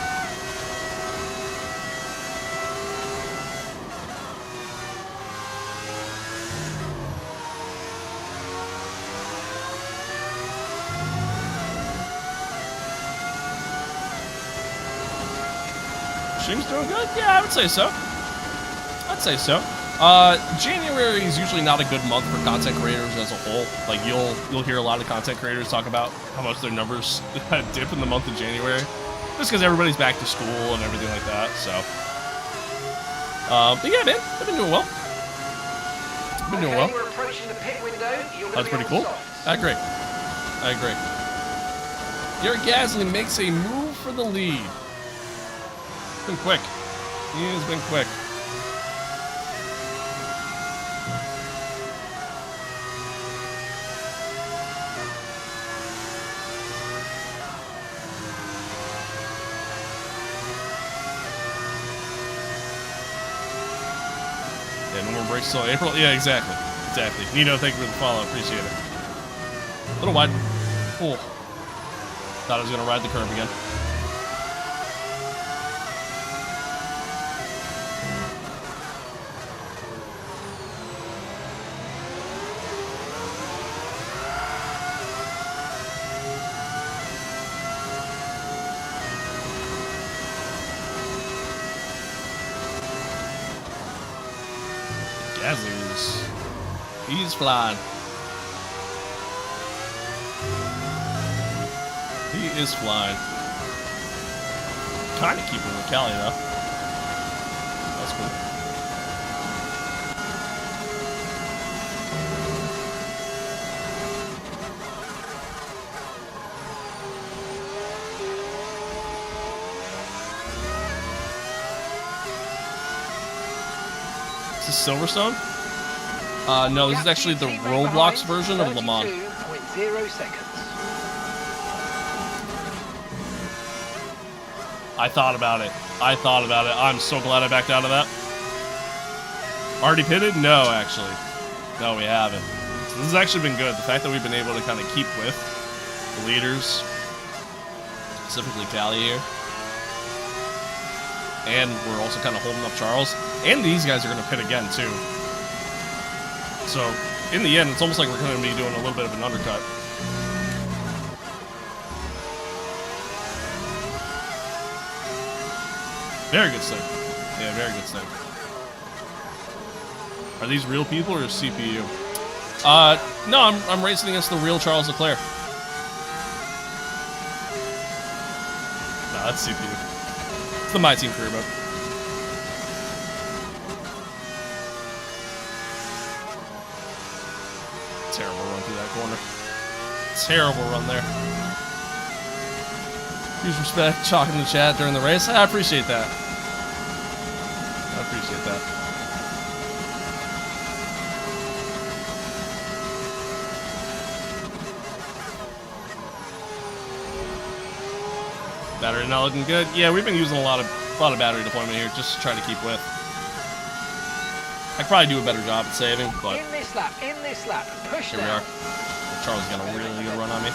Stream's doing good? Yeah, I would say so. I'd say so. January is usually not a good month for content creators as a whole. Like you'll hear a lot of content creators talk about how much their numbers dip in the month of January, just because everybody's back to school and everything like that. So, but yeah, man, I've been doing well. We're approaching the pit window. That's pretty cool. I agree. Derek Gasly makes a move for the lead. It's been quick. He has been quick. Yeah, no more breaks till April. Yeah, exactly. Nino, thank you for the follow. Appreciate it. A little wide. Oh. Thought I was going to ride the curb again. He's flying. He is flying. Kind of keeping with Cali though. That's cool. Is this Silverstone? No, this is actually the Roblox version of Le Mans. 32.0 seconds. I thought about it. I'm so glad I backed out of that. Already pitted? No, actually. No, we haven't. So this has actually been good. The fact that we've been able to kind of keep with the leaders, specifically Cali here. And we're also kind of holding up Charles. And these guys are going to pit again, too. So, in the end, it's almost like we're going to be doing a little bit of an undercut. Very good stint. Yeah, very good stint. Are these real people or CPU? No, I'm racing against the real Charles Leclerc. No, that's CPU. It's the MYTEAM career mode. Terrible run through that corner. Terrible run there. Huge respect, chalking the chat during the race. I appreciate that. Battery not looking good. Yeah, we've been using a lot of battery deployment here just to try to keep with. I could probably do a better job at saving, but in this lap, push here we are. Charles got a really good run on me.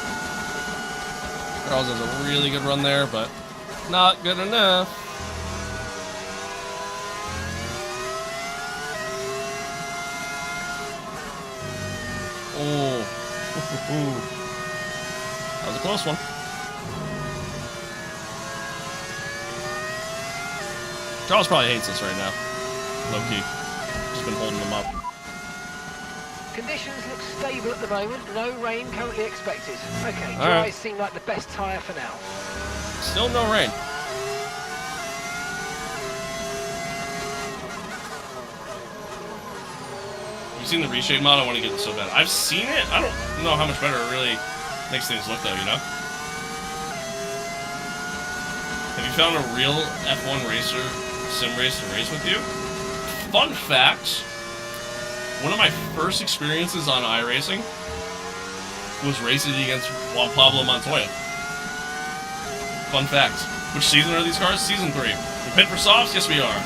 Charles has a really good run there, but not good enough. Oh, that was a close one. Charles probably hates us right now. Low key. Just been holding them up. Conditions look stable at the moment. No rain currently expected. Okay, all dry right. seem like the best tyre for now. Still no rain. seen the reshade mod? I want to get it so bad. I've seen it. I don't know how much better it really makes things look, though, you know? Have you found a real F1 racer, sim race to race with you? Fun fact, one of my first experiences on iRacing was racing against Juan Pablo Montoya. Fun fact. Which season are these cars? Season 3. We pit for softs? Yes, we are.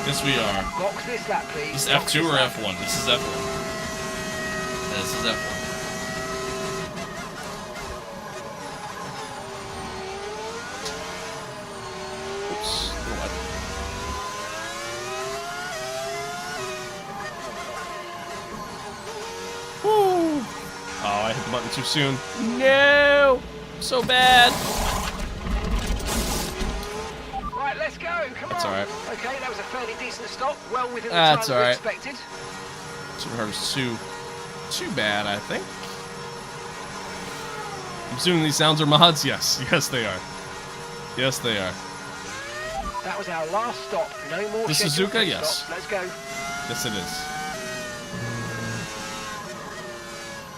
Yes, we are. Box this lap, please. Is this F2 or F1? This is F1. This is F1. Oops. Little wet. Woo! Oh, I hit the button too soon. No! So bad. Right, let's go. Come That's on. alright. Okay, that was a fairly decent stop. Well within the That's time we alright. expected. Supercars too bad, I think. I'm assuming these sounds are mods? Yes. Yes, they are. Yes, they are. That was our last stop. No more The scheduled Suzuka? pit Yes. stops. Let's go. Yes, it is.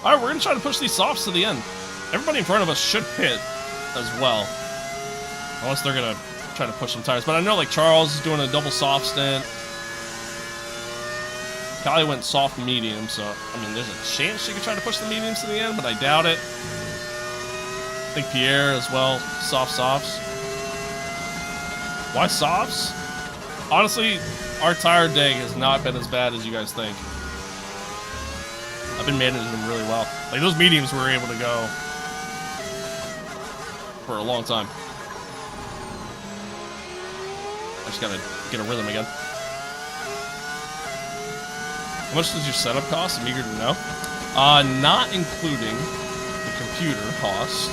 Alright, we're going to try to push these softs to the end. Everybody in front of us should pit as well. Unless they're going to try to push some tires. But I know, like, Charles is doing a double soft stint. Callie went soft medium, so, I mean, there's a chance she could try to push the mediums to the end, but I doubt it. I think Pierre as well, soft softs. Why softs? Honestly, our tire day has not been as bad as you guys think. I've been managing them really well. Like, those mediums were able to go for a long time. I just gotta get a rhythm again. How much does your setup cost? I'm eager to know. Not including the computer cost.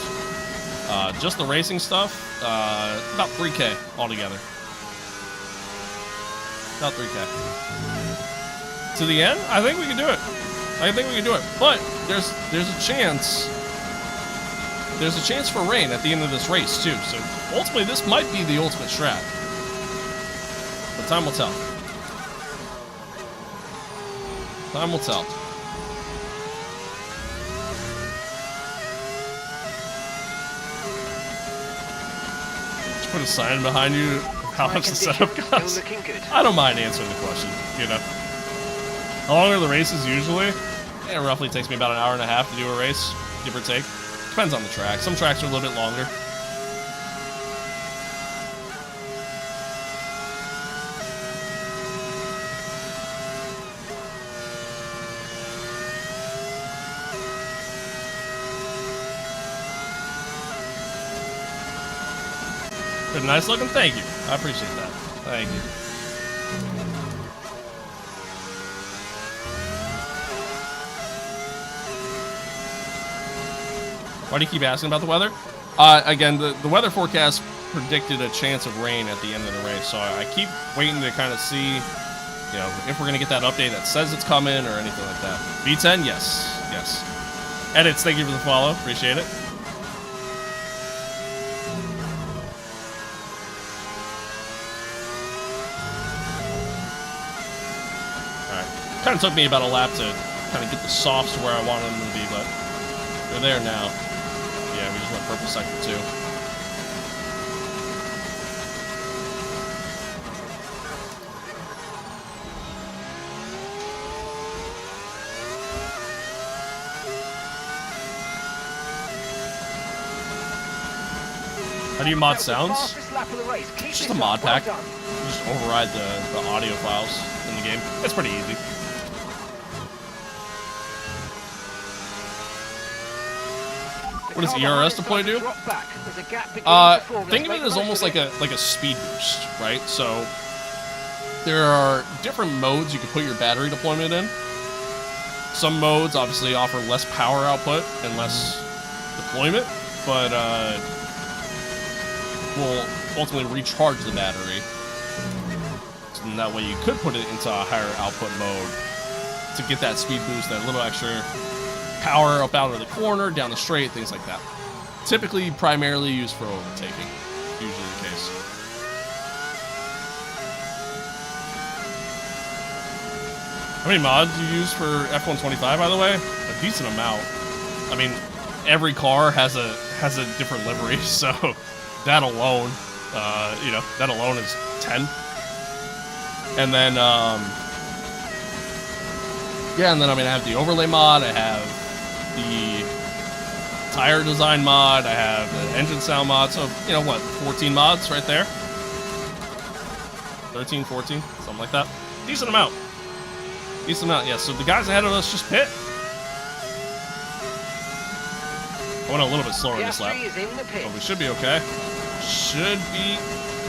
Just the racing stuff, about 3K altogether. About 3K. To the end? I think we can do it. I think we can do it. But there's a chance. There's a chance for rain at the end of this race too. So ultimately, this might be the ultimate strat. But time will tell. Time will tell. Just put a sign behind you of how much the setup costs. Still looking good. I don't mind answering the question, you know. How long are the races usually? It roughly takes me about an hour and a half to do a race, give or take. Depends on the track. Some tracks are a little bit longer. Good, nice looking. Thank you. I appreciate that. Thank you. Why do you keep asking about the weather? Again, the weather forecast predicted a chance of rain at the end of the race, so I keep waiting to kind of see, you know, if we're gonna get that update that says it's coming or anything like that. V10, yes, yes. Edits, thank you for the follow, appreciate it. Kind of took me about a lap to kind of get the softs to where I wanted them to be, but they're there now. Yeah, we just went purple sector 2. How do you mod sounds? It's just a mod pack. You just override the audio files in the game. It's pretty easy. What does ERS deploy do? Think of it as almost like a speed boost, right? So there are different modes you can put your battery deployment in. Some modes obviously offer less power output and less deployment, but will ultimately recharge the battery. And that way you could put it into a higher output mode to get that speed boost, that little extra power up out of the corner, down the straight, things like that. Typically, primarily used for overtaking. Usually the case. How many mods you use for F125, by the way? A decent amount. I mean, every car has a different livery, so that alone, you know, that alone is 10. And then, yeah, and then I mean, I have the overlay mod, I have the tire design mod, I have the engine sound mod, so, you know, what, 14 mods right there? 13, 14, something like that. Decent amount. Decent amount, yeah, so the guys ahead of us just pit. I went a little bit slower in this lap, but we should be okay. Should beat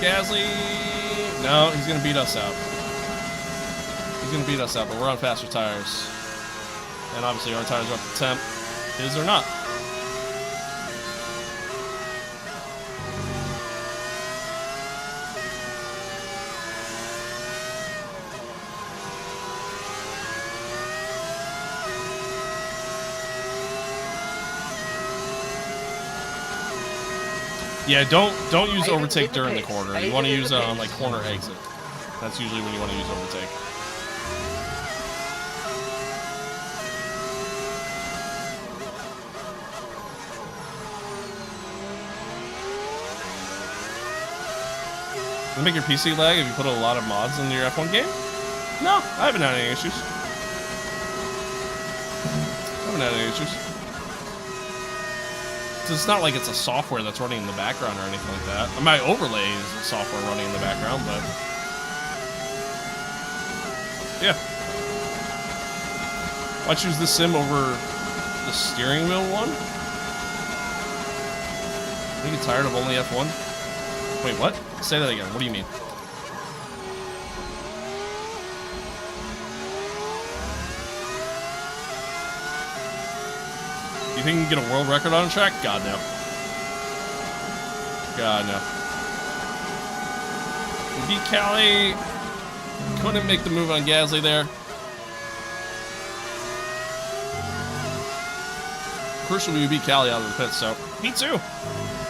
Gasly. No, he's going to beat us out. He's going to beat us out, but we're on faster tires. And obviously our tires are up to temp. His or not. Yeah, don't use overtake during the corner. You want to use it on like corner exit. That's usually when you want to use overtake. Does it make your PC lag if you put a lot of mods into your F1 game? No, I haven't had any issues. It's not like it's a software that's running in the background or anything like that. My overlay is software running in the background, but yeah. Why choose this sim over the steering wheel one? I think you're tired of only F1. Wait, what? Say that again. What do you mean? You think you can get a world record on a track? God, no. God, no. We beat Cali. Couldn't make the move on Gasly there. Crucially, we beat Cali out of the pits, so P2.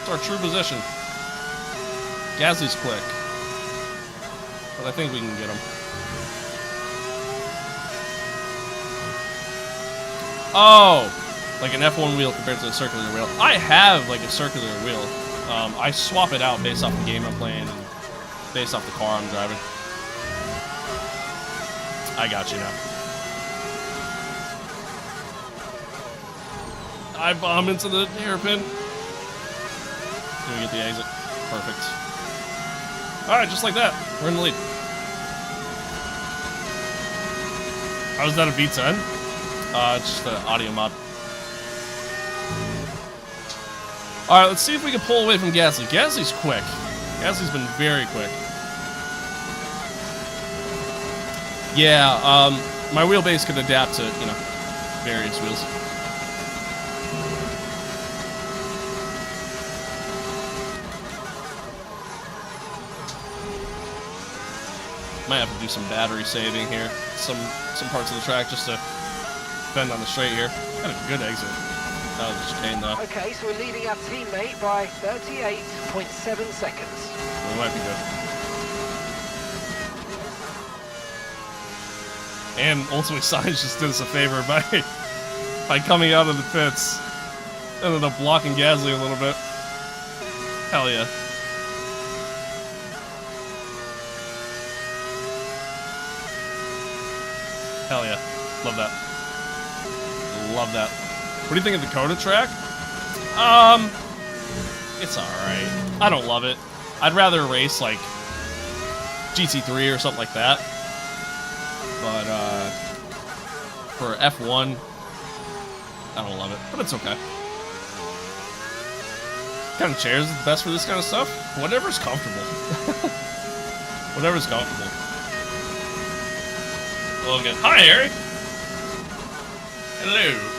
It's our true position. Gasly's quick, but I think we can get him. Oh! Like an F1 wheel compared to a circular wheel. I have like a circular wheel. I swap it out based off the game I'm playing and based off the car I'm driving. I got you now. I bomb into the hairpin. Can we get the exit? Perfect. Alright, just like that. We're in the lead. How is that a V10? It's just the audio mod. Alright, let's see if we can pull away from Gasly. Gasly's quick. Gasly's been very quick. Yeah, my wheelbase could adapt to, you know, various wheels. Might have to do some battery saving here. Some parts of the track just to bend on the straight here. Got a good exit. That was a chicane though. Okay, so we're leading our teammate by 38.7 seconds. We might be good. And ultimately, Sainz just did us a favor by coming out of the pits. Ended up blocking Gasly a little bit. Hell yeah. Hell yeah. Love that. Love that. What do you think of the Coda track? It's alright. I don't love it. I'd rather race like GT3 or something like that. But for F1, I don't love it. But it's okay. What kind of chairs is the best for this kind of stuff? Whatever's comfortable. Whatever's comfortable. Well, good. Hi, Harry. Hello.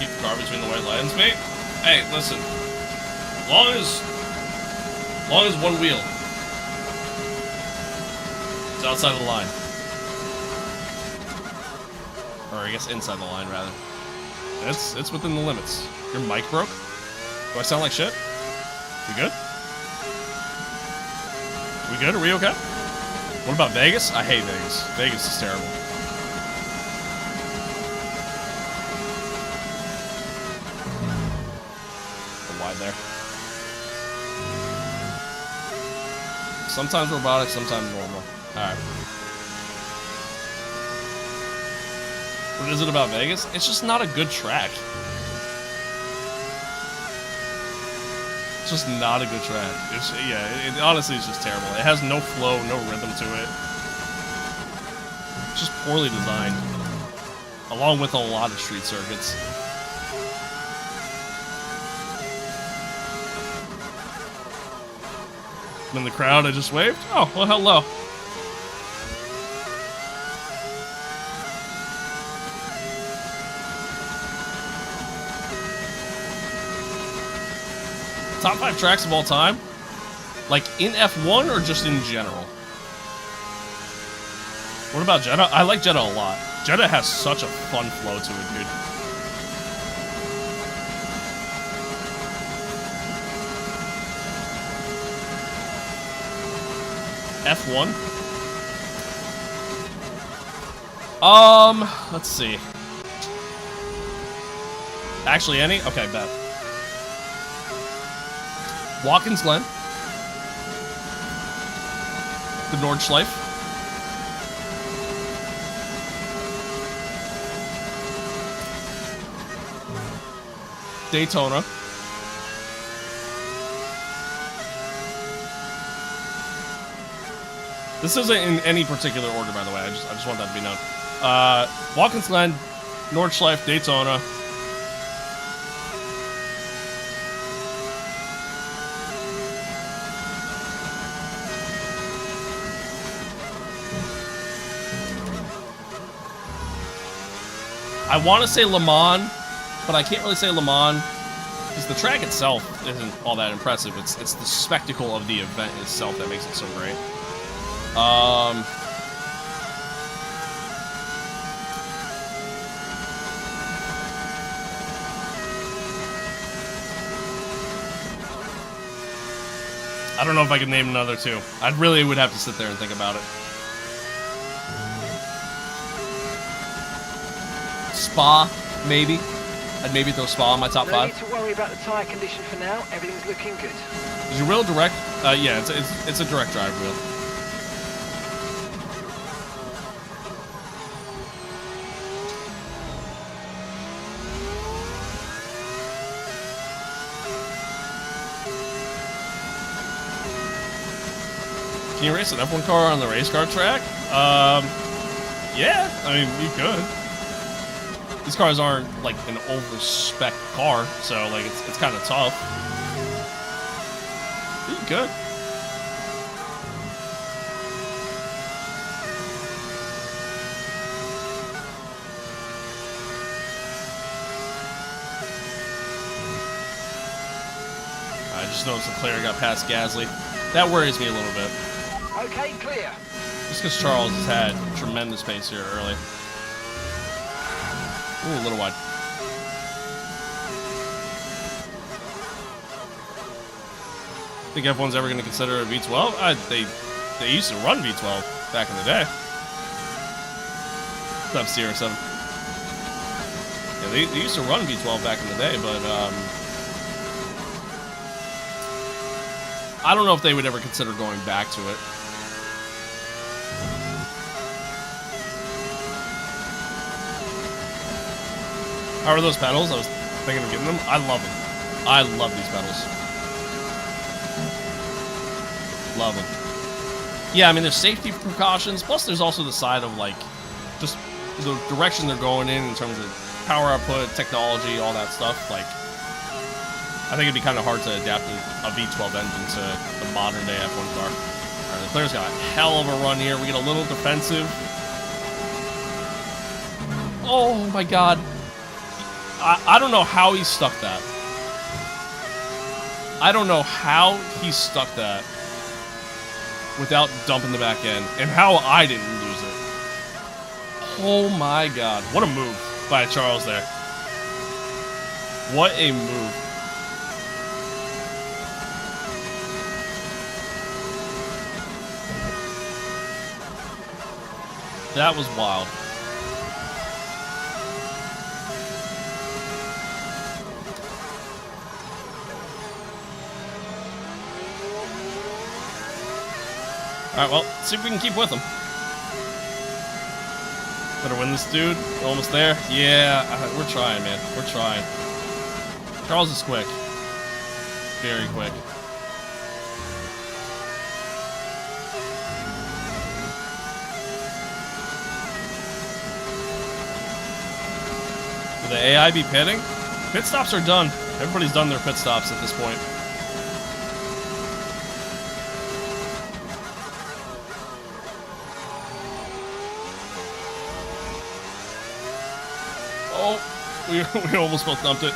Keep the car between the white lines, mate. Hey, listen. Long as one wheel is outside the line, or I guess inside the line rather, it's within the limits. Your mic broke? Do I sound like shit? You good? We good? Are we okay? What about Vegas? I hate Vegas. Vegas is terrible. Wide there. Sometimes robotic, sometimes normal. Alright. What is it about Vegas? It's just not a good track. It's just not a good track. It honestly is just terrible. It has no flow, no rhythm to it. It's just poorly designed. Along with a lot of street circuits. In the crowd, I just waved. Oh, well, hello. Top 5 tracks of all time? Like in F1 or just in general? What about Jeddah? I like Jeddah a lot. Jeddah has such a fun flow to it, dude. F1? Let's see. Actually, any? Okay, bet. Watkins Glen. The Nordschleife. Daytona. This isn't in any particular order, by the way. I just want that to be known. Watkins Glen, Nordschleife, Daytona. I want to say Le Mans, but I can't really say Le Mans because the track itself isn't all that impressive. It's the spectacle of the event itself that makes it so great. I don't know if I can name another two. I really would have to sit there and think about it. Spa, maybe. I'd maybe throw Spa in my top 5. No need to worry about the tyre condition for now. Everything's looking good. Is your wheel direct? Yeah, it's a direct drive wheel. Can you race an F1 car on the race car track? Yeah, I mean, you could. These cars aren't like an over-spec car, so like it's kind of tough. You could. I just noticed Leclerc got past Gasly. That worries me a little bit. Okay, clear. Just because Charles has had tremendous pace here early. Ooh, a little wide. Think F1's ever going to consider a V12? They used to run V12 back in the day. What's up, Sierra 7? Yeah, they used to run V12 back in the day, but I don't know if they would ever consider going back to it. How are those pedals? I was thinking of getting them. I love them. I love these pedals. Love them. Yeah, I mean, there's safety precautions. Plus, there's also the side of, like, just the direction they're going in terms of power output, technology, all that stuff. Like, I think it'd be kind of hard to adapt a V12 engine to the modern-day F1 car. All right, Leclerc's got a hell of a run here. We get a little defensive. Oh, my God. I don't know how he stuck that. I don't know how he stuck that without dumping the back end, and how I didn't lose it. Oh my God. What a move by Charles there. What a move. That was wild. Alright, well, see if we can keep with him. Better win this, dude. We're almost there. Yeah, we're trying, man. We're trying. Charles is quick. Very quick. Will the AI be pitting? Pit stops are done. Everybody's done their pit stops at this point. Oh, we almost both dumped it.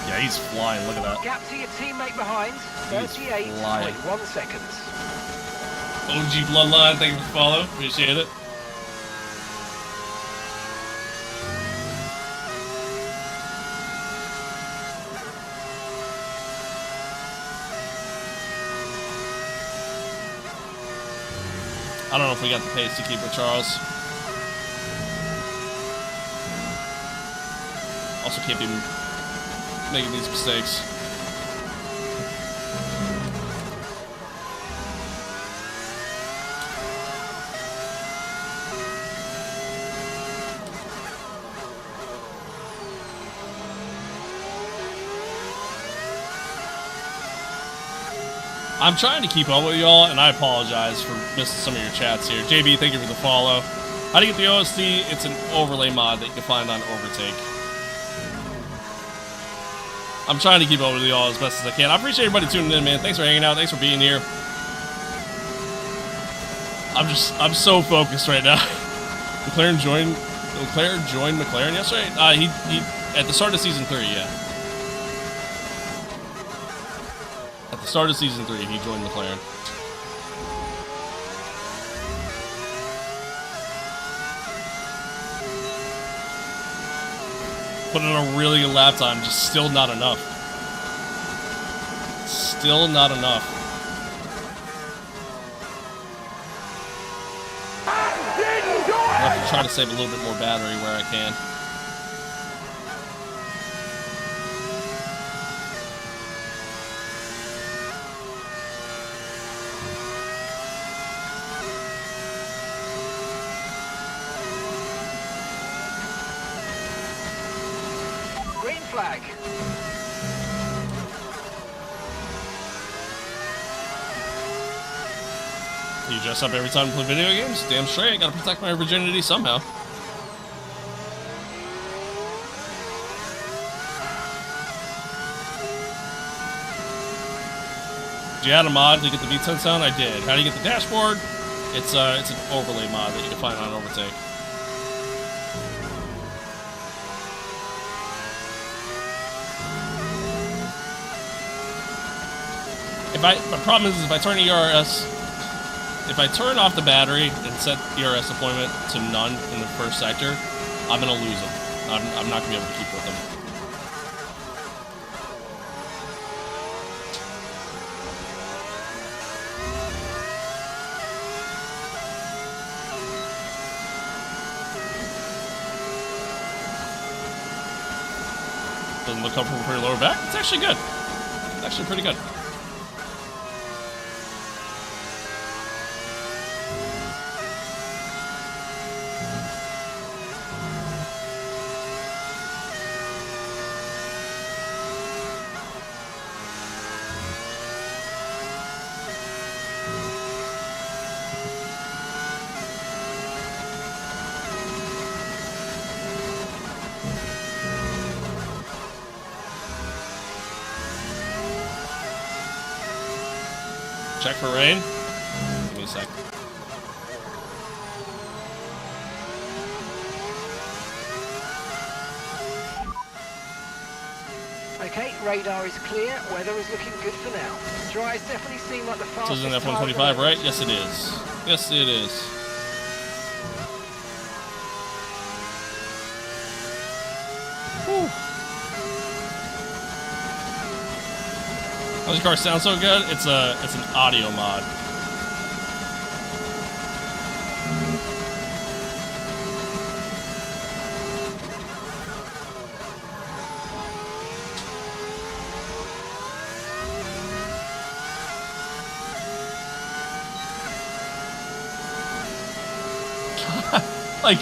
Yeah, he's flying. Look at that. Gap to your teammate behind. 38.1 seconds. OG Bloodline, thank you for the follow. Appreciate it. I don't know if we got the pace to keep with Charles. Also can't be making these mistakes. I'm trying to keep up with y'all, and I apologize for missing some of your chats here. JB, thank you for the follow. How do you get the OST? It's an overlay mod that you can find on Overtake. I'm trying to keep up with y'all as best as I can. I appreciate everybody tuning in, man. Thanks for hanging out. Thanks for being here. I'm so focused right now. Leclerc joined McLaren yesterday. He at the start of season 3, yeah. At the start of season 3, he joined McLaren. Put in a really good lap time, just still not enough. Still not enough. I have to try to save a little bit more battery where I can. Green flag. You dress up every time you play video games? Damn straight, gotta protect my virginity somehow. Did you add a mod to get the V10 sound? I did. How do you get the dashboard? It's an overlay mod that you can find on Overtake. My problem is if I turn ERS, if I turn off the battery and set ERS deployment to none in the first sector, I'm gonna lose them. I'm not gonna be able to keep with them. Doesn't look comfortable for your lower back. It's actually good. It's actually pretty good. Check for rain. Give me a sec. Okay, radar is clear. Weather is looking good for now. Dries definitely seem like the fastest. This is an F125, right? Yes, it is. Yes, it is. Whew. Does your car sound so good? It's an audio mod. Like,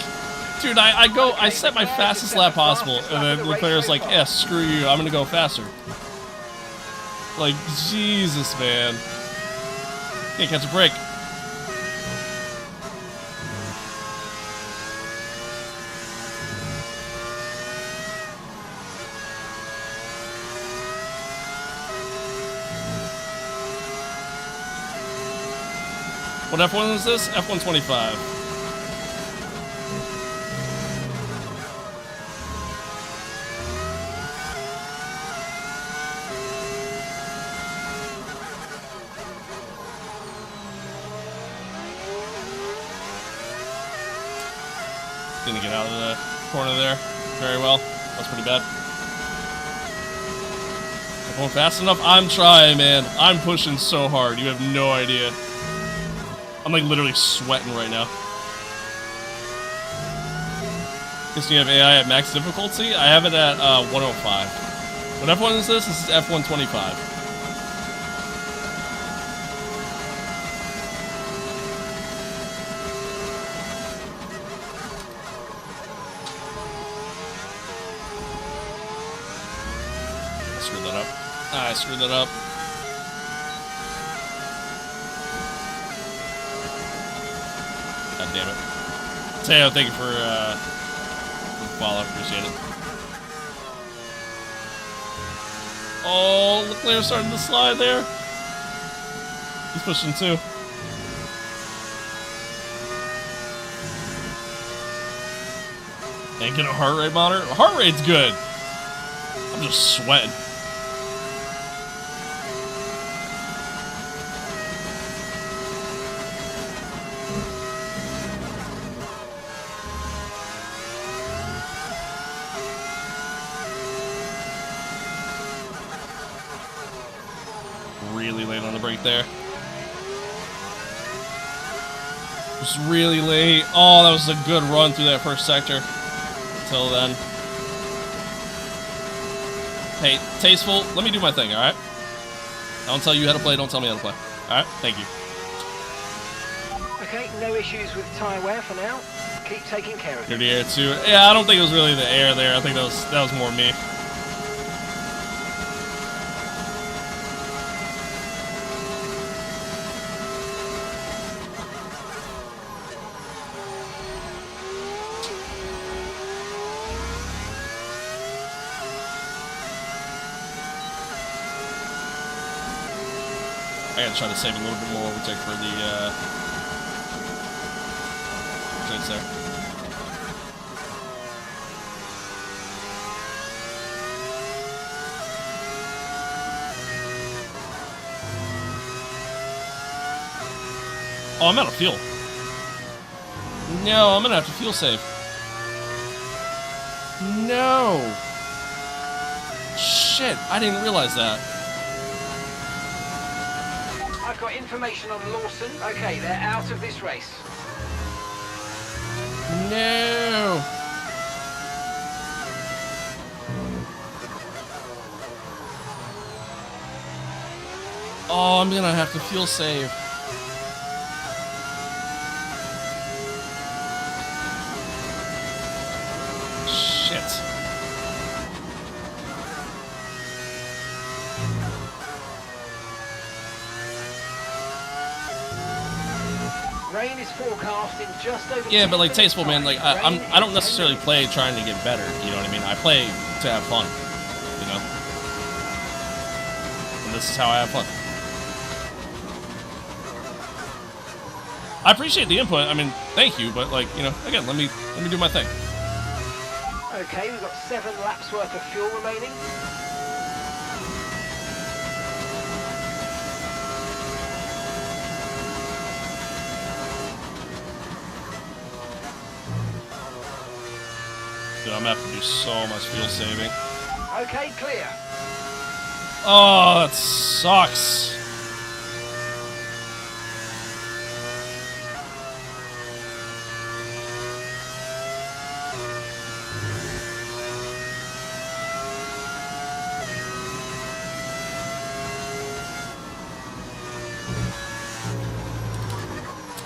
dude, I set my fastest lap possible, and then Leclerc's like, yeah, screw you, I'm gonna go faster. Like, Jesus, man. Can't catch a break. What F1 is this? F125. Didn't get out of the corner there very well. That's pretty bad. I'm going fast enough? I'm trying, man. I'm pushing so hard. You have no idea. I'm like literally sweating right now. Guess you have AI at max difficulty? I have it at 105. What F1 is this? This is F125. I screwed that up. God damn it. Teo, thank you for the follow. Appreciate it. Oh, Leclerc starting to slide there. He's pushing too. Ain't get a heart rate monitor. Heart rate's good. I'm just sweating. Really late on the break there. Just really late. Oh, that was a good run through that first sector. Until then. Hey, Tasteful, let me do my thing, alright? I don't tell you how to play, don't tell me how to play. Alright, thank you. Okay, no issues with tyre wear for now. Keep taking care of it. Dirty air too. Yeah, I don't think it was really the air there. I think that was more me. I gotta try to save a little bit more overtake for the joints there. Oh, I'm out of fuel. No, I'm gonna have to fuel save. No. Shit, I didn't realize that. I've got information on Lawson. Okay, they're out of this race. No. Oh, I'm gonna have to fuel save. Shit. Rain is forecast in just over. Yeah, but like Tasteful, man, like I don't necessarily play trying to get better. You know what I mean? I play to have fun. You know, and this is how I have fun. I appreciate the input. I mean, thank you, but like, you know, again, let me do my thing. Okay, we've got 7 laps worth of fuel remaining. Dude, I'm gonna have to do so much fuel saving. Okay, clear. Oh, that sucks.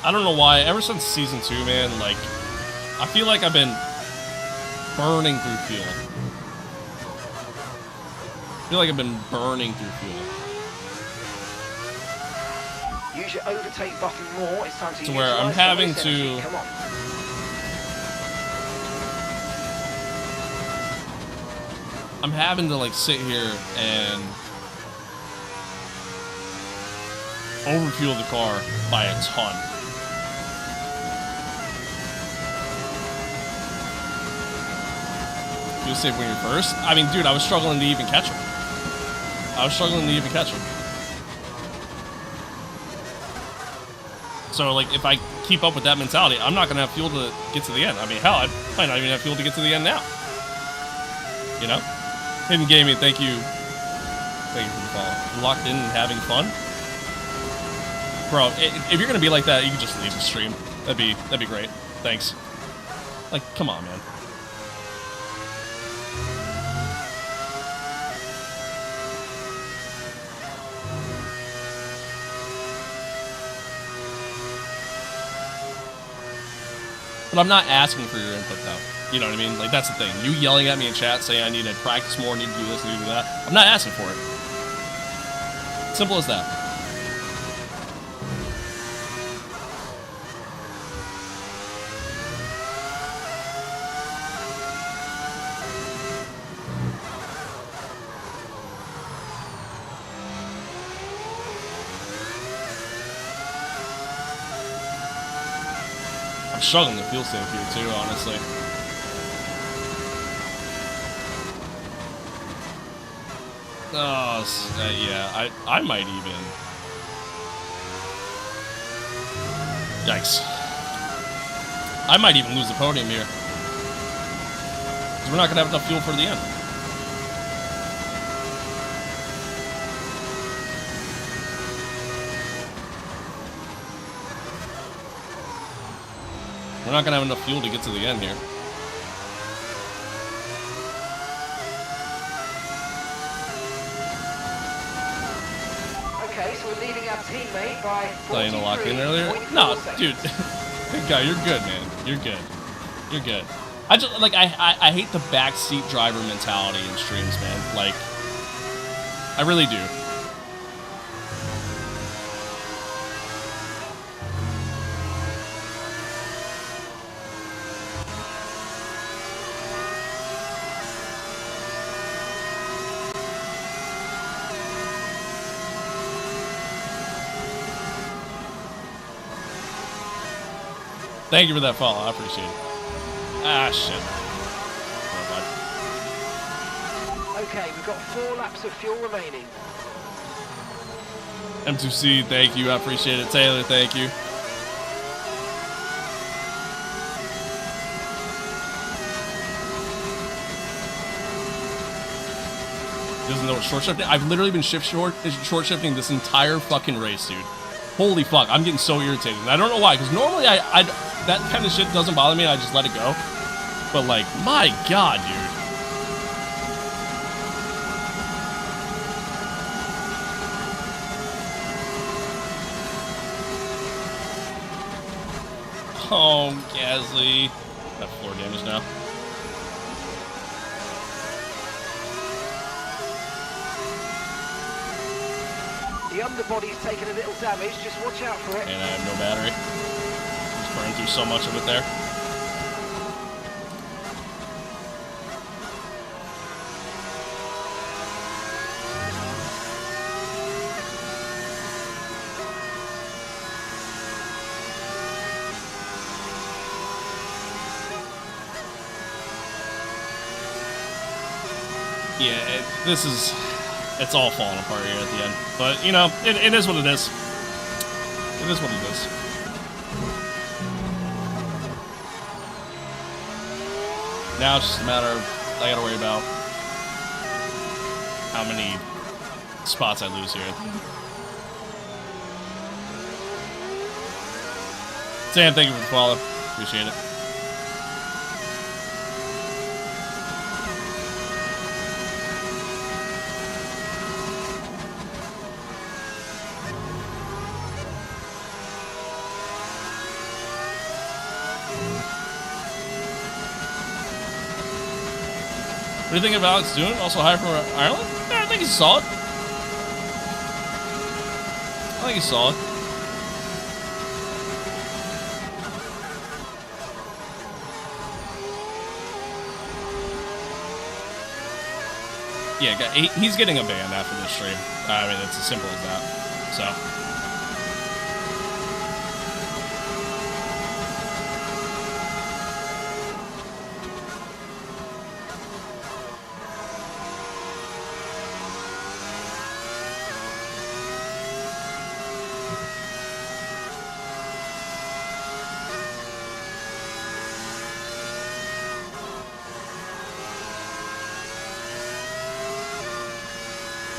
I don't know why, ever since season 2, man, like, I feel like I've been burning through fuel. I feel like I've been burning through fuel. Use your overtake button more. It's time to To where I'm having to... Come on. I'm having to like sit here and overfuel the car by a ton. Feel safe when you're first? I mean, dude, I was struggling to even catch him. So, like, if I keep up with that mentality, I'm not going to have fuel to get to the end. I mean, hell, I might not even have fuel to get to the end now. You know? Hidden Gaming, thank you. Thank you for the follow. Locked in and having fun? Bro, if you're going to be like that, you can just leave the stream. That'd be great. Thanks. Like, come on, man. But I'm not asking for your input, though. You know what I mean? Like, that's the thing. You yelling at me in chat saying I need to practice more, need to do this, need to do that. I'm not asking for it. Simple as that. I'm struggling to feel safe here too, honestly. Oh, yeah, I might even. Yikes. I might even lose the podium here. 'Cause we're not gonna have enough fuel for the end. We're not gonna have enough fuel to get to the end here. Okay, so we're leading our teammate by. Playing to lock in earlier? No, dude. Big guy, you're good, man. You're good. You're good. I just like I hate the backseat driver mentality in streams, man. Like, I really do. Thank you for that follow. I appreciate it. Ah, shit. Okay, we've got 4 laps of fuel remaining. M2C, thank you. I appreciate it. Taylor, thank you. Doesn't know what short shifting. I've literally been short shifting this entire fucking race, dude. Holy fuck, I'm getting so irritated. And I don't know why, because normally I that kind of shit doesn't bother me. I just let it go. But like, my god, dude. Oh, Gasly. I have floor damage now. The underbody's taken a little damage, just watch out for it. And I have no battery. Just burned through so much of it there. Yeah, it's all falling apart here at the end. But, you know, it is what it is. It is what it is. Now it's just a matter of, I gotta worry about how many spots I lose here. Sam, thank you for the follow. Appreciate it. What do you think of Alex Dune? Also high from Ireland? Yeah, I think he's solid. I think he's solid. Yeah, he's getting a ban after this stream. I mean, it's as simple as that. So.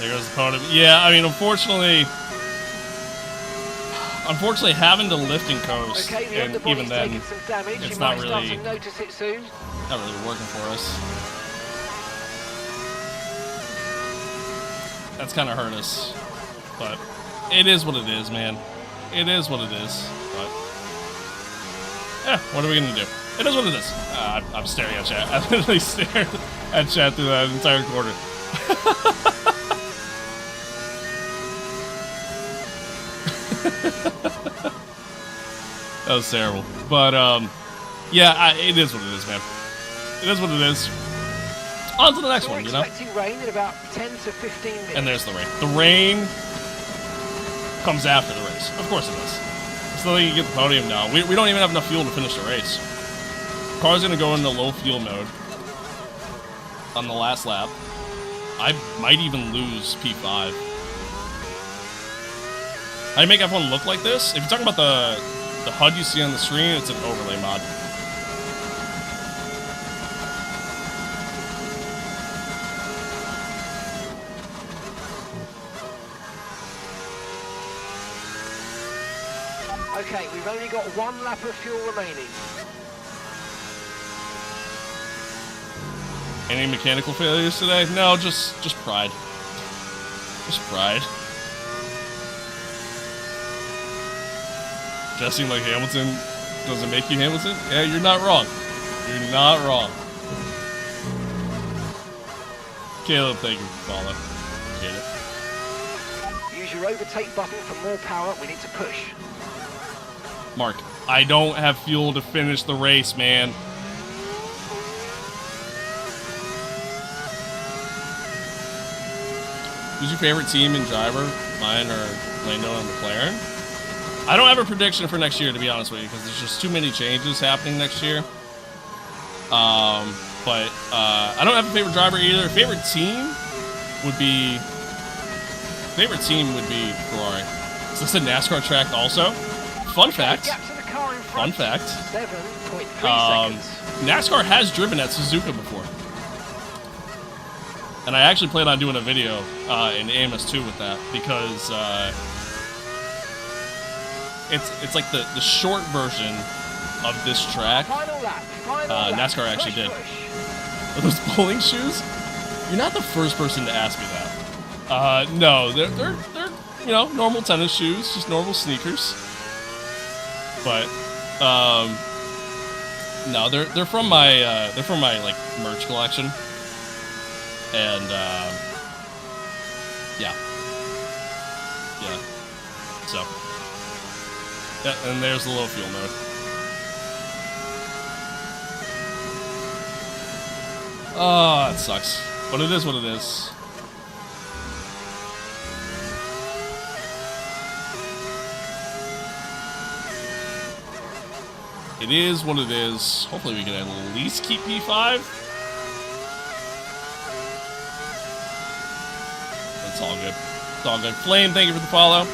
There goes the podium. Yeah, I mean, unfortunately, having to lift and coast, Okay, and even then, some damage. it's you not might really, start to notice it soon. not really working for us. That's kind of hurt us, but it is what it is, man. It is what it is. But yeah, what are we gonna do? It is what it is. I'm staring at chat. I literally stared at chat through that entire quarter. That was terrible. But, yeah, it is what it is, man. It is what it is. On to the next one, you know? Expecting rain in about 10 to 15 minutes. And there's the rain. The rain comes after the race. Of course it does. So that you get the podium now. We don't even have enough fuel to finish the race. Car's going to go into low fuel mode on the last lap. I might even lose P5. How do you make F1 look like this? If you're talking about the HUD you see on the screen, it's an overlay mod. Okay, we've only got 1 lap of fuel remaining. Any mechanical failures today? No, just pride. Just pride. Guessing like Hamilton doesn't make you Hamilton? Yeah, you're not wrong. You're not wrong. Caleb, thank you for following. Appreciate it. Use your overtake button for more power. We need to push. Mark, I don't have fuel to finish the race, man. Who's your favorite team and driver? Mine are Lando and McLaren. I don't have a prediction for next year, to be honest with you, because there's just too many changes happening next year. But I don't have a favorite driver either. Favorite team would be Ferrari. Is this a NASCAR track also? Fun fact. Fun fact. 7.3 seconds. NASCAR has driven at Suzuka before. And I actually plan on doing a video in AMS2 with that, because it's like the short version of this track. NASCAR actually did. Are those bowling shoes? You're not the first person to ask me that. No, they're you know, normal tennis shoes, just normal sneakers. But no, they're from my like merch collection. And yeah. So yeah, and there's the low fuel mode. Oh, that sucks. But it is what it is. It is what it is. Hopefully we can at least keep P5. It's all good. It's all good. Flame, thank you for the follow.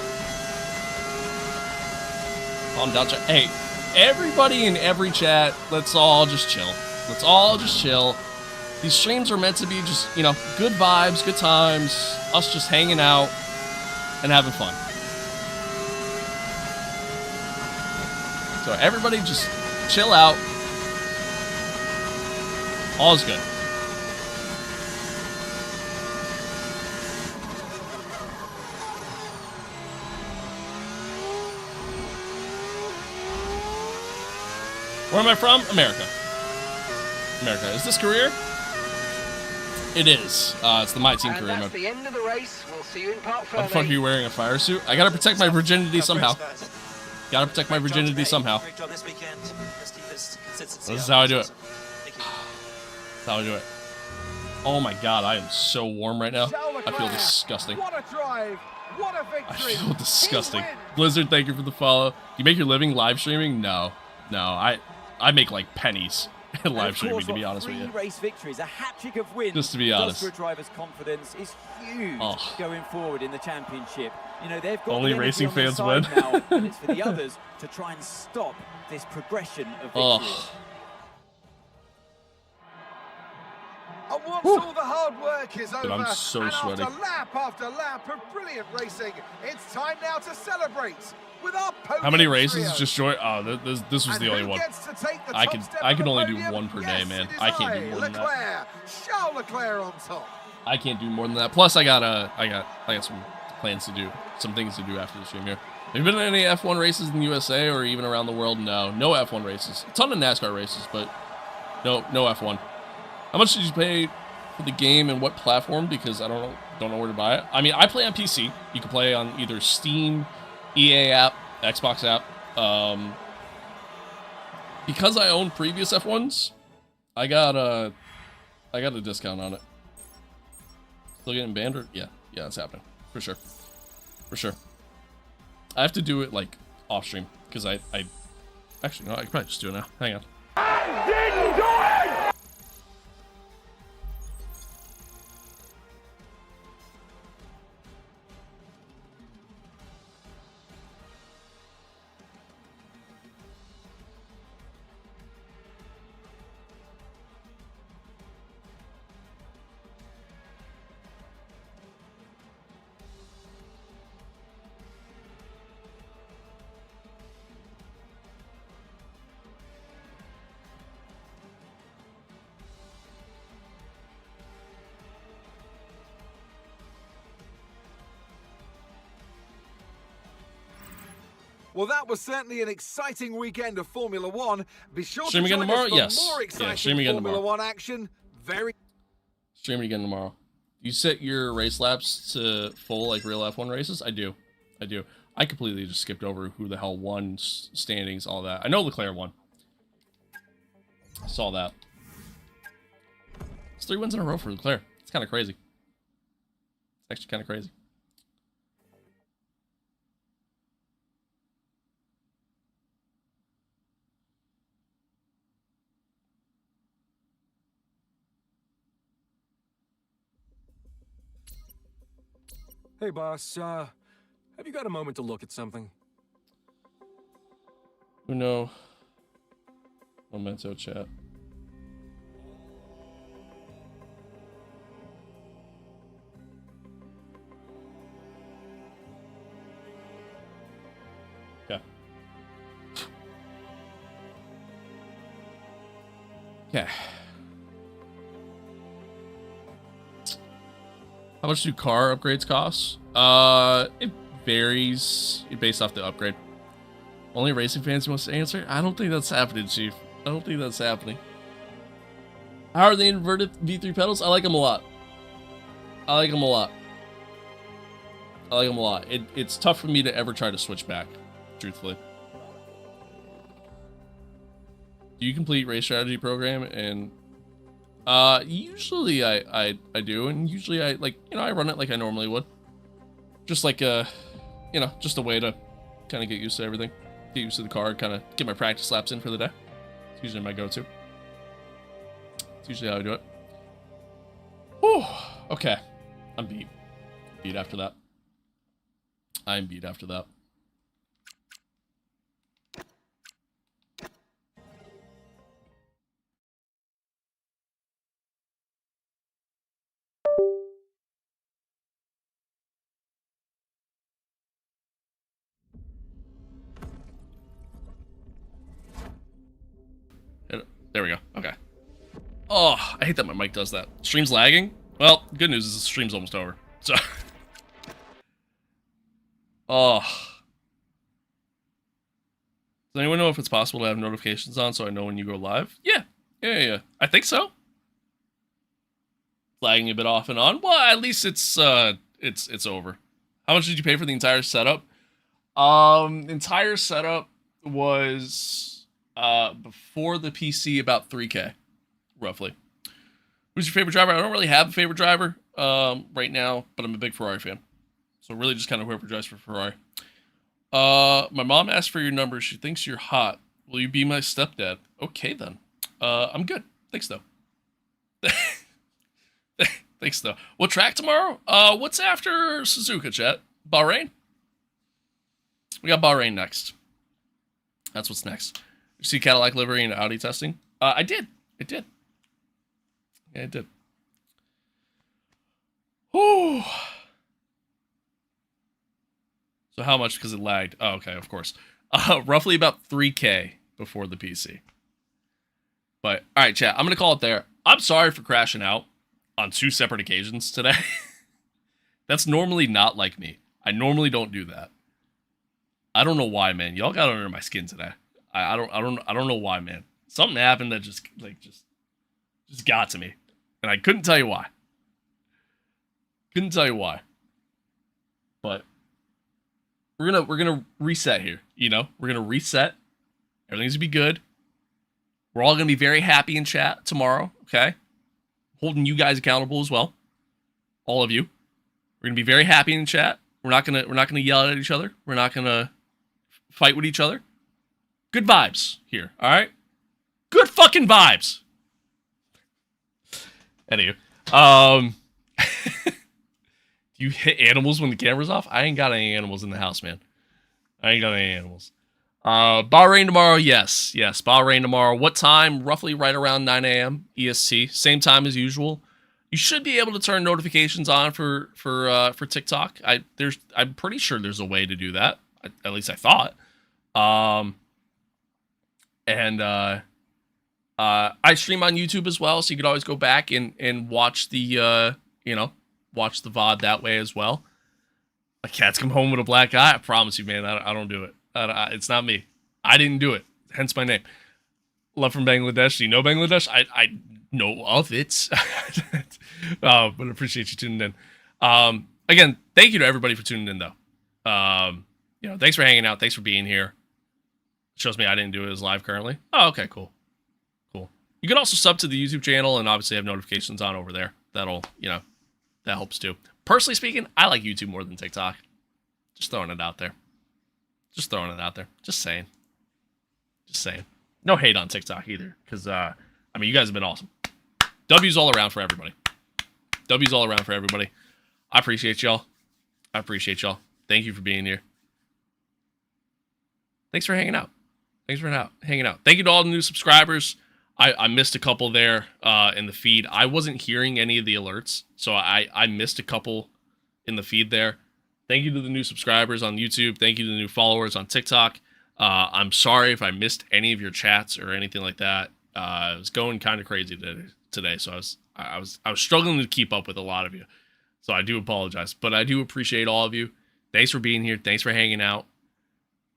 Calm down, chat. Hey, everybody in every chat, let's all just chill. Let's all just chill. These streams are meant to be just, you know, good vibes, good times, us just hanging out and having fun. So everybody just chill out. All is good. Where am I from? America. America. Is this career? It is. It's the MYTEAM And career that's mode. the end of the race. We'll see you in Park What the fuck are you wearing a fire suit? I gotta protect my virginity somehow. Gotta protect my virginity somehow. This is how I do it. That's how I do it. Oh my god, I am so warm right now. I feel disgusting. What a drive! What a I victory! feel disgusting. He wins. Blizzard, thank you for the follow. You make your living live streaming? No. I make like pennies in live streaming, to be honest with you. 3 race victories, a hat trick of wins. Just to be honest. For a driver's confidence is huge going forward in the championship. You know, they've got Only the racing energy on fans their side win. now, and it's for the others to try and stop this progression of victories. And once all the hard work is over, I'm so and sweaty. after lap of brilliant racing, it's time now to celebrate with our podium How many races trio. just joined? Oh, this was And the only who one. gets to take the I top can step I of can the only do podium? one per day, Yes, man. it is I can't do more than that. Leclerc, Charles Leclerc on top. I can't do more than that. Plus, I got some plans to do, some things to do after the stream here. Have you been in any F1 races in the USA or even around the world? No F1 races. A ton of NASCAR races, but no F1. How much did you pay for the game and what platform? Because I don't know where to buy it. I mean, I play on PC. You can play on either Steam, EA app, Xbox app. Because I own previous F1s, I got a discount on it. Still getting banned? Or? Yeah, it's happening for sure. I have to do it like off stream because I actually no, I can probably just do it now. Hang on. I didn't do it! Well, that was certainly an exciting weekend of Formula One. Be sure Stream to again join tomorrow? us for Yes. more Yeah, exciting stream again Formula tomorrow. One action. Stream it again tomorrow. You set your race laps to full like real F1 races? I do. I completely just skipped over who the hell won, standings, all that. I know Leclerc won. I saw that. It's 3 wins in a row for Leclerc. It's kind of crazy. It's actually kind of crazy. Hey, boss, have you got a moment to look at something? Uno. Memento chat. Okay. Okay. How much do car upgrades cost? It varies based off the upgrade. Only racing fans must answer? I don't think that's happening, Chief. I don't think that's happening. How are the inverted V3 pedals? I like them a lot. It's tough for me to ever try to switch back, truthfully. Do you complete race strategy program? And usually I do, and usually I I run it like I normally would. Just like just a way to kind of get used to everything. Get used to the car, kind of get my practice laps in for the day. It's usually my go-to. It's usually how I do it. Whew. Okay. I'm beat. Beat after that. I'm beat after that. There we go. Okay. Oh, I hate that my mic does that. Stream's lagging? Well, good news is the stream's almost over. So. Oh. Does anyone know if it's possible to have notifications on so I know when you go live? Yeah. I think so. lagging a bit off and on. Well, at least it's over. How much did you pay for the entire setup? Entire setup was before the PC about $3K, roughly. Who's your favorite driver? I don't really have a favorite driver right now, but I'm a big Ferrari fan. So really just kind of whoever drives for Ferrari. My mom asked for your number. She thinks you're hot. Will you be my stepdad? Okay, then. I'm good. Thanks, though. Thanks, though. What track tomorrow? What's after Suzuka, chat? Bahrain? We got Bahrain next. That's what's next. You see Cadillac livery and Audi testing? I did. Yeah, I did. Whew. So how much? Because it lagged. Oh, okay, of course. Roughly about 3K before the PC. But, all right, chat. I'm going to call it there. I'm sorry for crashing out on 2 separate occasions today. That's normally not like me. I normally don't do that. I don't know why, man. Y'all got under my skin today. I don't know why, man. Something happened that just got to me. And I couldn't tell you why. But we're gonna reset here, you know? We're gonna reset. Everything's gonna be good. We're all gonna be very happy in chat tomorrow, okay? Holding you guys accountable as well. All of you. We're gonna be very happy in chat. We're not gonna yell at each other. We're not gonna fight with each other. Good vibes here, alright? Good fucking vibes. Anywho. Do you hit animals when the camera's off? I ain't got any animals in the house, man. I ain't got any animals. Bahrain tomorrow, yes. Bahrain tomorrow. What time? Roughly right around 9 a.m. EST. Same time as usual. You should be able to turn notifications on for TikTok. I'm pretty sure there's a way to do that. At least I thought. I stream on YouTube as well, so you could always go back and watch the watch the VOD that way as well. My cats come home with a black eye. I promise you, man, I don't do it. It's not me. I didn't do it. Hence my name. Love from Bangladesh. Do you know Bangladesh? I know of it. But appreciate you tuning in. Again, thank you to everybody for tuning in, though. Thanks for hanging out. Thanks for being here. Shows me I didn't do it as live currently. Oh, okay, cool. You can also sub to the YouTube channel and obviously have notifications on over there. That'll, that helps too. Personally speaking, I like YouTube more than TikTok. Just throwing it out there. Just saying. No hate on TikTok either, because, you guys have been awesome. W's all around for everybody. I appreciate y'all. Thank you for being here. Thanks for hanging out. Thank you to all the new subscribers. I missed a couple there in the feed. I wasn't hearing any of the alerts, so I missed a couple in the feed there. Thank you to the new subscribers on YouTube. Thank you to the new followers on TikTok. I'm sorry if I missed any of your chats or anything like that. I was going kind of crazy today, so I was struggling to keep up with a lot of you. So I do apologize, but I do appreciate all of you. Thanks for being here. Thanks for hanging out.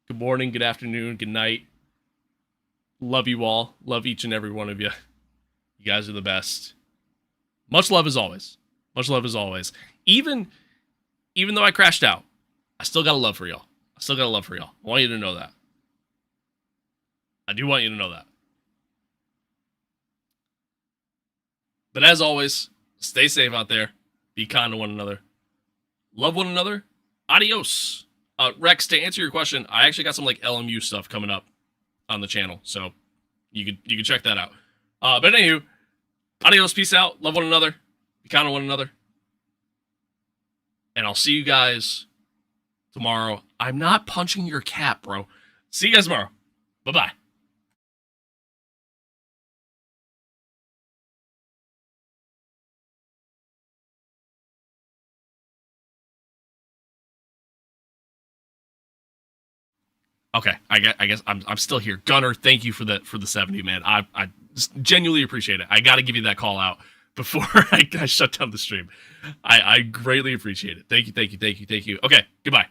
Good morning, good afternoon, good night. Love you all. Love each and every one of you. You guys are the best. Much love as always. Even though I crashed out, I still got a love for y'all. I want you to know that. I do want you to know that. But as always, stay safe out there. Be kind to one another. Love one another. Adios. Rex, to answer your question, I actually got some LMU stuff coming up on the channel, so you can check that out. But anywho, adios, peace out, love one another, be kind to one another, and I'll see you guys tomorrow. I'm not punching your cat, bro. See you guys tomorrow. Bye-bye. Okay, I guess I'm still here. Gunner, thank you for the 70, man. I genuinely appreciate it. I got to give you that call out before I shut down the stream. I greatly appreciate it. Thank you. Okay, goodbye.